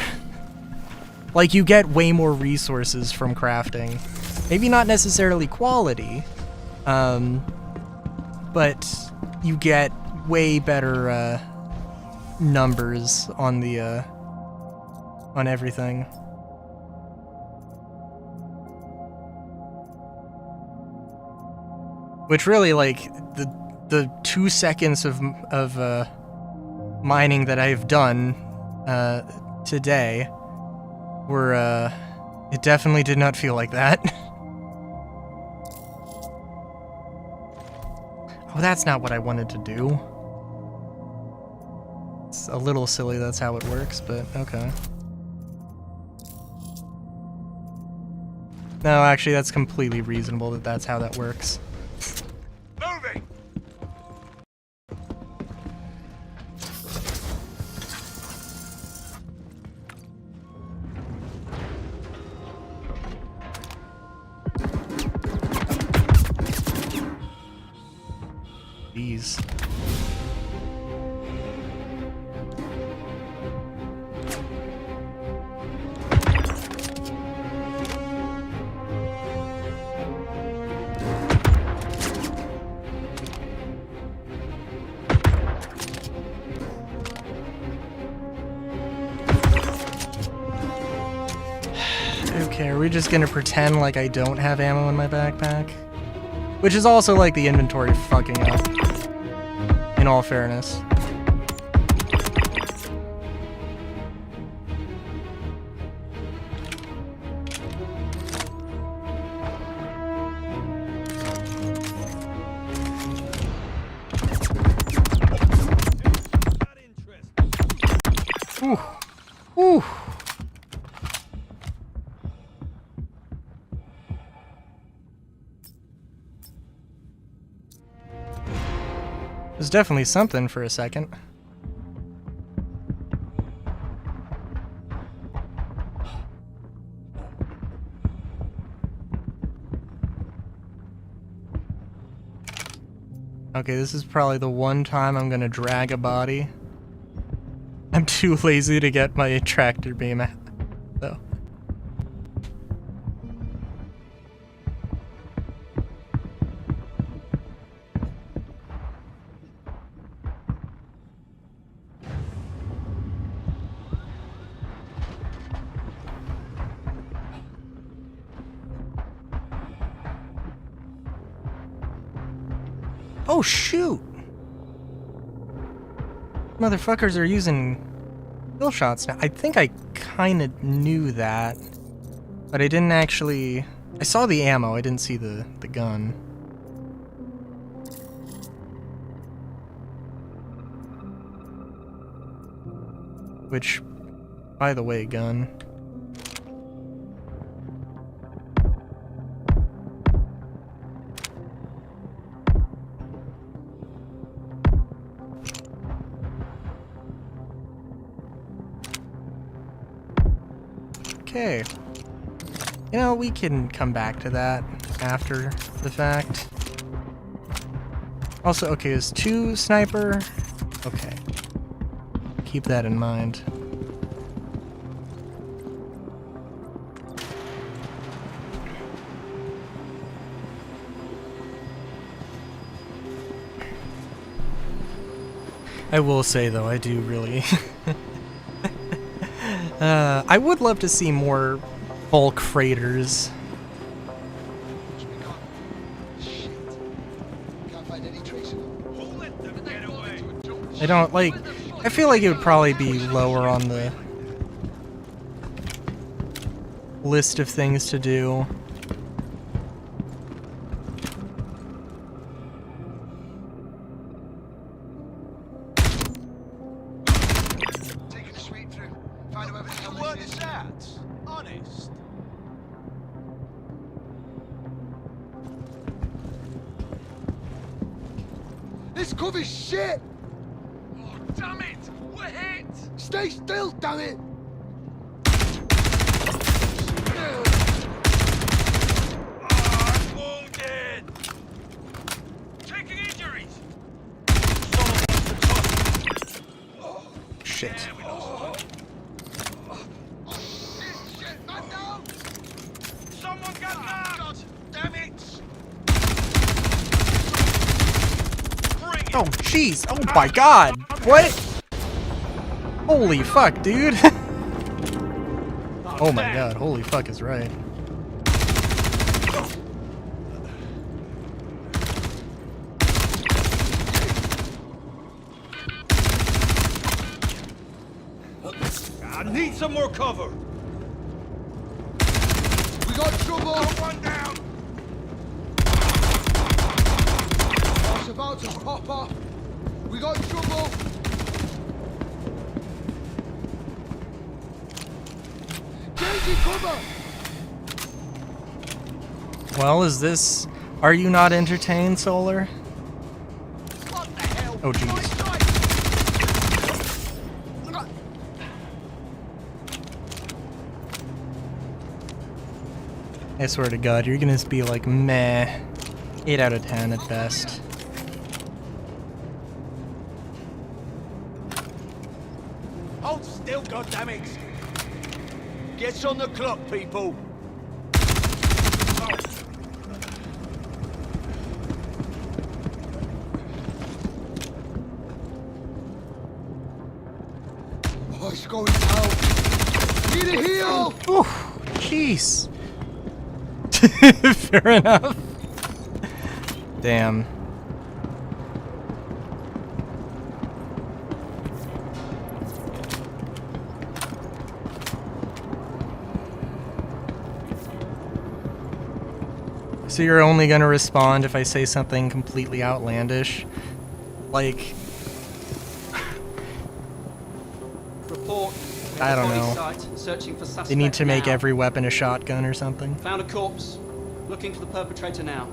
Like you get way more resources from crafting. Maybe not necessarily quality, but you get way better numbers on the on everything. Which really, like, the 2 seconds of mining that I've done today were it definitely did not feel like that. Oh, that's not what I wanted to do. It's a little silly that's how it works, but okay. No, actually, that's completely reasonable that that's how that works. Moving! Jeez. Okay, are we just gonna pretend like I don't have ammo in my backpack? Which is also like the inventory fucking up, in all fairness. Ooh. Ooh. definitely something for a second. Okay, this is probably the one time I'm gonna drag a body. I'm too lazy to get my tractor beam out, though. Oh shoot! Motherfuckers are using kill shots now. I think I kinda knew that, but I didn't actually... I saw the ammo, I didn't see the gun. Which, by the way, gun. Okay. You know, we can come back to that after the fact. Also, okay, is 2 sniper? Okay. Keep that in mind. I will say, though, I do really... I would love to see more bulk freighters. I don't, like... I feel like it would probably be lower on the list of things to do. This cover's shit! Oh, damn it! We're hit! Stay still, damn it! I'm wounded! Taking injuries! Shit. Yeah, we lost. Shit, man down! Someone got nabbed! Damn it! Oh, jeez! Oh my god! What? Holy fuck, dude! Oh my god, holy fuck is right. I need some more cover! We got trouble! One down! It's about to pop off! We got trouble! Changing cover! Well, is this... Are you not entertained, Solar? What the hell? Oh, jeez. I swear to God, you're gonna be like, meh. 8 out of 10 at best. Hold still, goddammit! Get on the clock, people! Oh, it's going down! Need a heal! Ooh, jeez. Fair enough. Damn. So you're only gonna respond if I say something completely outlandish? Like... Report. I don't Body know. site, searching for suspect They need to make now. every weapon a shotgun or something? Found a corpse. Looking for the perpetrator now.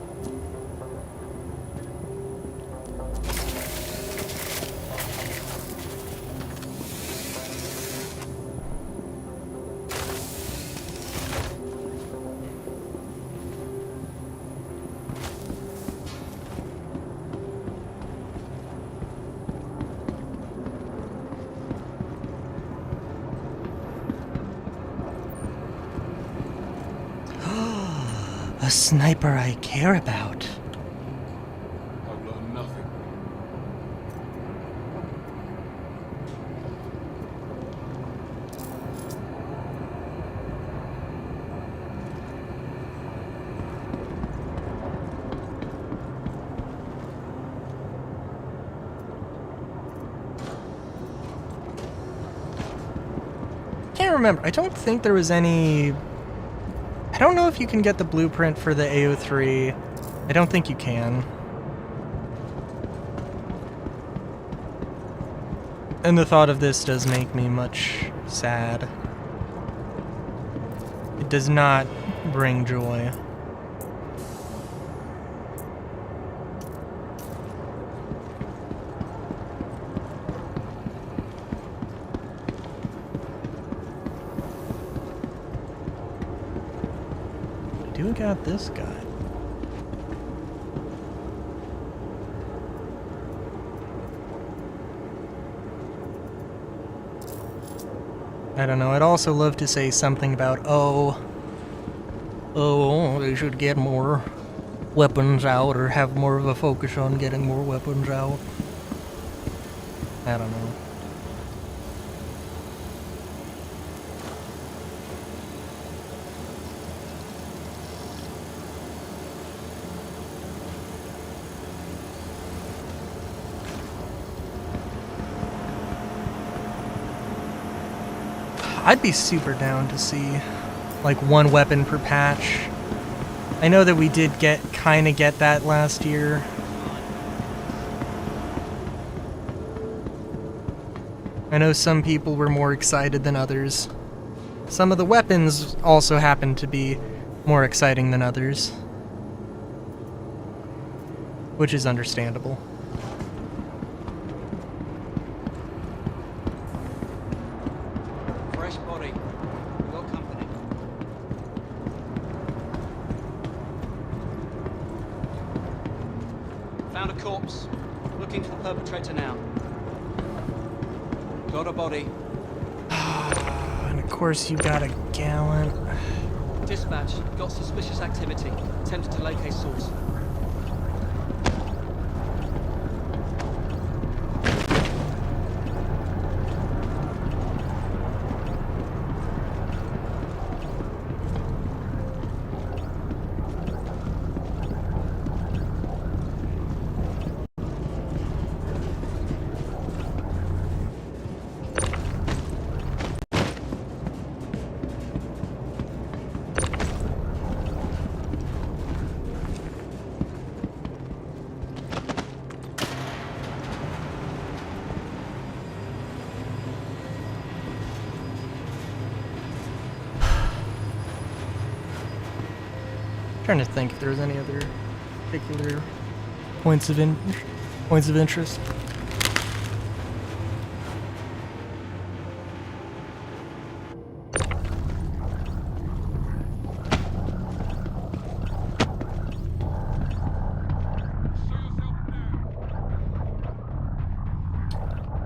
sniper I care about. I've learned nothing. Can't remember. I don't think there was any... I don't know if you can get the blueprint for the AO3. I don't think you can. And the thought of this does make me much sad. It does not bring joy. Do got this guy. I don't know, I'd also love to say something about, oh, they should get more weapons out or have more of a focus on getting more weapons out. I don't know. I'd be super down to see like one weapon per patch. I know that we did kind of get that last year. I know some people were more excited than others. Some of the weapons also happened to be more exciting than others, which is understandable. Fresh body. We got company. Found a corpse. Looking for the perpetrator now. Got a body. And of course you got a gallant. Dispatch. Got suspicious activity. Attempted to locate source. Trying to think if there's any other particular points of interest.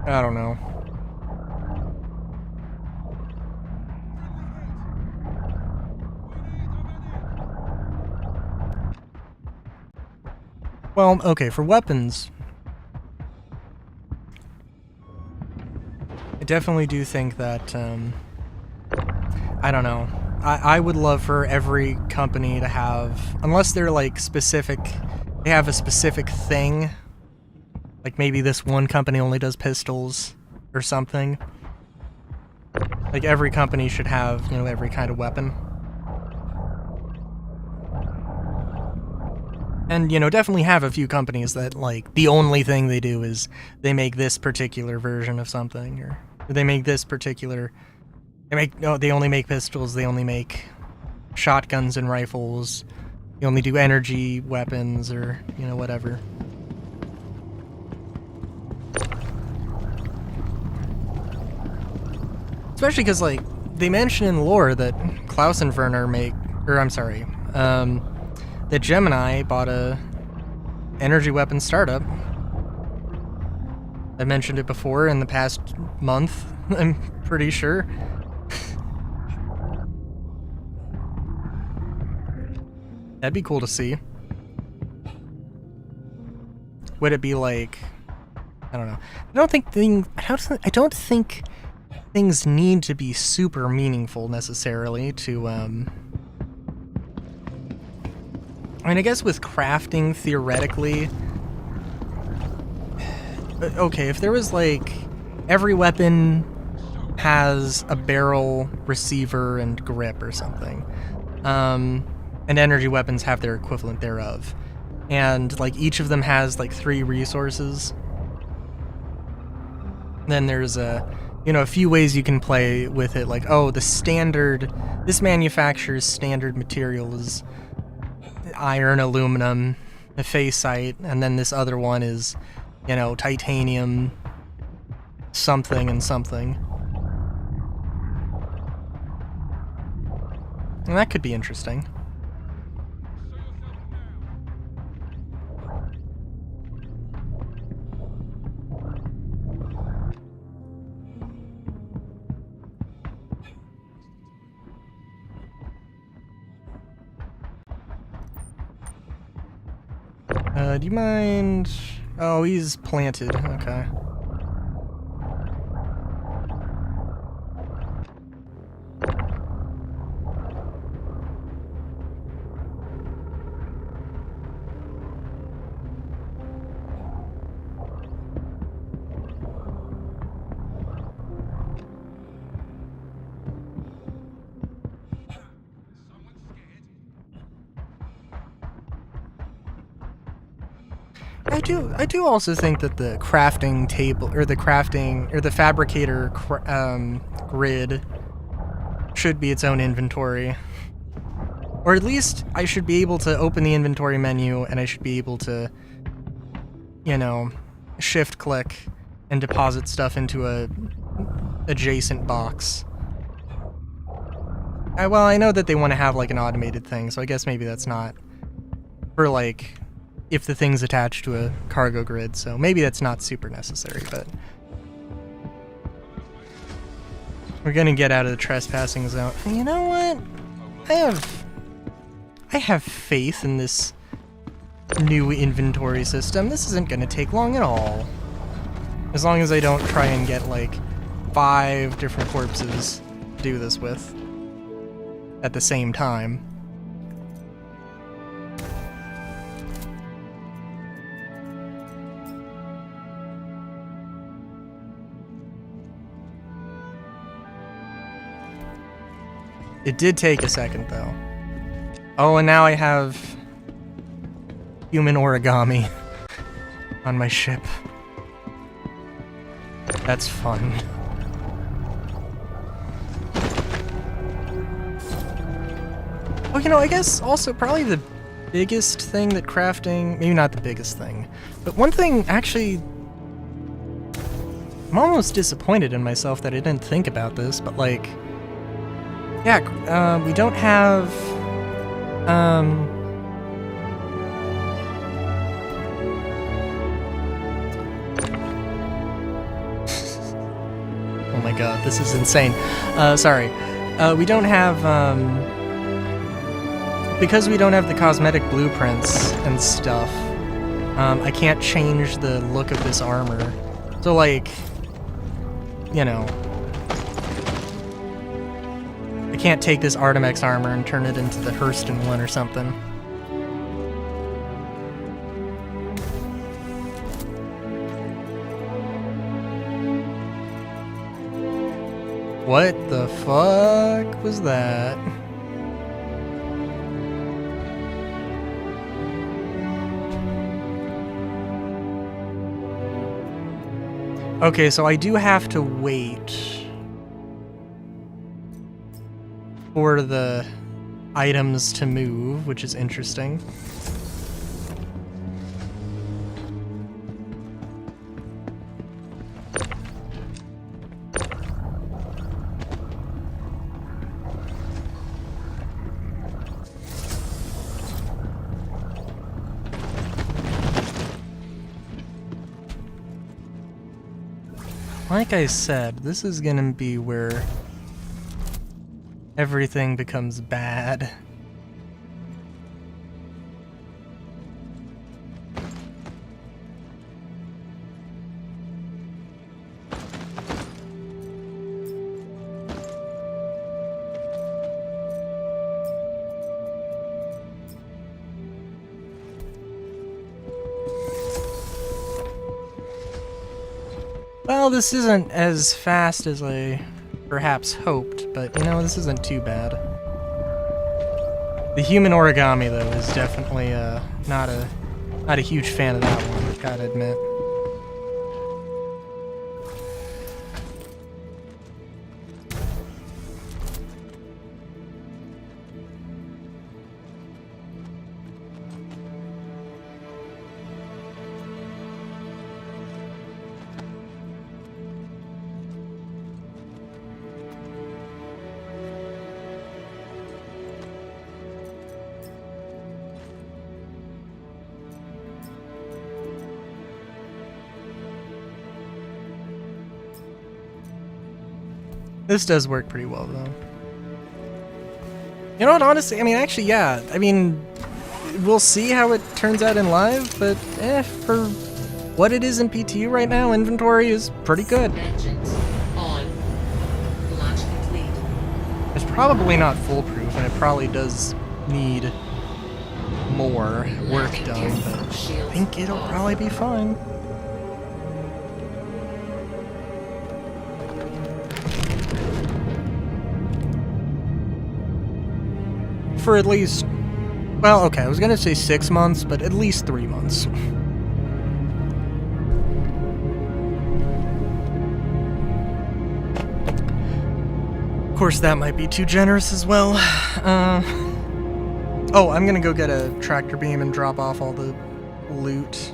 I don't know. Well, okay, for weapons, I definitely do think that, I don't know, I would love for every company to have, unless they're like specific, they have a specific thing, like maybe this one company only does pistols or something, like every company should have, you know, every kind of weapon. And, you know, definitely have a few companies that, like, the only thing they do is they make this particular version of something, or they make this particular... they only make pistols, they only make shotguns and rifles, they only do energy weapons, or, you know, whatever. Especially because, like, they mention in lore that Klausenwerner that Gemini bought a energy weapon startup. I mentioned it before in the past month, I'm pretty sure. That'd be cool to see. Would it be like, I don't know. I don't think things need to be super meaningful necessarily to I mean, I guess with crafting, theoretically, okay, if there was like every weapon has a barrel, receiver, and grip or something, and energy weapons have their equivalent thereof, and like each of them has like 3 resources, then there's a few ways you can play with it, like, oh, this manufacturer's standard material is iron, aluminum, ephasite, and then this other one is, titanium, something and something. And that could be interesting. Do you mind? Oh, he's planted. Okay. I do also think that the crafting table, or the fabricator grid should be its own inventory. Or at least I should be able to open the inventory menu and I should be able to, shift click and deposit stuff into a adjacent box. Well, I know that they want to have like an automated thing, so I guess maybe that's not for like if the thing's attached to a cargo grid, so maybe that's not super necessary, but we're gonna get out of the trespassing zone. And you know what? I have faith in this new inventory system. This isn't gonna take long at all. As long as I don't try and get like 5 different corpses to do this with at the same time. It did take a second, though. Oh, and now I have human origami on my ship. That's fun. Oh, I guess also probably the biggest thing that crafting... Maybe not the biggest thing. But one thing, actually... I'm almost disappointed in myself that I didn't think about this, but like... Yeah, we don't have, oh my god, this is insane. Sorry. We don't have, because we don't have the cosmetic blueprints and stuff, I can't change the look of this armor. So, like, I can't take this Artemex armor and turn it into the Hurston one or something. What the fuck was that? Okay, so I do have to wait for the items to move, which is interesting. Like I said, this is gonna be where everything becomes bad. Well, this isn't as fast as I perhaps hoped, but you know, this isn't too bad. The human origami, though, is definitely not a huge fan of that one, gotta admit. This does work pretty well, though. You know what, honestly, I mean, actually, yeah. I mean, we'll see how it turns out in live, but for what it is in PTU right now, inventory is pretty good. Engines on. Launch complete. It's probably not foolproof, and it probably does need more work done, but I think it'll probably be fine. For at least, well, okay, I was gonna say 6 months, but at least 3 months. Of course, that might be too generous as well. Oh, I'm gonna go get a tractor beam and drop off all the loot.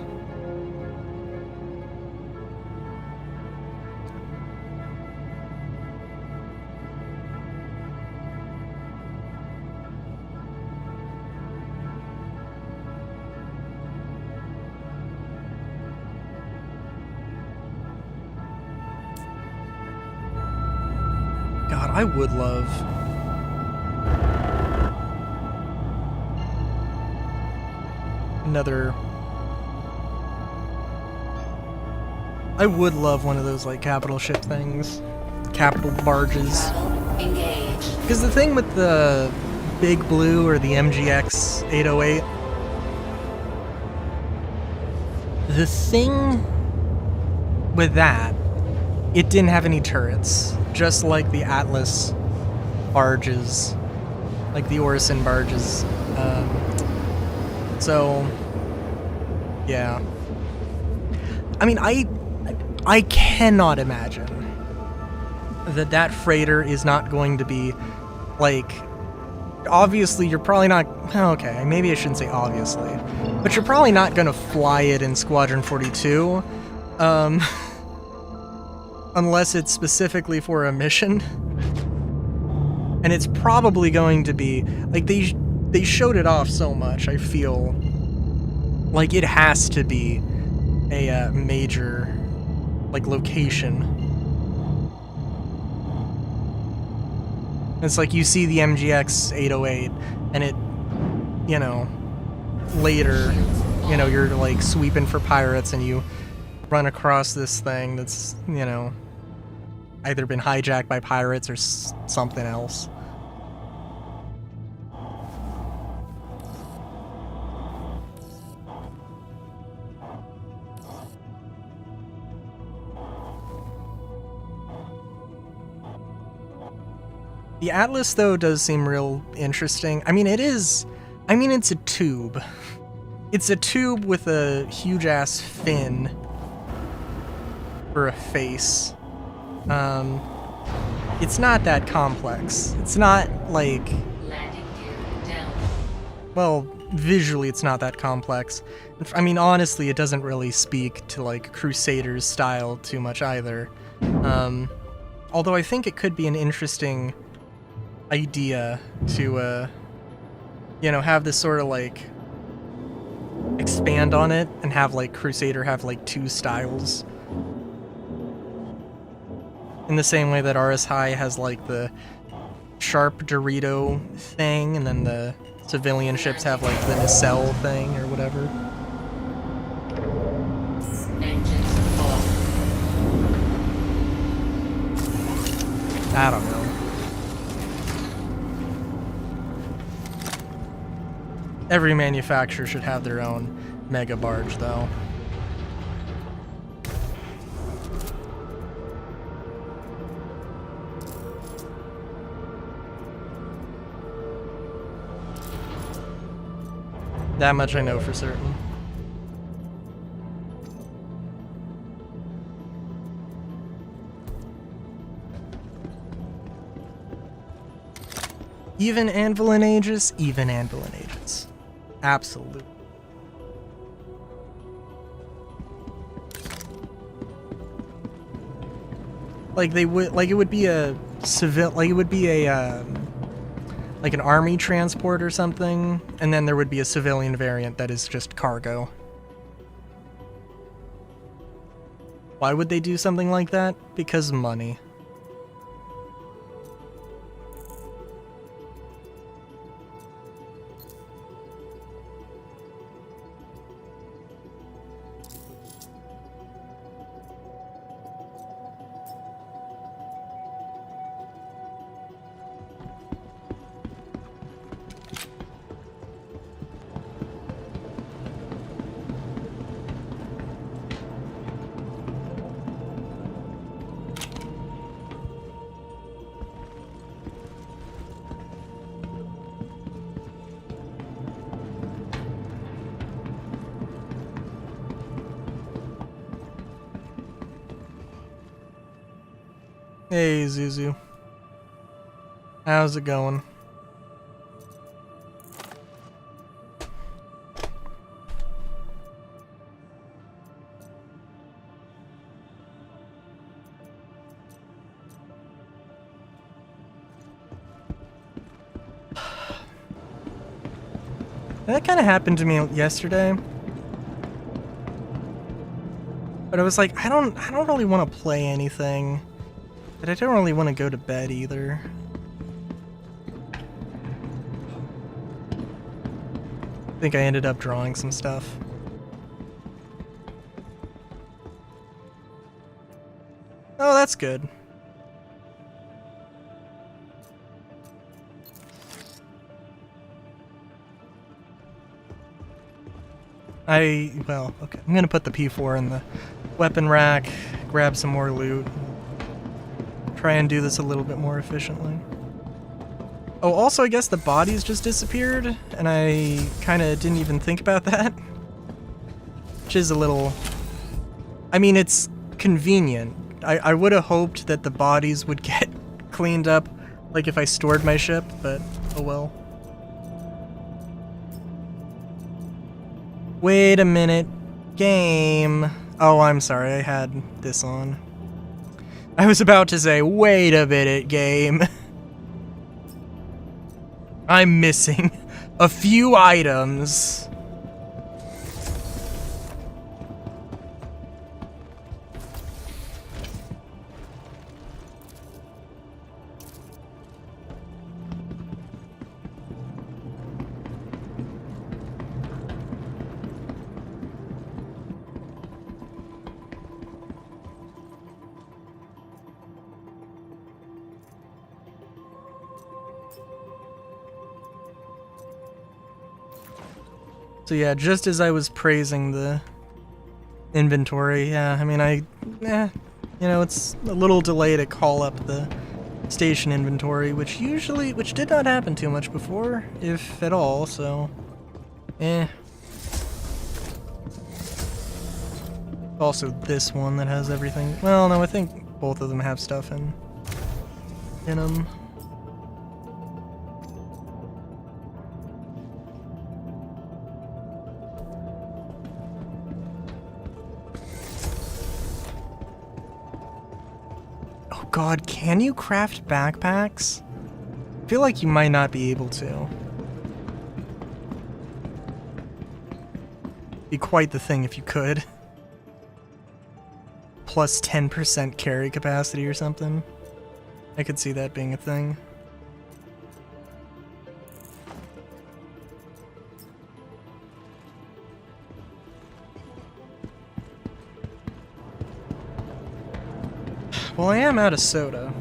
God, I would love another. I would love one of those like capital ship things, capital barges. Engage. Because the thing with the Big Blue or the MGX 808, the thing with that, it didn't have any turrets, just like the Atlas barges, like the Orison barges. So, yeah. I mean, I cannot imagine that freighter is not going to be, like, obviously you're probably not, okay, maybe I shouldn't say obviously, but you're probably not going to fly it in Squadron 42, unless it's specifically for a mission. And it's probably going to be, like, they showed it off so much, I feel like it has to be a major, like, location. It's like you see the MGX 808, and it, you know, later, you know, you're, like, sweeping for pirates, and you run across this thing that's, you know, either been hijacked by pirates or something else. The Atlas, though, does seem real interesting. I mean, it's a tube. It's a tube with a huge-ass fin for a face. It's not that complex. It's not, like... Landing gear down. Well, visually it's not that complex. I mean, honestly, it doesn't really speak to, like, Crusaders style too much either. Although I think it could be an interesting idea to, you know, have this sort of, like, expand on it and have, like, Crusader have, like, two styles. In the same way that RS High has, like, the sharp Dorito thing, and then the civilian ships have, like, the nacelle thing or whatever. Engines off. I don't know. Every manufacturer should have their own mega barge, though. That much I know for certain. Even Anvil and Aegis? Even Anvil and Aegis. Absolutely. Like they would, like it would be a civil, like it would be a like an army transport or something, and then there would be a civilian variant that is just cargo. Why would they do something like that? Because money. Hey, Zuzu. How's it going? That kind of happened to me yesterday. But I was like, I don't really want to play anything. But I don't really want to go to bed either. I think I ended up drawing some stuff. Oh, that's good. Well, okay. I'm gonna put the P4 in the weapon rack, grab some more loot. Try and do this a little bit more efficiently. Oh, also, I guess the bodies just disappeared, and I kind of didn't even think about that. Which is a little... I mean, it's convenient. I would have hoped that the bodies would get cleaned up, like if I stored my ship, but oh well. Wait a minute. Game. Oh, I'm sorry, I had this on. I was about to say, wait a minute, game. I'm missing a few items. So yeah, just as I was praising the inventory, yeah, I mean, you know, it's a little delay to call up the station inventory, which did not happen too much before, if at all, so, Also this one that has everything. Well, no, I think both of them have stuff in them. God, can you craft backpacks? I feel like you might not be able to. Be quite the thing if you could. Plus 10% carry capacity or something. I could see that being a thing. Well, I am out of soda.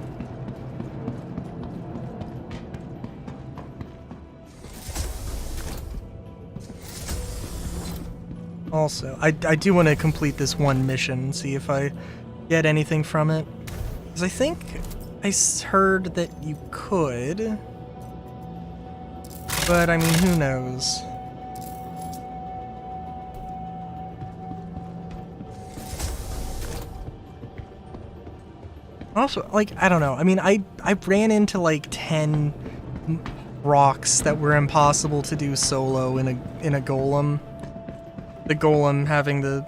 Also, I do want to complete this one mission, see if I get anything from it. Because I think I heard that you could. But, I mean, who knows? Also, like, I don't know. I mean, I ran into like 10 rocks that were impossible to do solo in a golem. The golem having the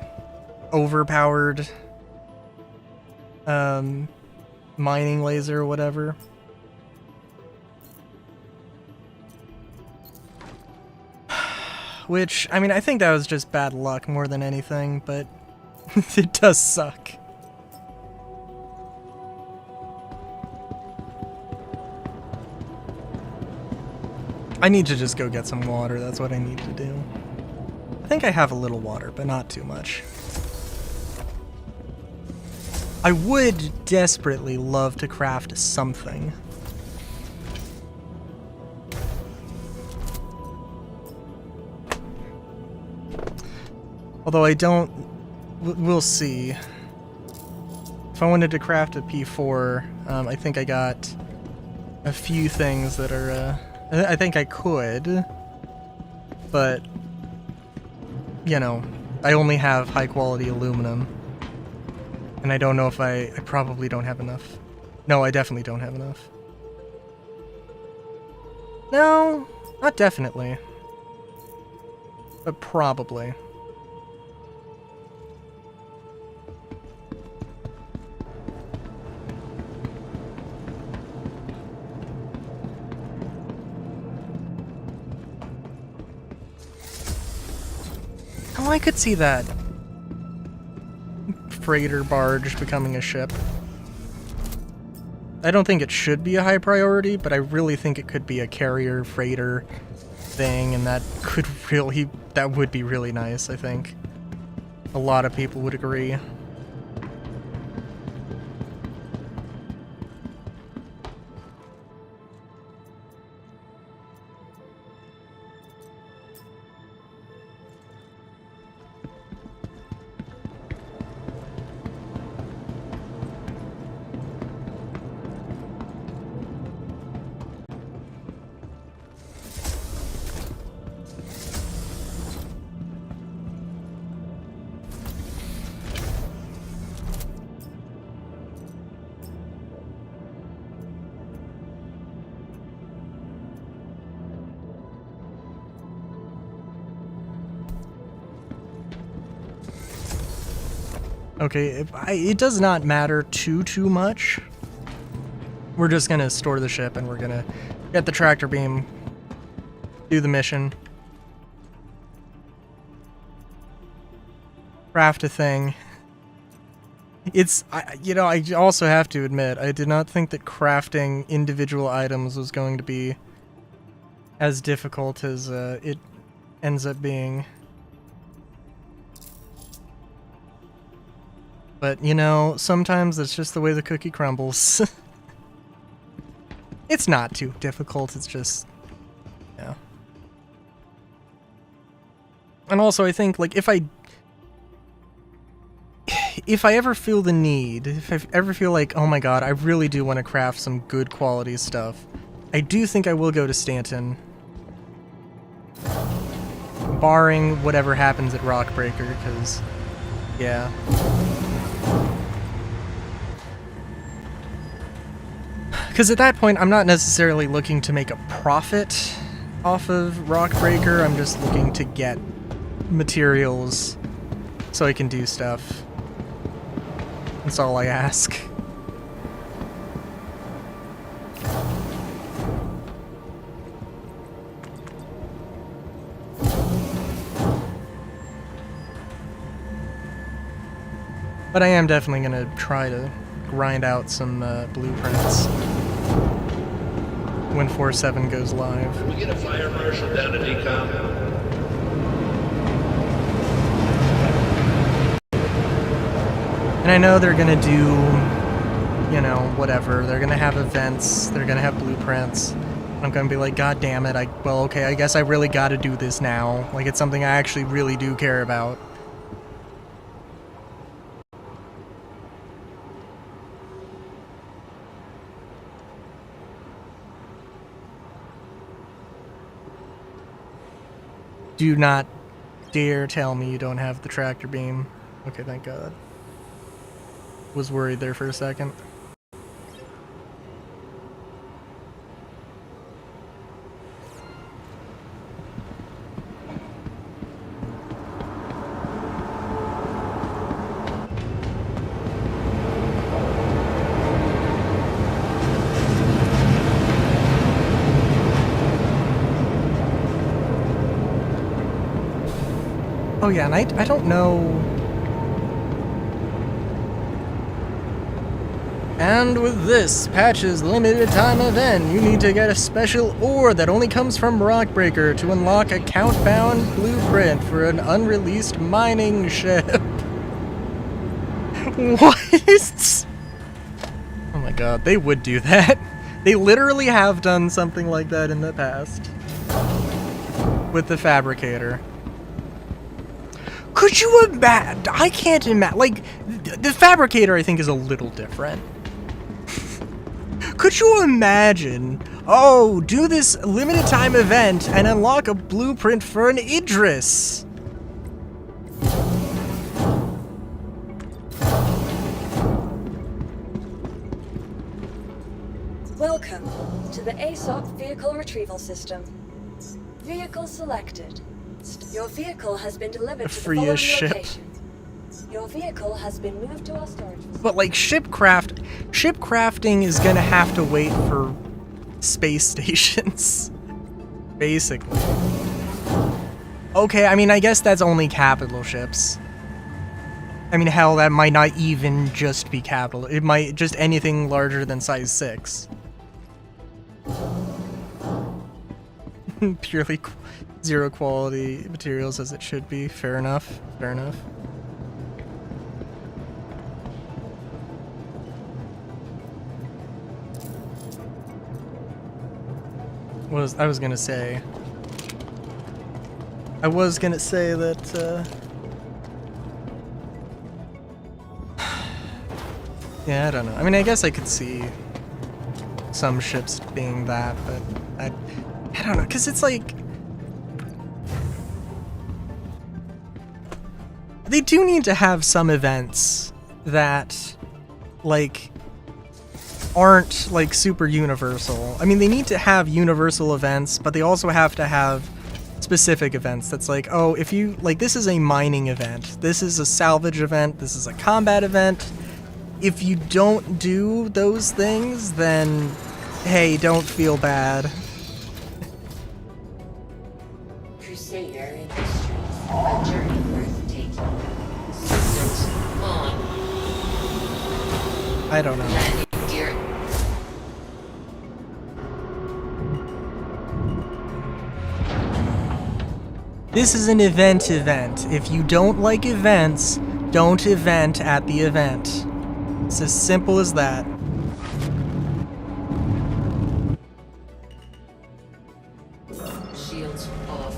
overpowered mining laser or whatever. Which, I mean, I think that was just bad luck more than anything, but it does suck. I need to just go get some water, that's what I need to do. I think I have a little water, but not too much. I would desperately love to craft something. Although I don't... We'll see. If I wanted to craft a P4, I think I got a few things that are... I think I could, but, you know, I only have high-quality aluminum. And I don't know if I probably don't have enough. No, I definitely don't have enough. No, not definitely. But probably. Oh, I could see that. Freighter barge becoming a ship. I don't think it should be a high priority, but I really think it could be a carrier freighter thing, and that would be really nice, I think. A lot of people would agree. Okay, it does not matter too much. We're just gonna store the ship and we're gonna get the tractor beam, do the mission, craft a thing. You know, I also have to admit, I did not think that crafting individual items was going to be as difficult as it ends up being. But, you know, sometimes it's just the way the cookie crumbles. It's not too difficult, it's just... yeah. And also, I think, like, if I ever feel the need, if I ever feel like, oh my god, I really do want to craft some good quality stuff, I do think I will go to Stanton. Barring whatever happens at Rockbreaker, because, yeah. Because at that point, I'm not necessarily looking to make a profit off of Rockbreaker, I'm just looking to get materials so I can do stuff. That's all I ask. But I am definitely going to try to grind out some blueprints when 4.7 goes live. Can we get a fire marshal down to decom? And I know they're gonna do, you know, whatever. They're gonna have events, they're gonna have blueprints. I'm gonna be like, god damn it, well, okay, I guess I really gotta do this now. Like, it's something I actually really do care about. Do not dare tell me you don't have the tractor beam. Okay, thank God. Was worried there for a second. Oh yeah, and I don't know. And with this patch's limited time event, you need to get a special ore that only comes from Rockbreaker to unlock a count-bound blueprint for an unreleased mining ship. What? Oh my god, they would do that. They literally have done something like that in the past. With the Fabricator. Could you imagine? I can't imagine. Like, the Fabricator, I think, is a little different. Could you imagine? Oh, do this limited time event and unlock a blueprint for an Idris. Welcome to the ASOP Vehicle Retrieval System. Vehicle selected. Your vehicle has been delivered to the Free following as ship. location. Your vehicle has been moved to our storage facility. But like ship crafting is gonna have to wait for space stations. Basically. Okay, I mean, I guess that's only capital ships. I mean, hell, that might not even just be capital. It might just anything larger than size 6. Purely zero quality materials as it should be. Fair enough. Fair enough. I was gonna say that yeah, I don't know. I mean, I guess I could see some ships being that, but I don't know, because it's like they do need to have some events that like aren't like super universal. I mean, they need to have universal events, but they also have to have specific events that's like, oh, if you like, this is a mining event, this is a salvage event, this is a combat event. If you don't do those things, then hey, don't feel bad. Crusader Industries, a journey worth taking. Systems on. I don't know. Landing gear. This is an event. If you don't like events, don't event at the event. It's as simple as that. Shields off.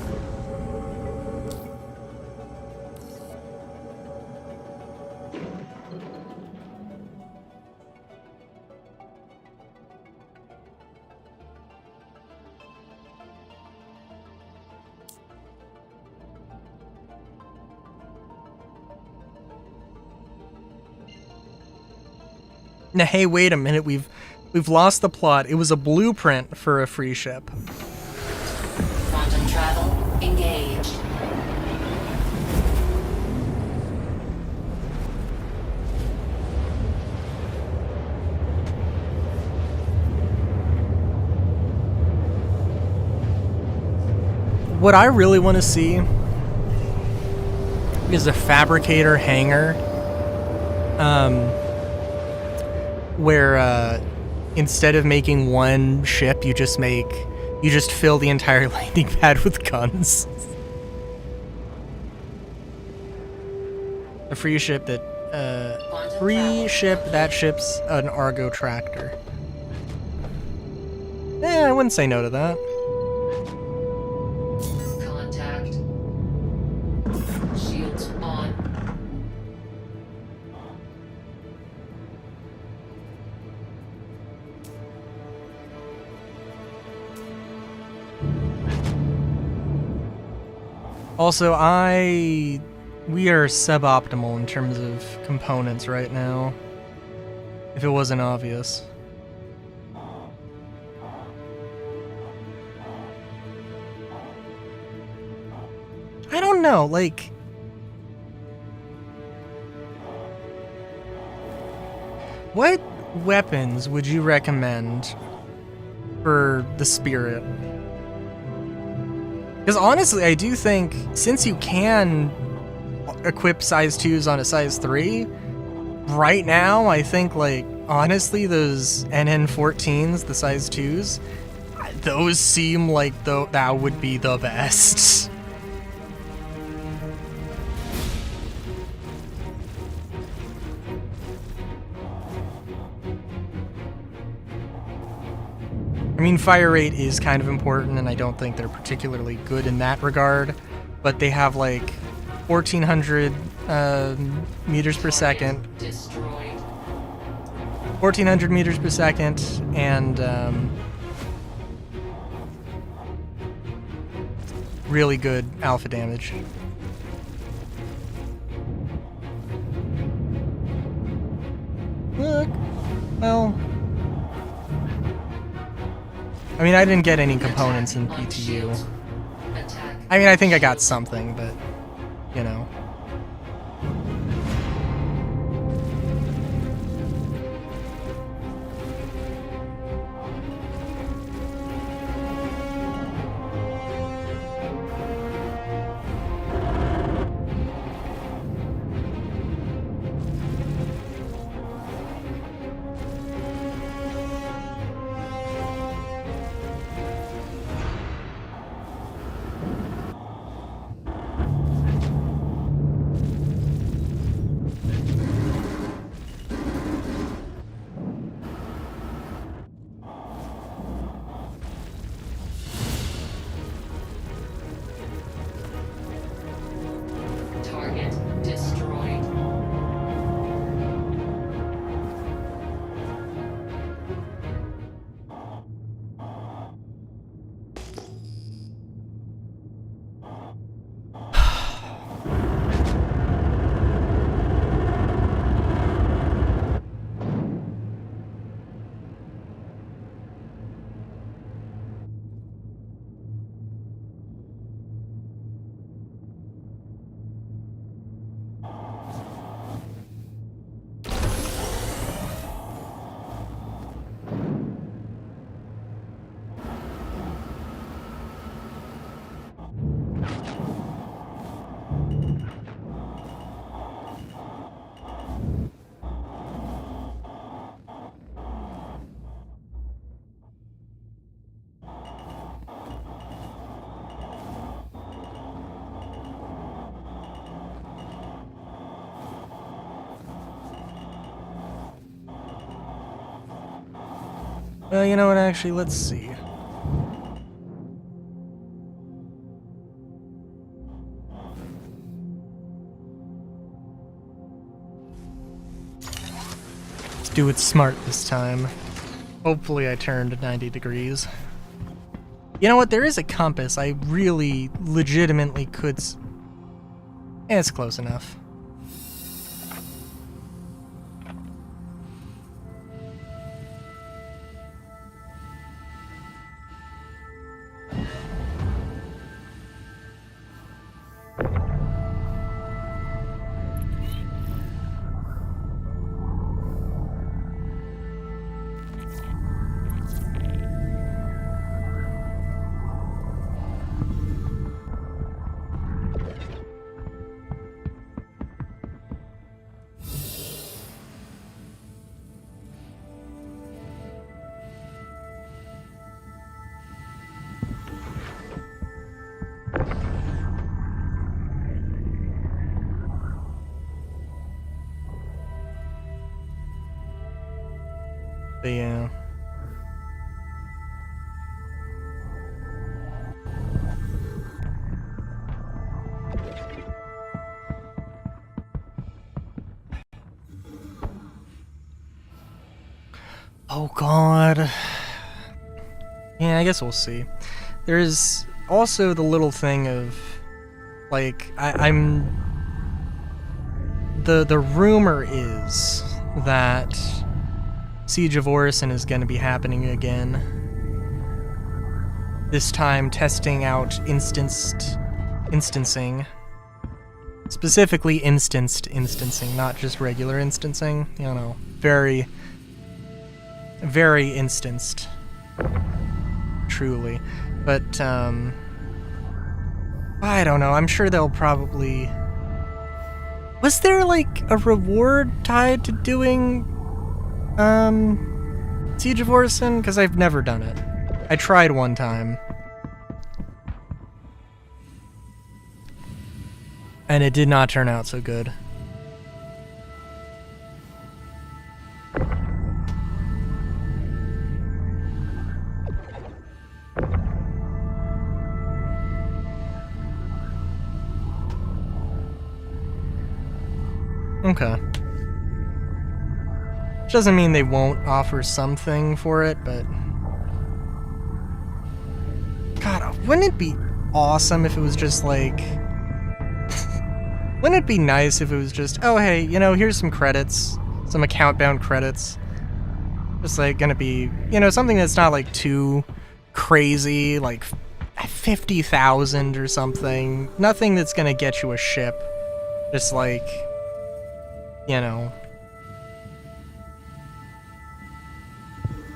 Now, hey, wait a minute. We've lost the plot. It was a blueprint for a free ship. Quantum travel engaged. What I really want to see is a Fabricator hangar. Where instead of making one ship, you just fill the entire landing pad with guns. A free ship that ships an Argo tractor. I wouldn't say no to that. Contact. Shields on. Also, we are suboptimal in terms of components right now. If it wasn't obvious. I don't know, like... What weapons would you recommend for the Spirit? Because honestly, I do think, since you can equip size 2s on a size 3. Right now, I think, like, honestly, those NN14s, the size 2s, those seem like that would be the best. I mean, fire rate is kind of important, and I don't think they're particularly good in that regard, but they have like 1,400 meters per second. Destroyed. 1,400 meters per second, and really good alpha damage. Look, well, I mean, I didn't get any components in PTU. Attack. I mean, I think I got something, but, you know. Target destroyed. Well, you know what, actually, let's see. Let's do it smart this time. Hopefully I turned 90 degrees. You know what, there is a compass. I really, legitimately could... It's close enough. But yeah. Oh god. Yeah, I guess we'll see. There's also the little thing of, like, I'm... The rumor is that Siege of Orison is going to be happening again. This time testing out instancing. Specifically instancing, not just regular instancing. You know, very instanced. Truly. But, I don't know. I'm sure they'll probably Was there like a reward tied to doing Siege of Orison? Because I've never done it. I tried one time. And it did not turn out so good. Okay. Which doesn't mean they won't offer something for it, but... God, wouldn't it be awesome if it was just like... Wouldn't it be nice if it was just, oh hey, you know, here's some credits, some account-bound credits. Just like gonna be, you know, something that's not like too crazy, like 50,000 or something. Nothing that's gonna get you a ship. Just like, you know,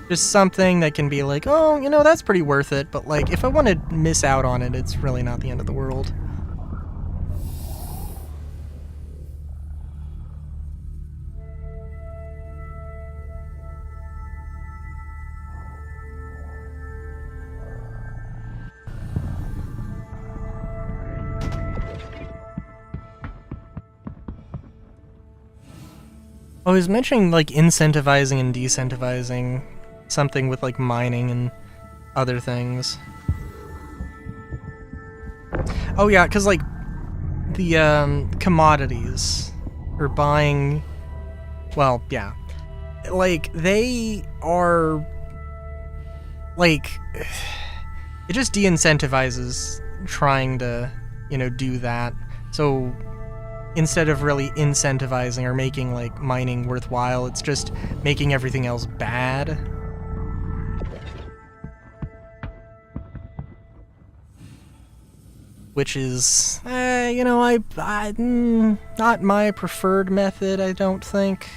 just something that can be like, oh, you know, that's pretty worth it, but like, if I want to miss out on it, it's really not the end of the world. I was mentioning like incentivizing and decentivizing something with like mining and other things. Oh yeah, because like the commodities or buying, well, yeah, like they are like, it just de-incentivizes trying to, you know, do that. So instead of really incentivizing or making like mining worthwhile, it's just making everything else bad. Which is, you know, not my preferred method, I don't think.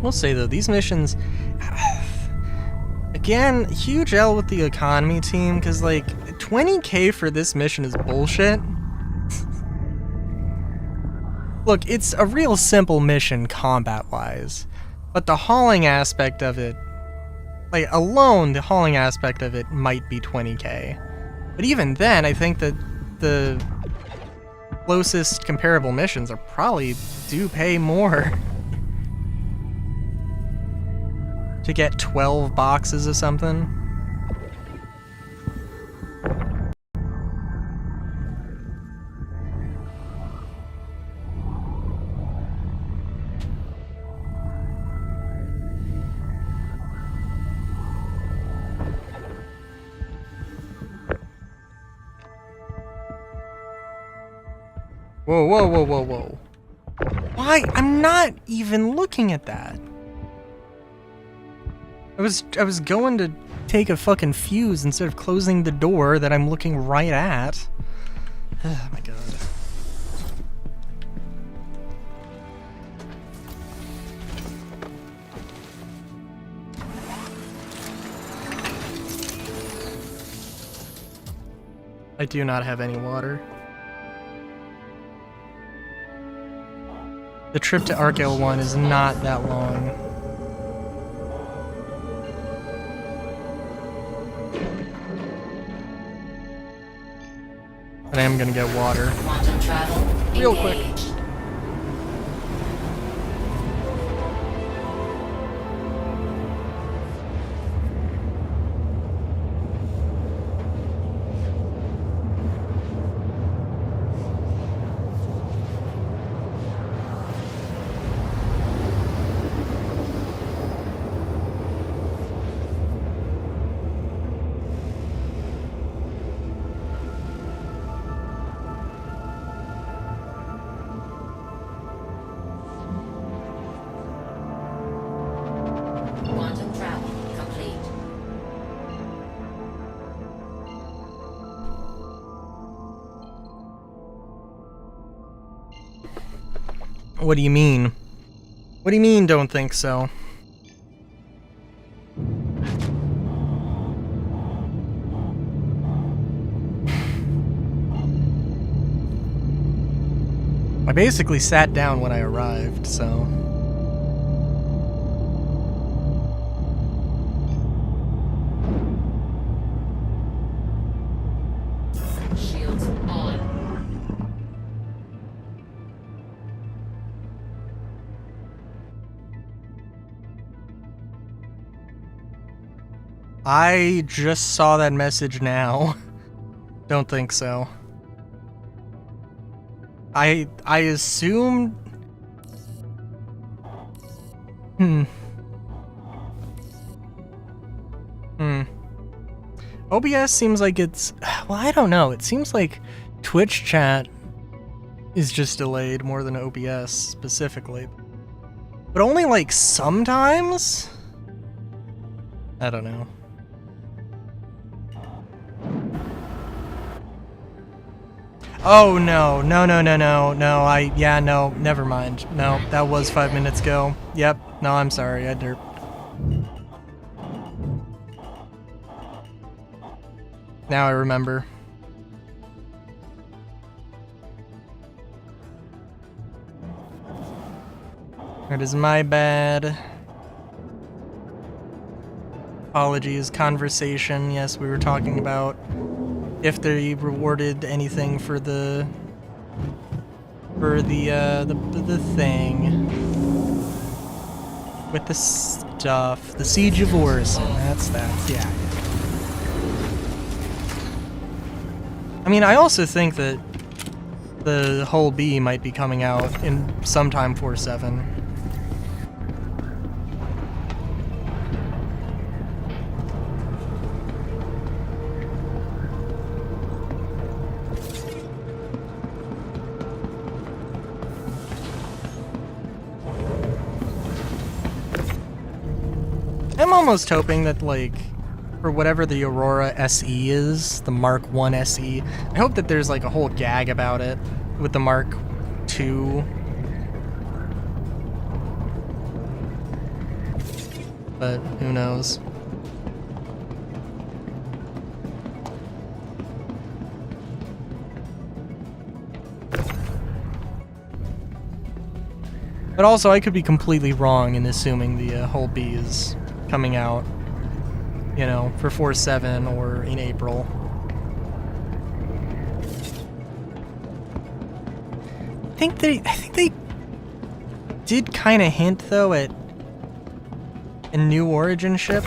We'll say though, these missions, again, huge L with the economy team, because like 20k for this mission is bullshit. Look, it's a real simple mission combat-wise, but the hauling aspect of it, like alone, the hauling aspect of it might be 20k. But even then, I think that the closest comparable missions are probably do pay more. To get 12 boxes or something. Whoa, whoa, whoa, whoa, whoa. Why? I'm not even looking at that. I was going to take a fucking fuse instead of closing the door that I'm looking right at. Oh my god. I do not have any water. The trip to Arc L1 is not that long. But I am gonna get water. Quantum travel Real quick. engaged. Quantum travel complete. What do you mean? What do you mean, don't think so? I basically sat down when I arrived, so... Shields on. I just saw that message now. Don't think so. I assumed... OBS seems like it's... Well, I don't know. It seems like Twitch chat is just delayed more than OBS specifically. But only like sometimes? I don't know. Oh no, no, never mind. No, that was 5 minutes ago. Yep, no, I'm sorry, I derped. Now I remember. It is my bad. Apologies, conversation. Yes, we were talking about if they rewarded anything for the thing with the stuff, the Siege of Orison. That's that. Yeah. I mean, I also think that the Hull B might be coming out in sometime 4/7. I'm almost hoping that, like, for whatever the Aurora SE is, the Mark 1 SE, I hope that there's, like, a whole gag about it with the Mark 2. But who knows? But also, I could be completely wrong in assuming the Hull B is coming out, you know, for 4/7 or in April. I think they did kind of hint though at a new Origin ship.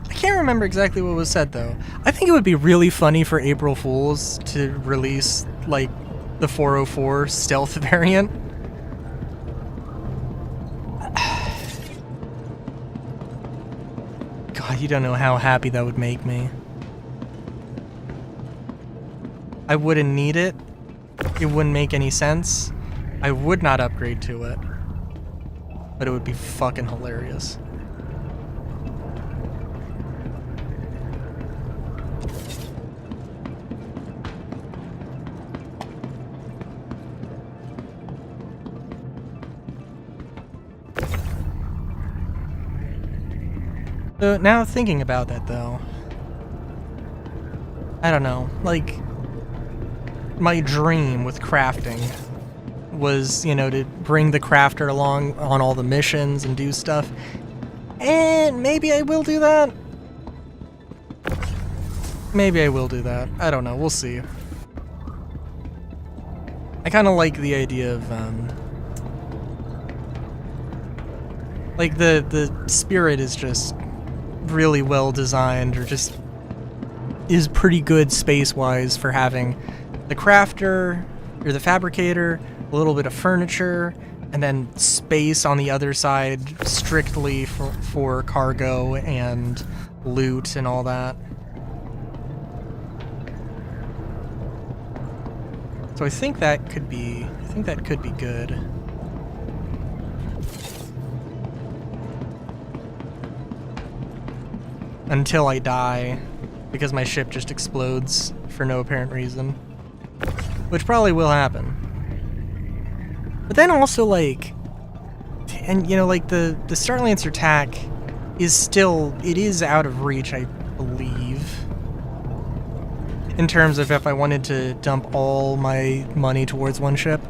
I can't remember exactly what was said though. I think it would be really funny for April Fools to release like the 404 stealth variant. God, you don't know how happy that would make me. I wouldn't need it. It wouldn't make any sense. I would not upgrade to it. But it would be fucking hilarious. So now thinking about that though, I don't know, like, my dream with crafting was, you know, to bring the crafter along on all the missions and do stuff. And maybe I will do that. Maybe I will do that. I don't know. We'll see. I kind of like the idea of, like, the spirit is just really well designed, or just is pretty good space-wise for having the crafter, or the fabricator, a little bit of furniture, and then space on the other side strictly for cargo and loot and all that. So I think that could be good. Until I die, because my ship just explodes for no apparent reason. Which probably will happen. But then also, like, and you know, like, the Starlancer attack is still, it is out of reach, I believe. In terms of if I wanted to dump all my money towards one ship.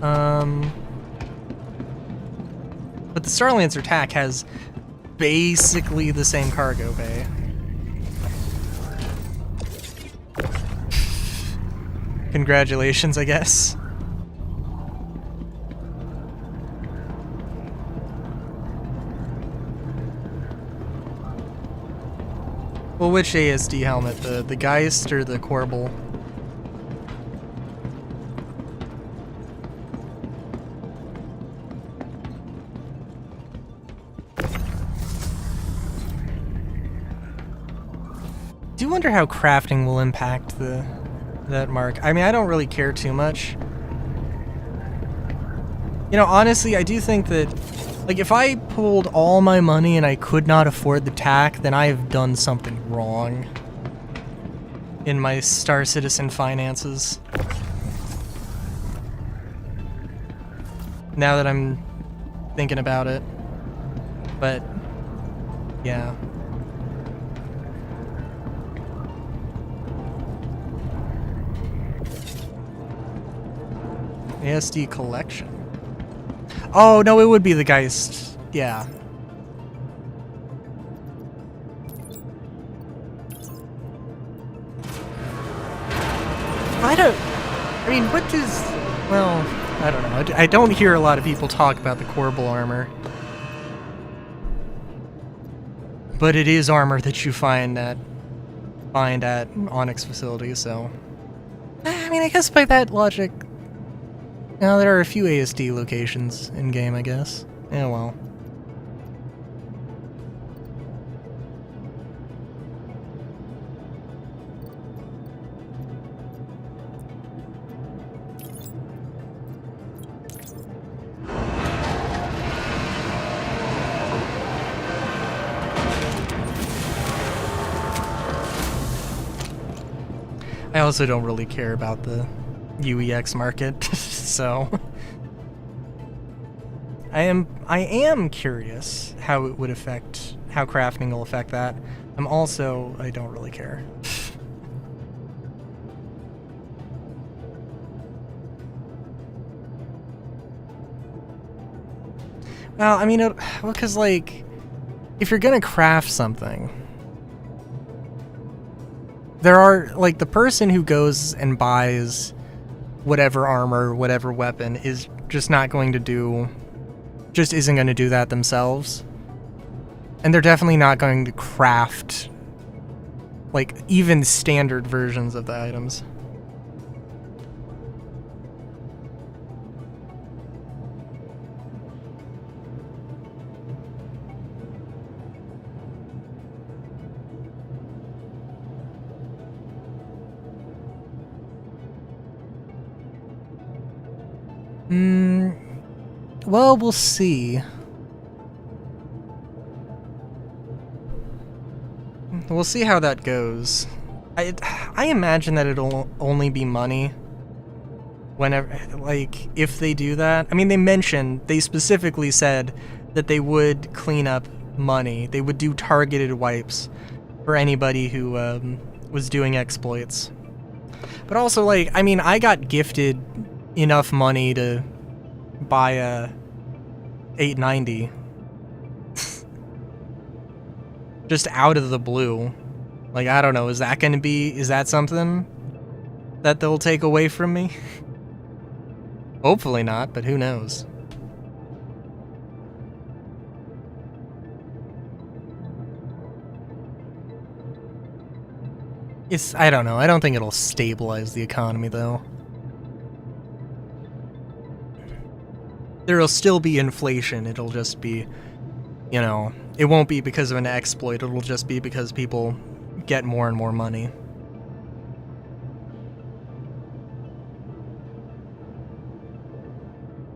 But the Starlancer attack has basically the same cargo bay. Congratulations, I guess. Well, which ASD helmet? The Geist or the Corbel? Do wonder how crafting will impact that mark. I mean, I don't really care too much. You know, honestly, I do think that, like, if I pulled all my money and I could not afford the TAC, then I have done something wrong in my Star Citizen finances. Now that I'm thinking about it. But, yeah. ASD collection. Oh, no, it would be the Geist. Yeah. I mean, what does... Well, I don't know. I don't hear a lot of people talk about the Corbel armor. But it is armor that you find at Onyx facilities, so... I mean, I guess by that logic... Now, there are a few ASD locations in-game, I guess. Yeah, well. I also don't really care about the UEX market, so I am curious how it would affect, how crafting will affect that. I don't really care. Well, I mean, well, because, like, if you're gonna craft something, there are, like, the person who goes and buys whatever armor, whatever weapon is just not going to do, just isn't going to do that themselves. And they're definitely not going to craft, like, even standard versions of the items. Well, we'll see. We'll see how that goes. I imagine that it'll only be money. Whenever, like, if they do that. I mean, they specifically said that they would clean up money. They would do targeted wipes for anybody who was doing exploits. But also, like, I mean, I got gifted enough money to buy a 890. Just out of the blue. Like, I don't know, is that something that they'll take away from me? Hopefully not, but who knows. I don't know. I don't think it'll stabilize the economy, though. There'll still be inflation. It'll just be, you know, it won't be because of an exploit. It'll just be because people get more and more money.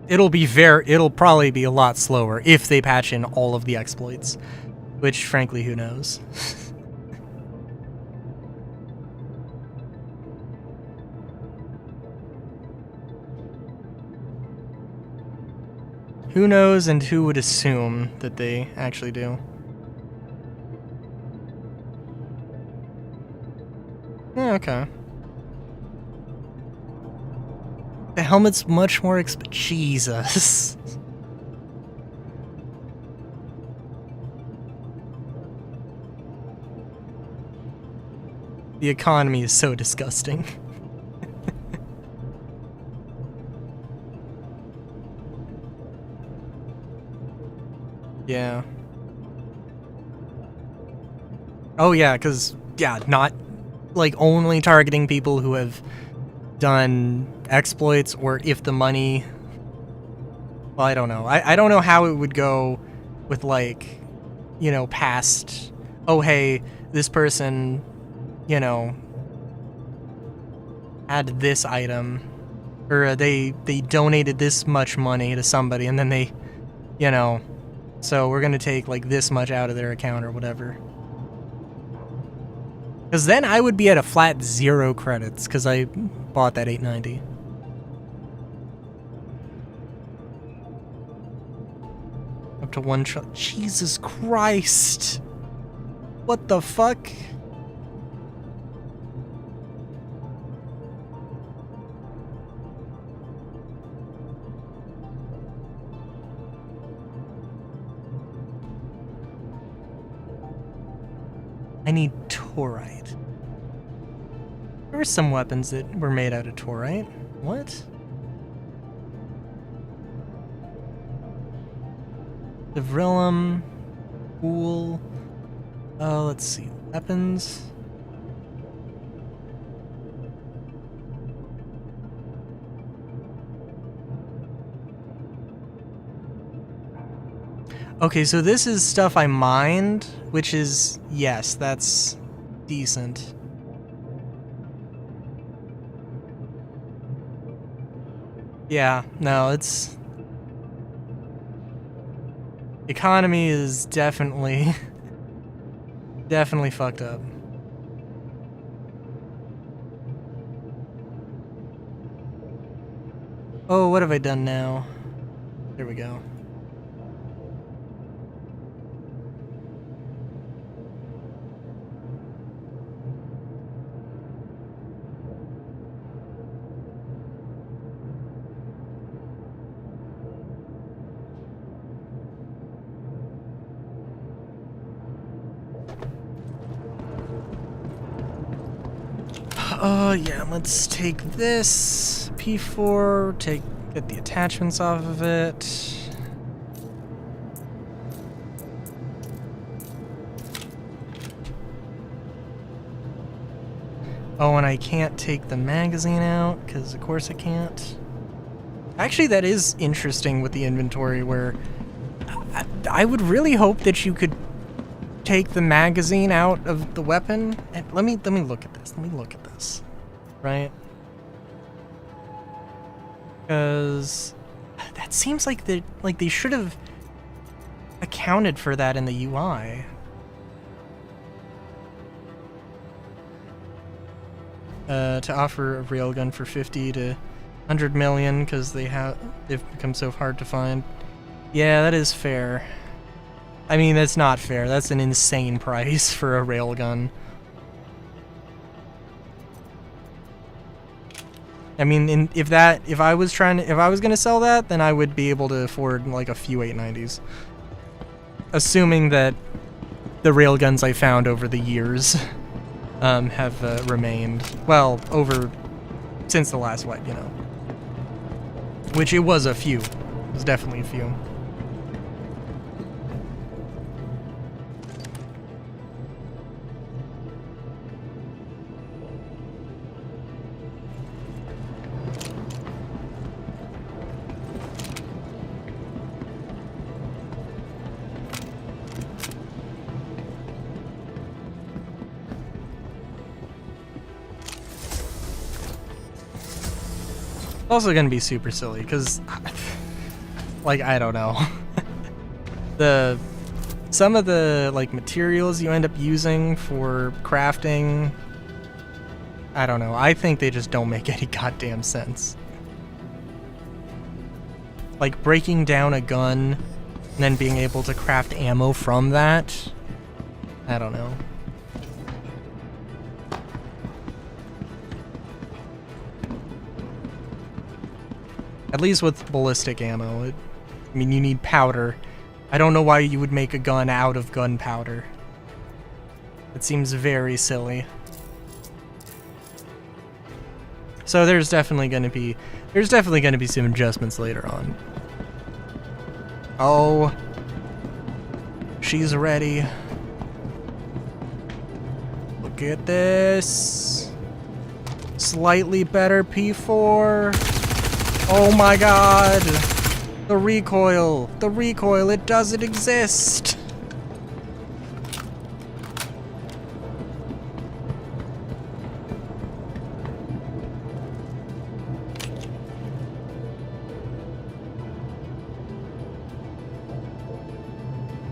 It'll probably be a lot slower if they patch in all of the exploits, which, frankly, who knows? Who knows, and who would assume that they actually do? Yeah, okay. The helmet's much more Jesus. The economy is so disgusting. Yeah. Oh yeah, because, yeah, not, like, only targeting people who have done exploits, or if the money... Well, I don't know. I don't know how it would go with, like, you know, past... Oh, hey, this person, you know, had this item, or they donated this much money to somebody, and then they, you know... So we're gonna take, like, this much out of their account or whatever. Because then I would be at a flat 0 credits, because I bought that 890. Up to 1 trillion. Jesus Christ! What the fuck? I need Torite. There were some weapons that were made out of Torite. What? Devrillum. Cool. Let's see. Weapons. Okay, so this is stuff I mined, which is, yes, that's decent. Yeah, no, it's... Economy is definitely... definitely fucked up. Oh, what have I done now? There we go. Yeah, let's take this P4, get the attachments off of it. Oh, and I can't take the magazine out, because of course I can't. Actually, that is interesting with the inventory, where I would really hope that you could take the magazine out of the weapon. And let me look at this. Let me look at this. Right? Because that seems like they should have accounted for that in the UI. To offer a railgun for 50 to 100 million because they've become so hard to find. Yeah, that is fair. I mean, that's not fair. That's an insane price for a railgun. I mean, if I was gonna sell that, then I would be able to afford like a few 890s. Assuming that the railguns I found over the years have remained, well, since the last wipe, you know. Which it was a few. It was definitely a few. Also gonna be super silly because like I don't know. Some of the like materials you end up using for crafting, I don't know. I think they just don't make any goddamn sense. Like breaking down a gun and then being able to craft ammo from that, I don't know. At least with ballistic ammo. I mean, you need powder. I don't know why you would make a gun out of gunpowder. It seems very silly. So there's definitely gonna be some adjustments later on. Oh. She's ready. Look at this. Slightly better P4. Oh my god! The recoil! The recoil! It doesn't exist!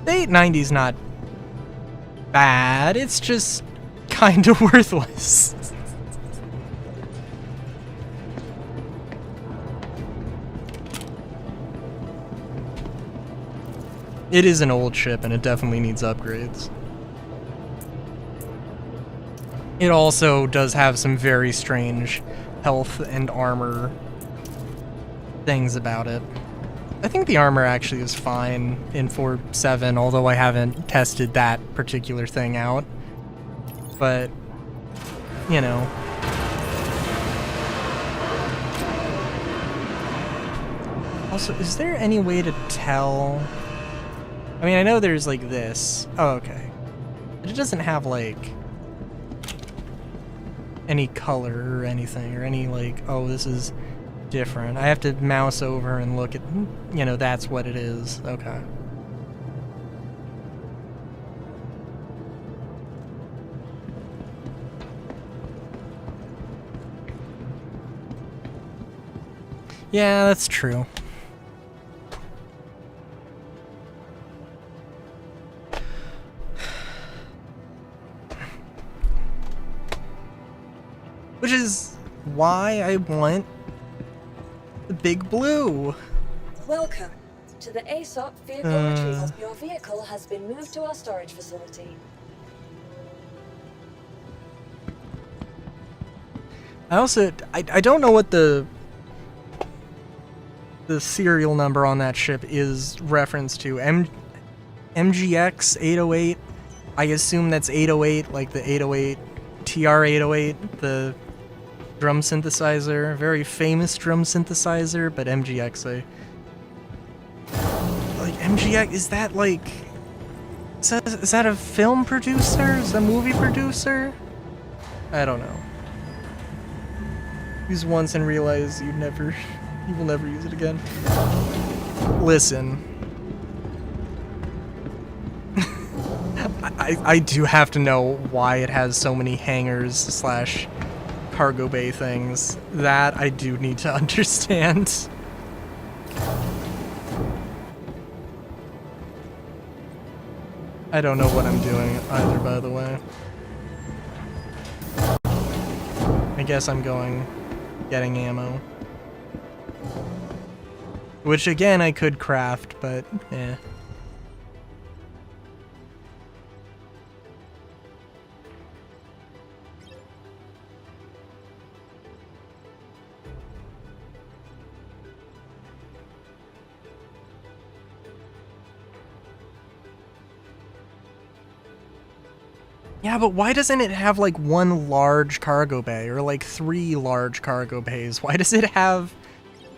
The 890's not bad, it's just kinda worthless. It is an old ship and it definitely needs upgrades. It also does have some very strange health and armor things about it. I think the armor actually is fine in 4.7, although I haven't tested that particular thing out. But, you know. Also, is there any way to tell? I mean, I know there's like this. Oh, okay. But it doesn't have like any color or anything, or any like, oh, this is different. I have to mouse over and look at, you know, that's what it is. Okay. Yeah, that's true. Which is why I want the big blue. Welcome to the ASOP vehicle retrieval. Your vehicle has been moved to our storage facility. I also, I don't know what the serial number on that ship is referenced to. MGX 808. I assume that's 808, like the 808 TR-808, the drum synthesizer, very famous drum synthesizer, but MGX, like MGX, is that like, is that a film producer? Is that a movie producer? I don't know. Use once and realize you will never use it again. Listen. I do have to know why it has so many hangars / cargo bay things. That I do need to understand. I don't know what I'm doing either, by the way. I guess I'm getting ammo. Which again I could craft, but eh. Yeah, but why doesn't it have like one large cargo bay or like 3 large cargo bays? Why does it have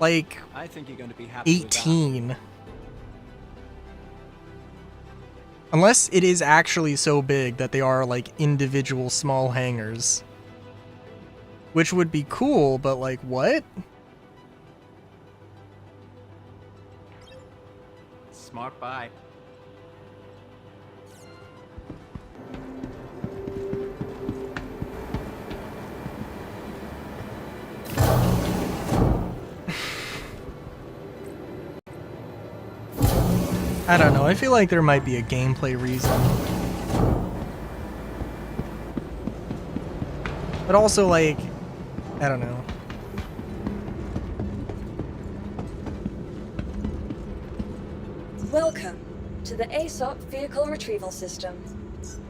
like I think you're going to be happy with that. 18? Unless it is actually so big that they are like individual small hangars. Which would be cool, but like what? Smart buy. I don't know, I feel like there might be a gameplay reason. But also like, I don't know. Welcome to the ASOP Vehicle Retrieval System.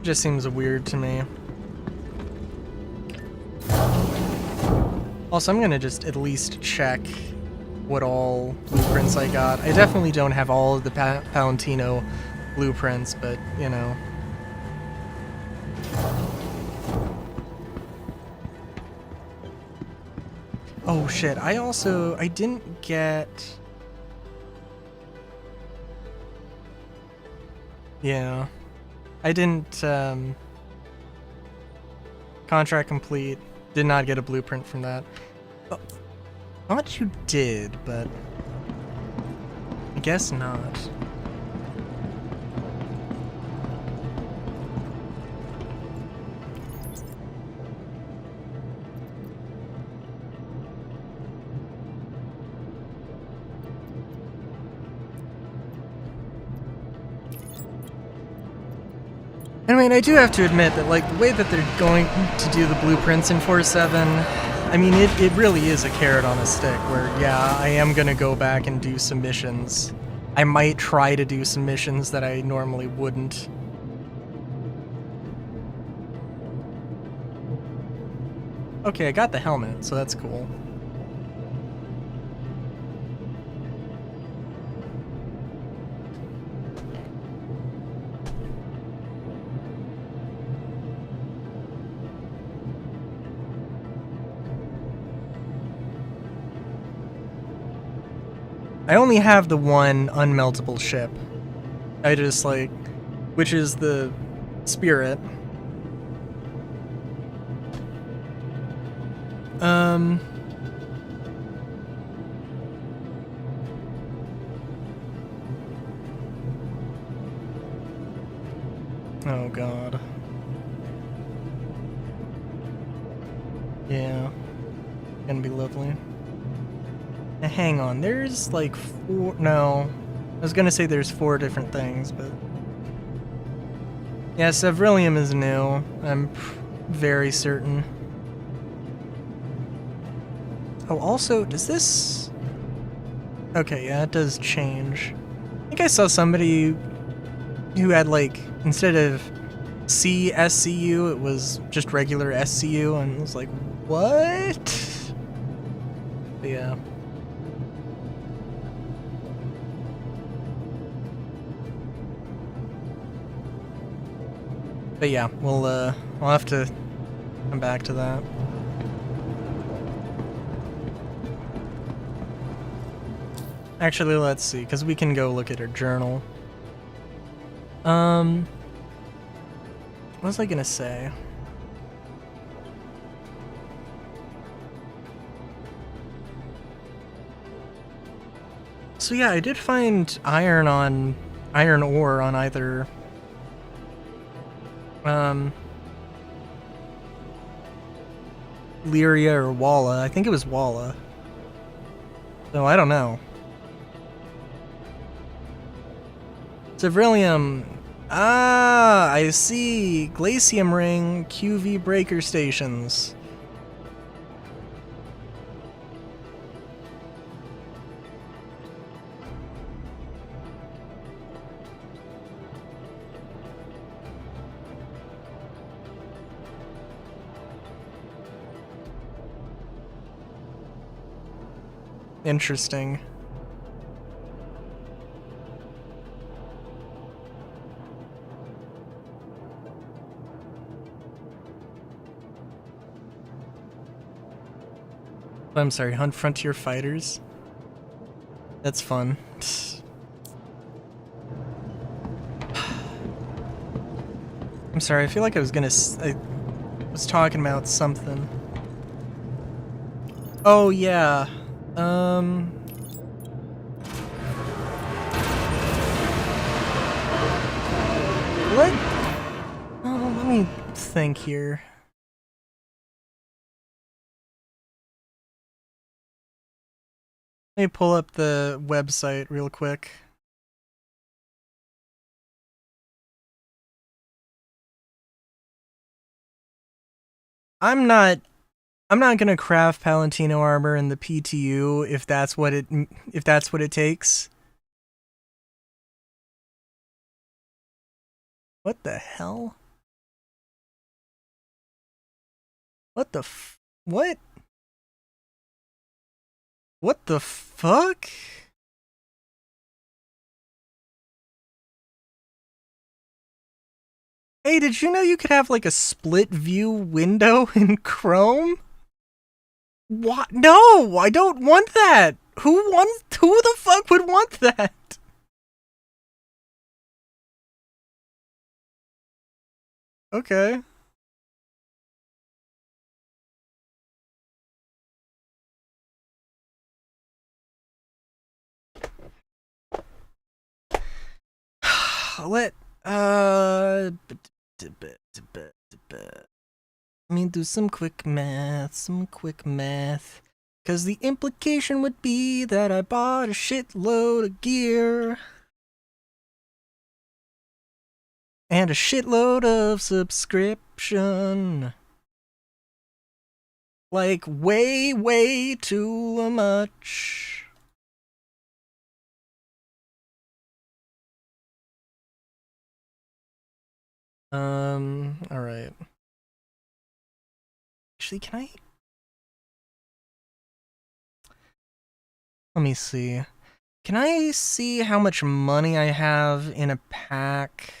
Just seems weird to me. Also, I'm gonna just at least check what all blueprints I got. I definitely don't have all of the Palantino blueprints, but, you know. Oh shit, I didn't get... Yeah. I didn't, contract complete. Did not get a blueprint from that. Oh, I thought you did, but... I guess not. I mean, I do have to admit that, like, the way that they're going to do the blueprints in 4.7, I mean, it really is a carrot on a stick, where, yeah, I am gonna go back and do some missions. I might try to do some missions that I normally wouldn't. Okay, I got the helmet, so that's cool. I only have the one unmeltable ship. I just, like, which is the Spirit. Oh god. Yeah. Gonna be lovely. Now, hang on, there's like 4... No. I was gonna say there's 4 different things, but... Yeah, Sevrilium is new. I'm very certain. Oh, also, does this... Okay, yeah, it does change. I think I saw somebody who had, like, instead of CSCU, it was just regular SCU, and I was like, what? But yeah. But yeah, we'll have to come back to that. Actually, let's see, because we can go look at her journal. What was I gonna say? So yeah, I did find iron ore on either Lyria or Walla. I think it was Walla. So I don't know. Sevrilium. Ah, I see. Glacium ring, QV breaker stations. Interesting. I'm sorry, hunt frontier fighters. That's fun. I'm sorry, I feel like I was talking about something. Oh, yeah. Let me think here. Let me pull up the website real quick. I'm not gonna craft Palantino armor in the PTU if that's what it takes. What the hell? What the what? What the fuck? Hey, did you know you could have like a split view window in Chrome? What? No, I don't want that. Who the fuck would want that? Okay. Let me do some quick math, because the implication would be that I bought a shitload of gear and a shitload of subscription. Like way too much. Alright. Actually, can I? Let me see. Can I see how much money I have in a pack?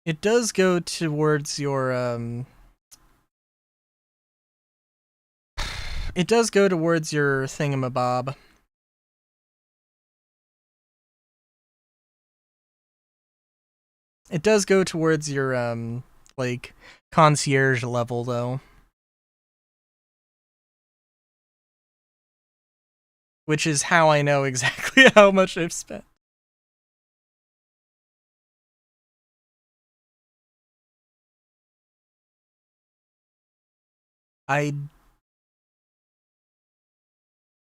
It does go towards your, it does go towards your thingamabob. It does go towards your, like, concierge level, though. Which is how I know exactly how much I've spent.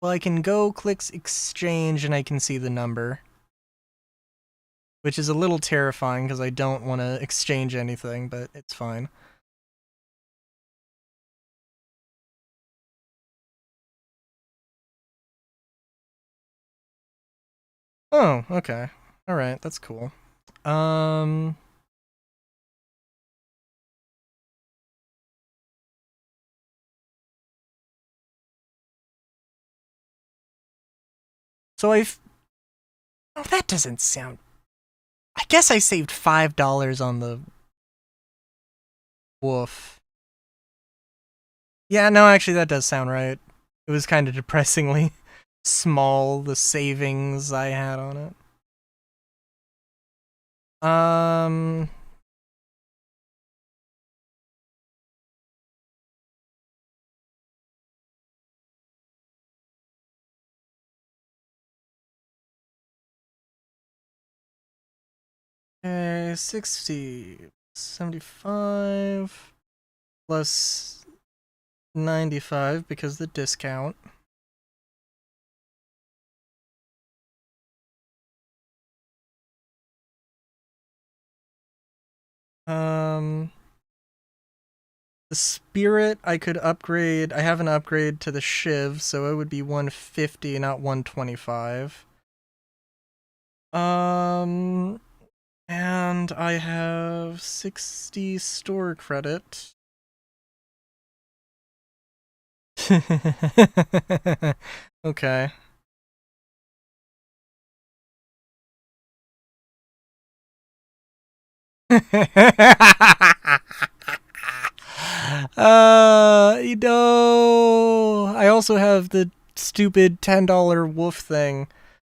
Well, I can go click exchange and I can see the number. Which is a little terrifying because I don't want to exchange anything, but it's fine. Oh, okay. Alright, that's cool. So oh, that doesn't sound... I guess I saved $5 on the... Woof. Yeah, no, actually that does sound right. It was kind of depressingly small, the savings I had on it. Okay, 60, 75, plus 95 because the discount. The spirit I could upgrade. I have an upgrade to the Shiv, so it would be 150, not 125. And I have 60 store credit. Okay. You know, I also have the stupid $10 wolf thing.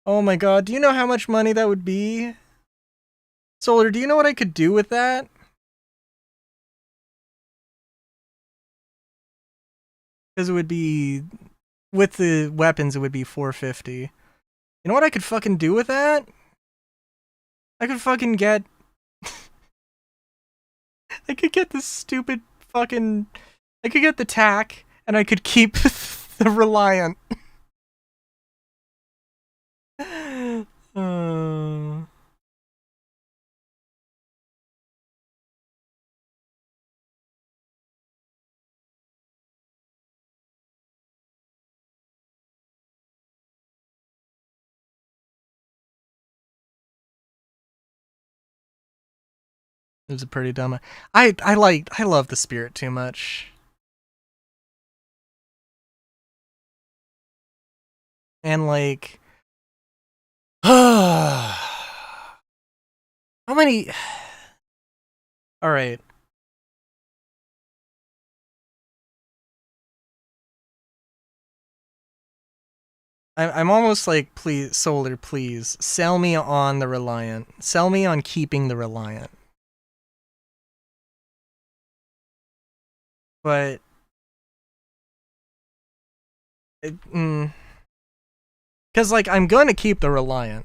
Oh my god, do you know how much money that would be? Solar, do you know what I could do with that? Because it would be, with the weapons, it would be $450. You know what I could fucking do with that? I could fucking get... I could get this stupid fucking... I could get the TAC, and I could keep the Reliant. It was a pretty dumb... I love the Spirit too much. And like... How many... Alright. I'm almost like, please, Solar, please, sell me on the Reliant. Sell me on keeping the Reliant. But... Because, like, I'm going to keep the Reliant.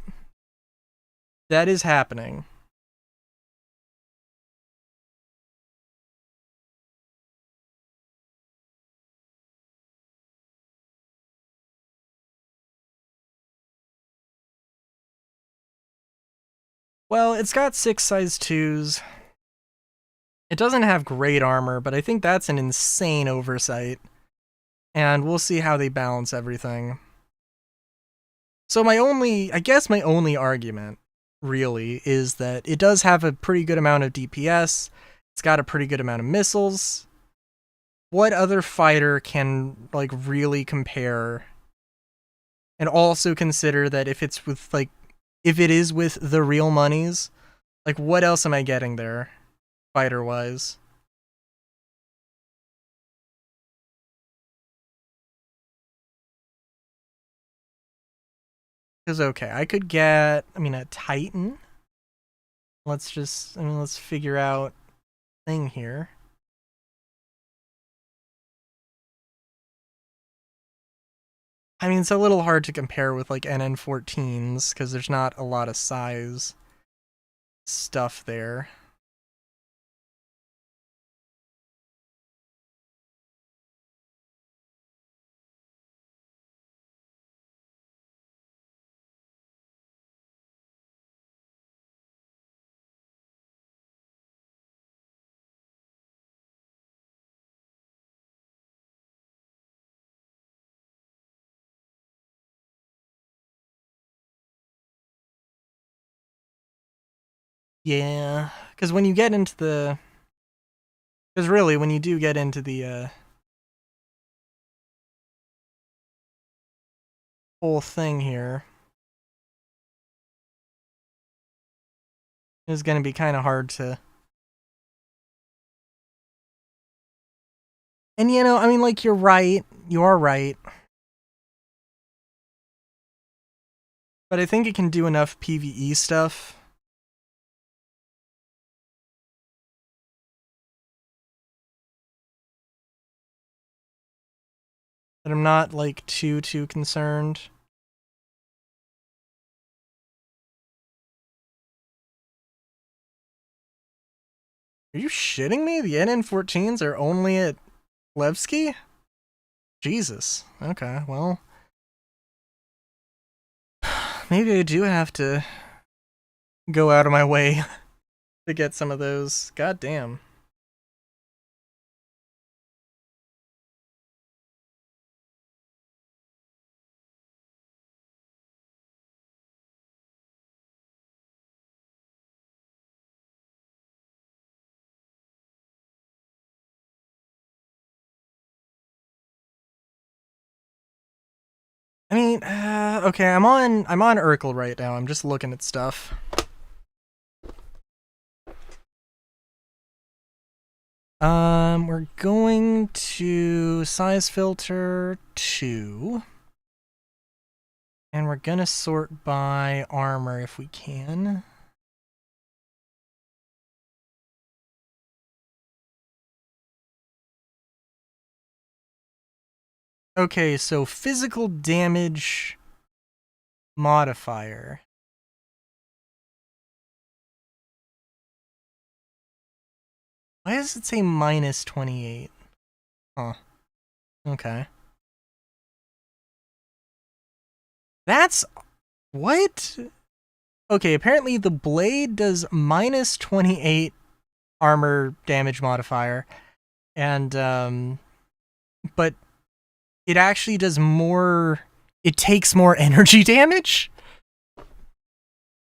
That is happening. Well, it's got 6 size 2s. It doesn't have great armor, but I think that's an insane oversight. And we'll see how they balance everything. So I guess my only argument, really, is that it does have a pretty good amount of DPS. It's got a pretty good amount of missiles. What other fighter can, like, really compare? And also consider that if it's with, like, if it is with the real monies, like, what else am I getting there, fighter-wise? Because, okay, I could get, a Titan. Let's just, let's figure out thing here. It's a little hard to compare with, like, NN14s, because there's not a lot of size stuff there. Yeah, because when you get into the... Because really, when you do get into the, whole thing here, it's going to be kind of hard to... And, like, you're right. You are right. But I think it can do enough PvE stuff. That I'm not, like, too concerned. Are you shitting me? The NN14s are only at Levski? Jesus. Okay, well... Maybe I do have to go out of my way to get some of those. God damn. Okay, I'm on Urkel right now. I'm just looking at stuff. We're going to size filter 2. And we're gonna sort by armor if we can. Okay, so physical damage modifier. Why does it say minus 28? Huh. Okay. That's... what? Okay, apparently the blade does minus 28 armor damage modifier. And, but it actually does more... it takes more energy damage?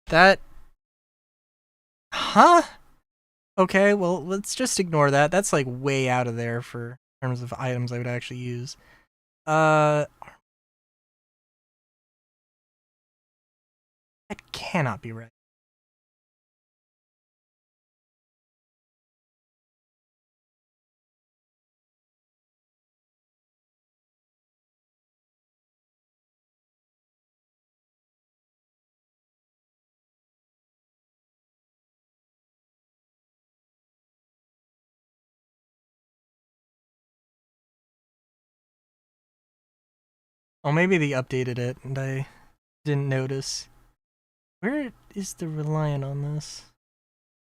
That... huh? Okay, well, let's just ignore that. That's, like, way out of there for in terms of items I would actually use. That cannot be right. Oh, maybe they updated it and I didn't notice. Where is the Reliant on this?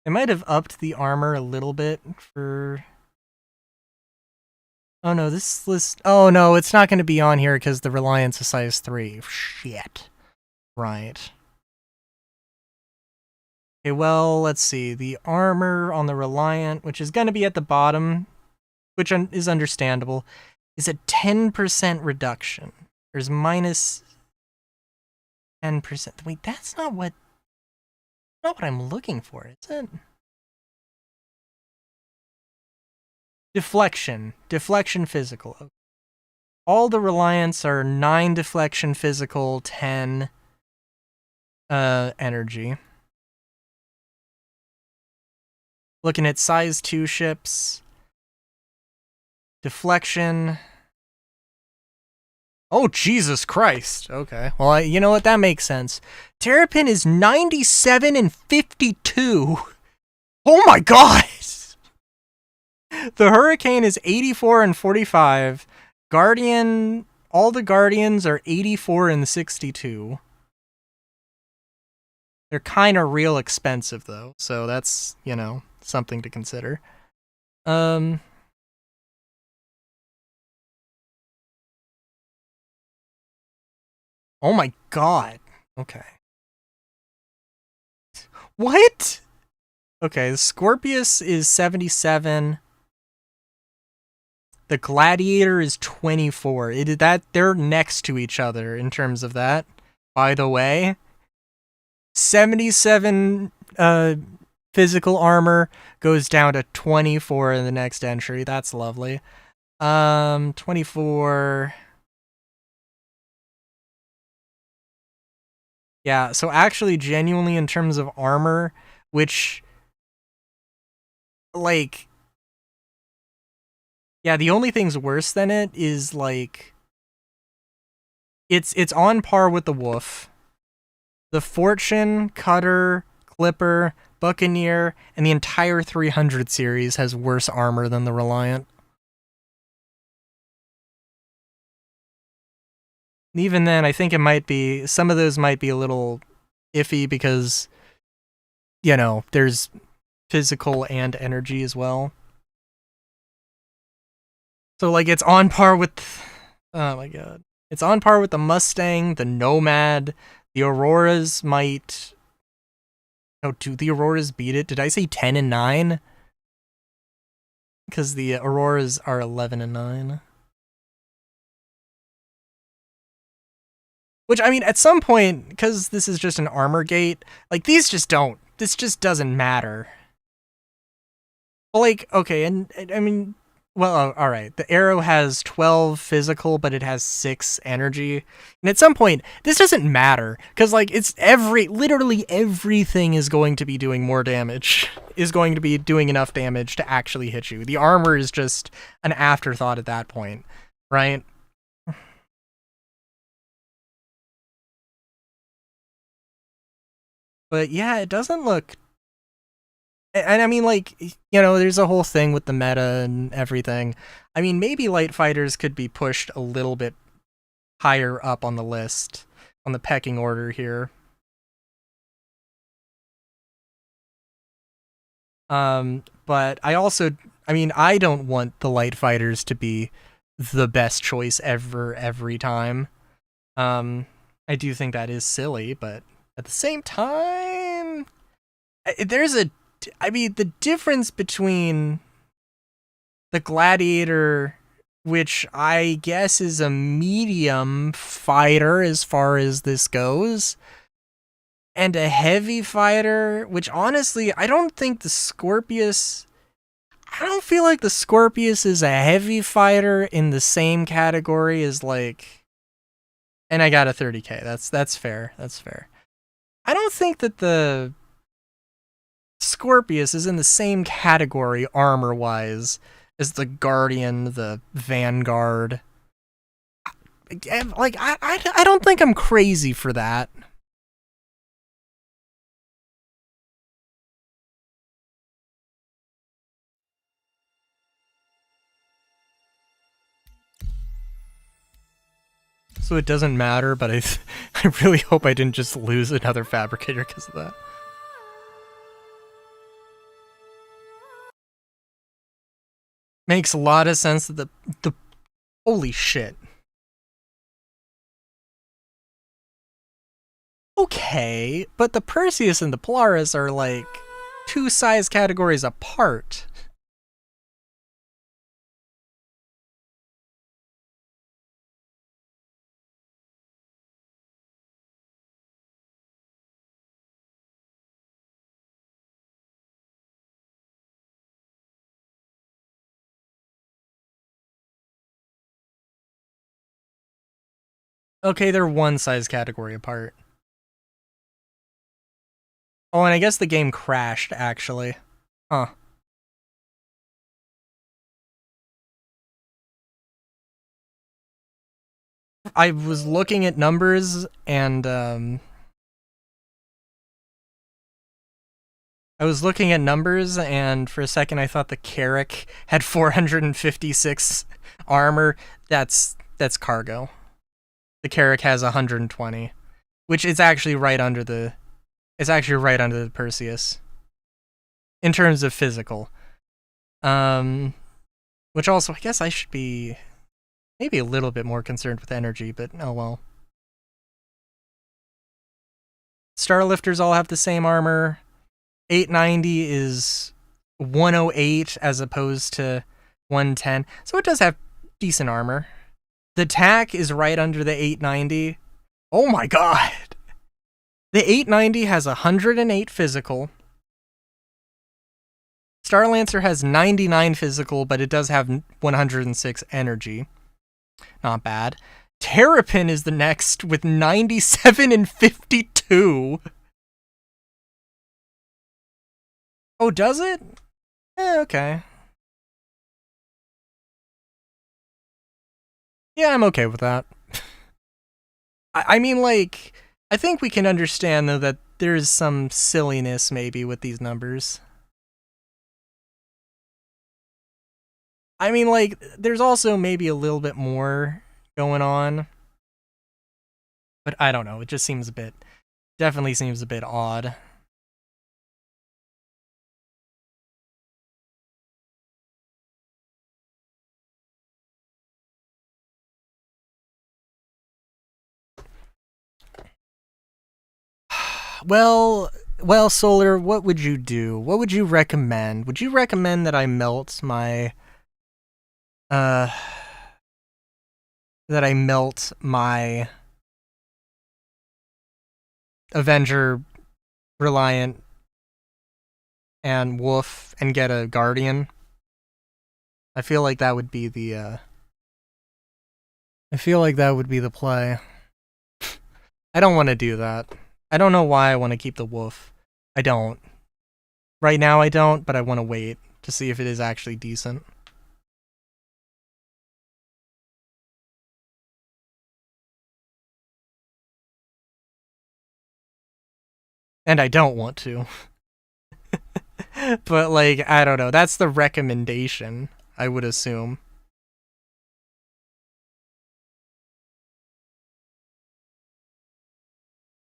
They might have upped the armor a little bit for... oh no, this list... oh no, it's not going to be on here because the Reliant's a size 3. Shit. Right. Okay, well, let's see. The armor on the Reliant, which is going to be at the bottom, which is understandable, is a 10% reduction. There's minus 10%. Wait, that's not what I'm looking for, is it? Deflection. Deflection physical. All the Reliants are 9 deflection physical, 10 energy. Looking at size 2 ships. Deflection. Oh, Jesus Christ. Okay. Well, you know what? That makes sense. Terrapin is 97 and 52. Oh my god! The Hurricane is 84 and 45. Guardian... all the Guardians are 84 and 62. They're kind of real expensive, though. So that's, you know, something to consider. Oh my god. Okay. What? Okay, the Scorpius is 77. The Gladiator is 24. They're next to each other in terms of that. By the way, 77 physical armor goes down to 24 in the next entry. That's lovely. 24. Yeah, so actually, genuinely, in terms of armor, which, like, yeah, the only thing's worse than it is, like, it's on par with the Wolf. The Fortune, Cutter, Clipper, Buccaneer, and the entire 300 series has worse armor than the Reliant. Even then, I think it might be... some of those might be a little iffy because, you know, there's physical and energy as well. So, like, it's on par with... oh my god. It's on par with the Mustang, the Nomad, the Auroras might... oh, do the Auroras beat it? Did I say 10 and 9? Because the Auroras are 11 and 9. Which, I mean, at some point, because this is just an armor gate, like, these just don't. This just doesn't matter. Well, like, okay, and I mean, Well, all right. The arrow has 12 physical, but it has 6 energy. And at some point, this doesn't matter because like it's literally everything is going to be doing more damage. Is going to be doing enough damage to actually hit you. The armor is just an afterthought at that point, right? But yeah, it doesn't look. And I mean, like, you know, there's a whole thing with the meta and everything. I mean, maybe light fighters could be pushed a little bit higher up on the list, on the pecking order here. But I mean, I don't want the light fighters to be the best choice ever, every time. I do think that is silly, but at the same time, the difference between the Gladiator, which I guess is a medium fighter as far as this goes, and a heavy fighter, which honestly, I don't feel like the Scorpius is a heavy fighter in the same category as like, and I got a 30k, that's fair. I don't think that the Scorpius is in the same category armor-wise as the Guardian, the Vanguard. Like, I don't think I'm crazy for that. So it doesn't matter, but I really hope I didn't just lose another Fabricator because of that. Makes a lot of sense that the holy shit. Okay, but the Perseus and the Polaris are like 2 size categories apart. Okay, they're 1 size category apart. Oh, and I guess the game crashed, actually. Huh. I was looking at numbers, and, and for a second I thought the Carrack had 456 armor. That's cargo. The Carrack has 120, which is actually right under the Perseus in terms of physical. Which also, I guess I should be maybe a little bit more concerned with energy, but oh well. Starlifters all have the same armor. 890 is 108 as opposed to 110, so it does have decent armor. The TAC is right under the 890. Oh my god! The 890 has 108 physical. Starlancer has 99 physical, but it does have 106 energy. Not bad. Terrapin is the next with 97 and 52. Oh, does it? Okay. Yeah, I'm okay with that. I mean, like, I think we can understand, though, that there's some silliness, maybe, with these numbers. I mean, like, there's also maybe a little bit more going on. But I don't know, it just seems definitely seems a bit odd. Well, Solar, what would you do? What would you recommend? Would you recommend that I melt my Avenger Reliant and Wolf and get a Guardian? I feel like that would be the I feel like that would be the play. I don't want to do that. I don't know why I want to keep the wolf. I don't. Right now I don't, but I want to wait to see if it is actually decent. And I don't want to. But, like, I don't know. That's the recommendation, I would assume.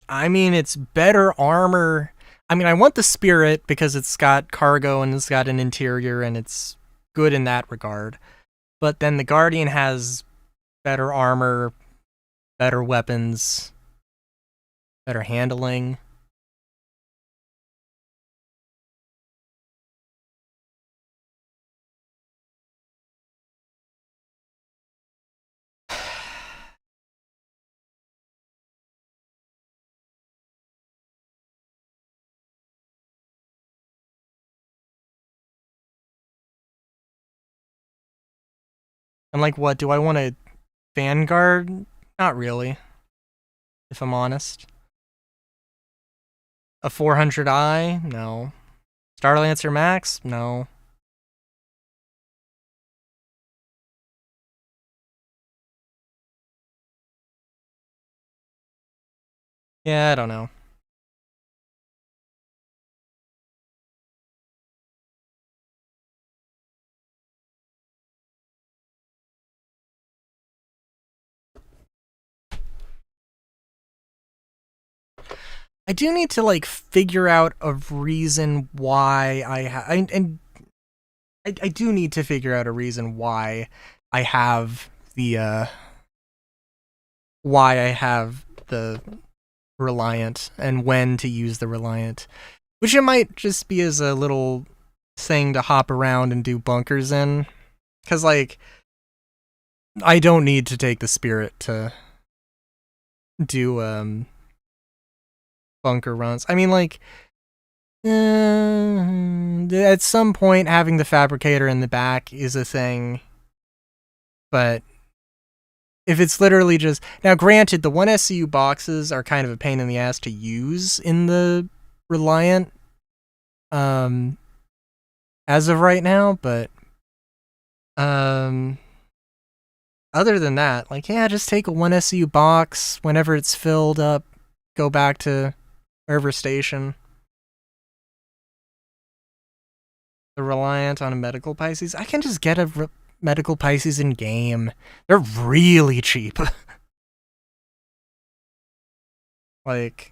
I mean, it's better armor. I mean, I want the Spirit because it's got cargo and it's got an interior and it's good in that regard. But then the Guardian has better armor, better weapons, better handling. I'm like, what, do I want a Vanguard? Not really, if I'm honest. A 400i? No. Starlancer Max? No. Yeah, I don't know. I do need to, like, figure out a reason why I do need to figure out a reason why I have the Reliant and when to use the Reliant. Which it might just be as a little thing to hop around and do bunkers in. 'Cause, like, I don't need to take the Spirit to do, bunker runs. I mean, like, at some point having the Fabricator in the back is a thing, but if it's literally just... Now, granted, the 1SCU boxes are kind of a pain in the ass to use in the Reliant, as of right now, but, other than that, like, yeah, just take a 1SCU box whenever it's filled up, go back to wherever station. The Reliant on a Medical Pisces? I can just get a Medical Pisces in game. They're really cheap. Like...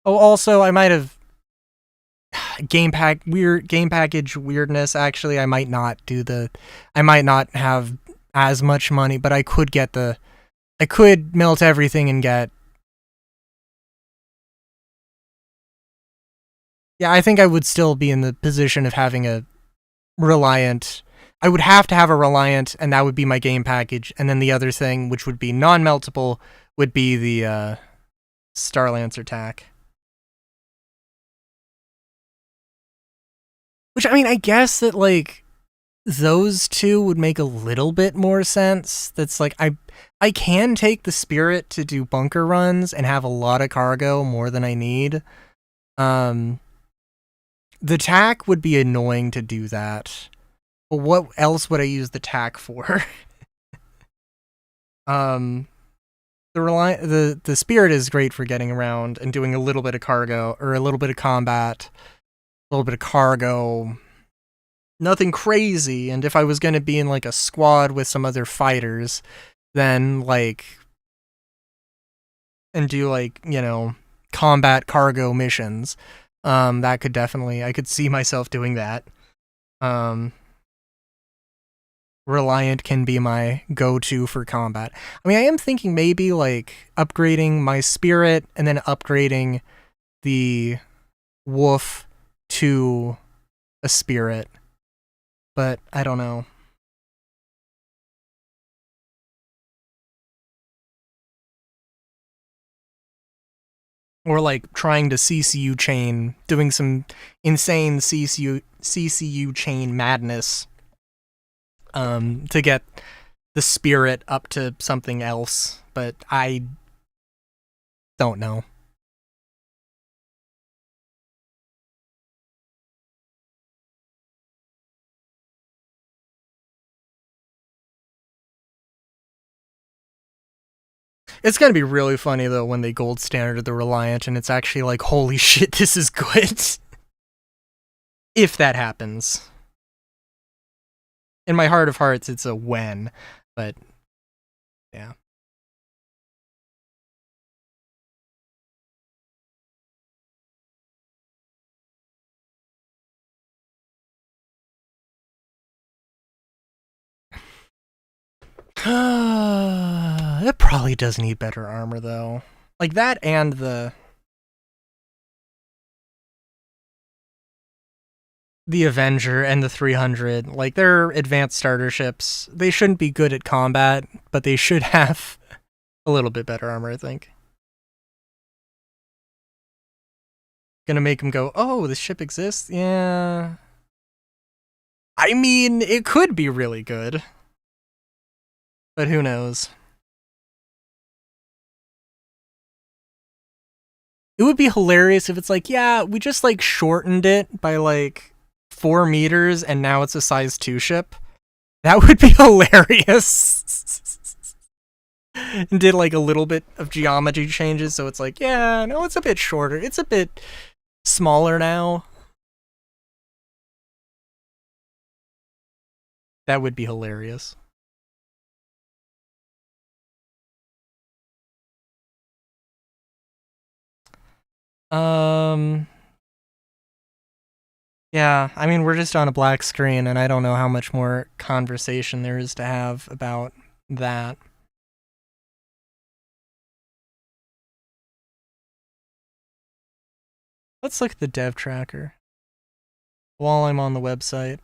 Oh, also, I might have... game package weirdness, actually. I might not do the... I might not have as much money, but I could get the... I could melt everything and get... Yeah, I think I would still be in the position of having a Reliant. I would have to have a Reliant, and that would be my game package, and then the other thing, which would be non-meltable, would be the Starlancer tack. Which, I mean, I guess that, like, those two would make a little bit more sense. That's like, I can take the Spirit to do bunker runs and have a lot of cargo, more than I need. The tack would be annoying to do that. But what else would I use the tack for? The Spirit is great for getting around and doing a little bit of cargo, or a little bit of combat, a little bit of cargo. Nothing crazy, and if I was going to be in, like, a squad with some other fighters, then, like, and do, like, you know, combat cargo missions, that could definitely, I could see myself doing that. Reliant can be my go-to for combat. I mean, I am thinking maybe like upgrading my Spirit and then upgrading the Wolf to a Spirit, but I don't know. Or like trying to CCU chain, doing some insane CCU chain madness to get the Spirit up to something else, but I don't know. It's gonna be really funny though when they gold standard the Reliant and it's actually like, holy shit, this is good. If that happens. In my heart of hearts, it's a when, but yeah. It probably does need better armor though. Like that and the Avenger and the 300, like they're advanced starter ships. They shouldn't be good at combat, but they should have a little bit better armor, I think. Gonna make them go, oh, this ship exists? Yeah. I mean, it could be really good. But who knows? It would be hilarious if it's like, yeah, we just like shortened it by like 4 meters and now it's a size 2 ship. That would be hilarious. And did like a little bit of geometry changes, so it's like, yeah, no, it's a bit shorter. It's a bit smaller now. That would be hilarious. Yeah, I mean, we're just on a black screen, and I don't know how much more conversation there is to have about that. Let's look at the dev tracker while I'm on the website.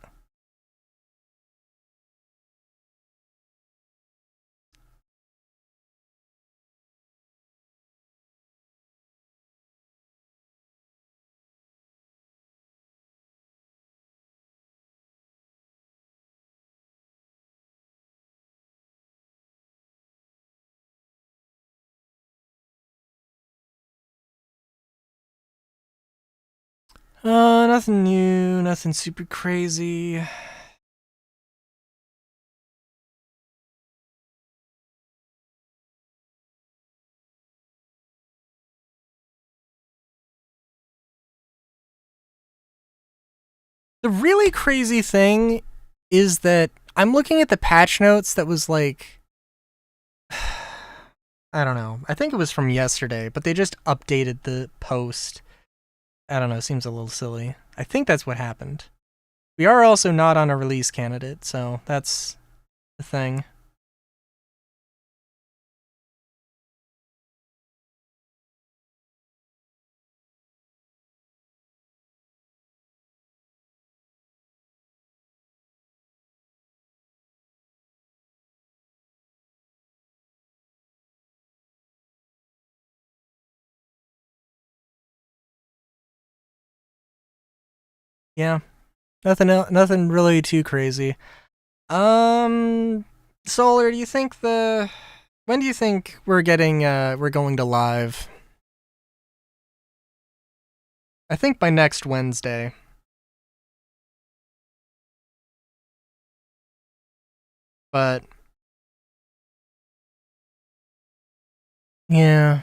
Nothing new, nothing super crazy. The really crazy thing is that I'm looking at the patch notes that was like, I don't know, I think it was from yesterday, but they just updated the post. I don't know, seems a little silly. I think that's what happened. We are also not on a release candidate, so that's the thing. Yeah, nothing really too crazy. Solar, do you think when do you think we're going to live? I think by next Wednesday. But yeah.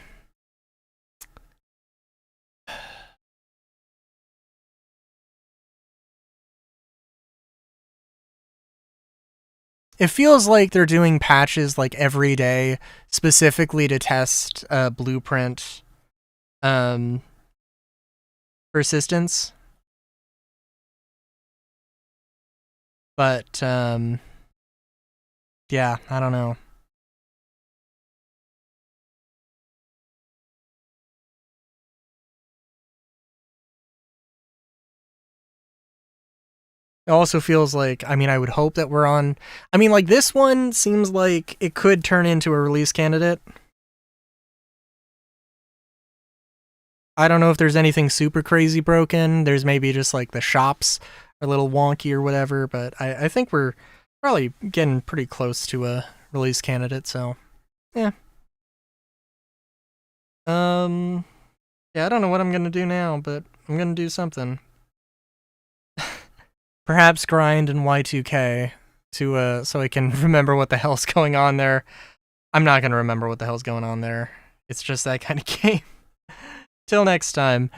It feels like they're doing patches like every day, specifically to test Blueprint persistence. But yeah, I don't know. It also feels like, I mean, I would hope that we're on... I mean, like, this one seems like it could turn into a release candidate. I don't know if there's anything super crazy broken. There's maybe just, like, the shops are a little wonky or whatever, but I think we're probably getting pretty close to a release candidate, so... yeah. Yeah, I don't know what I'm gonna do now, but I'm gonna do something. Perhaps grind in Y2K to so I can remember what the hell's going on there. I'm not gonna remember what the hell's going on there. It's just that kind of game. Till next time.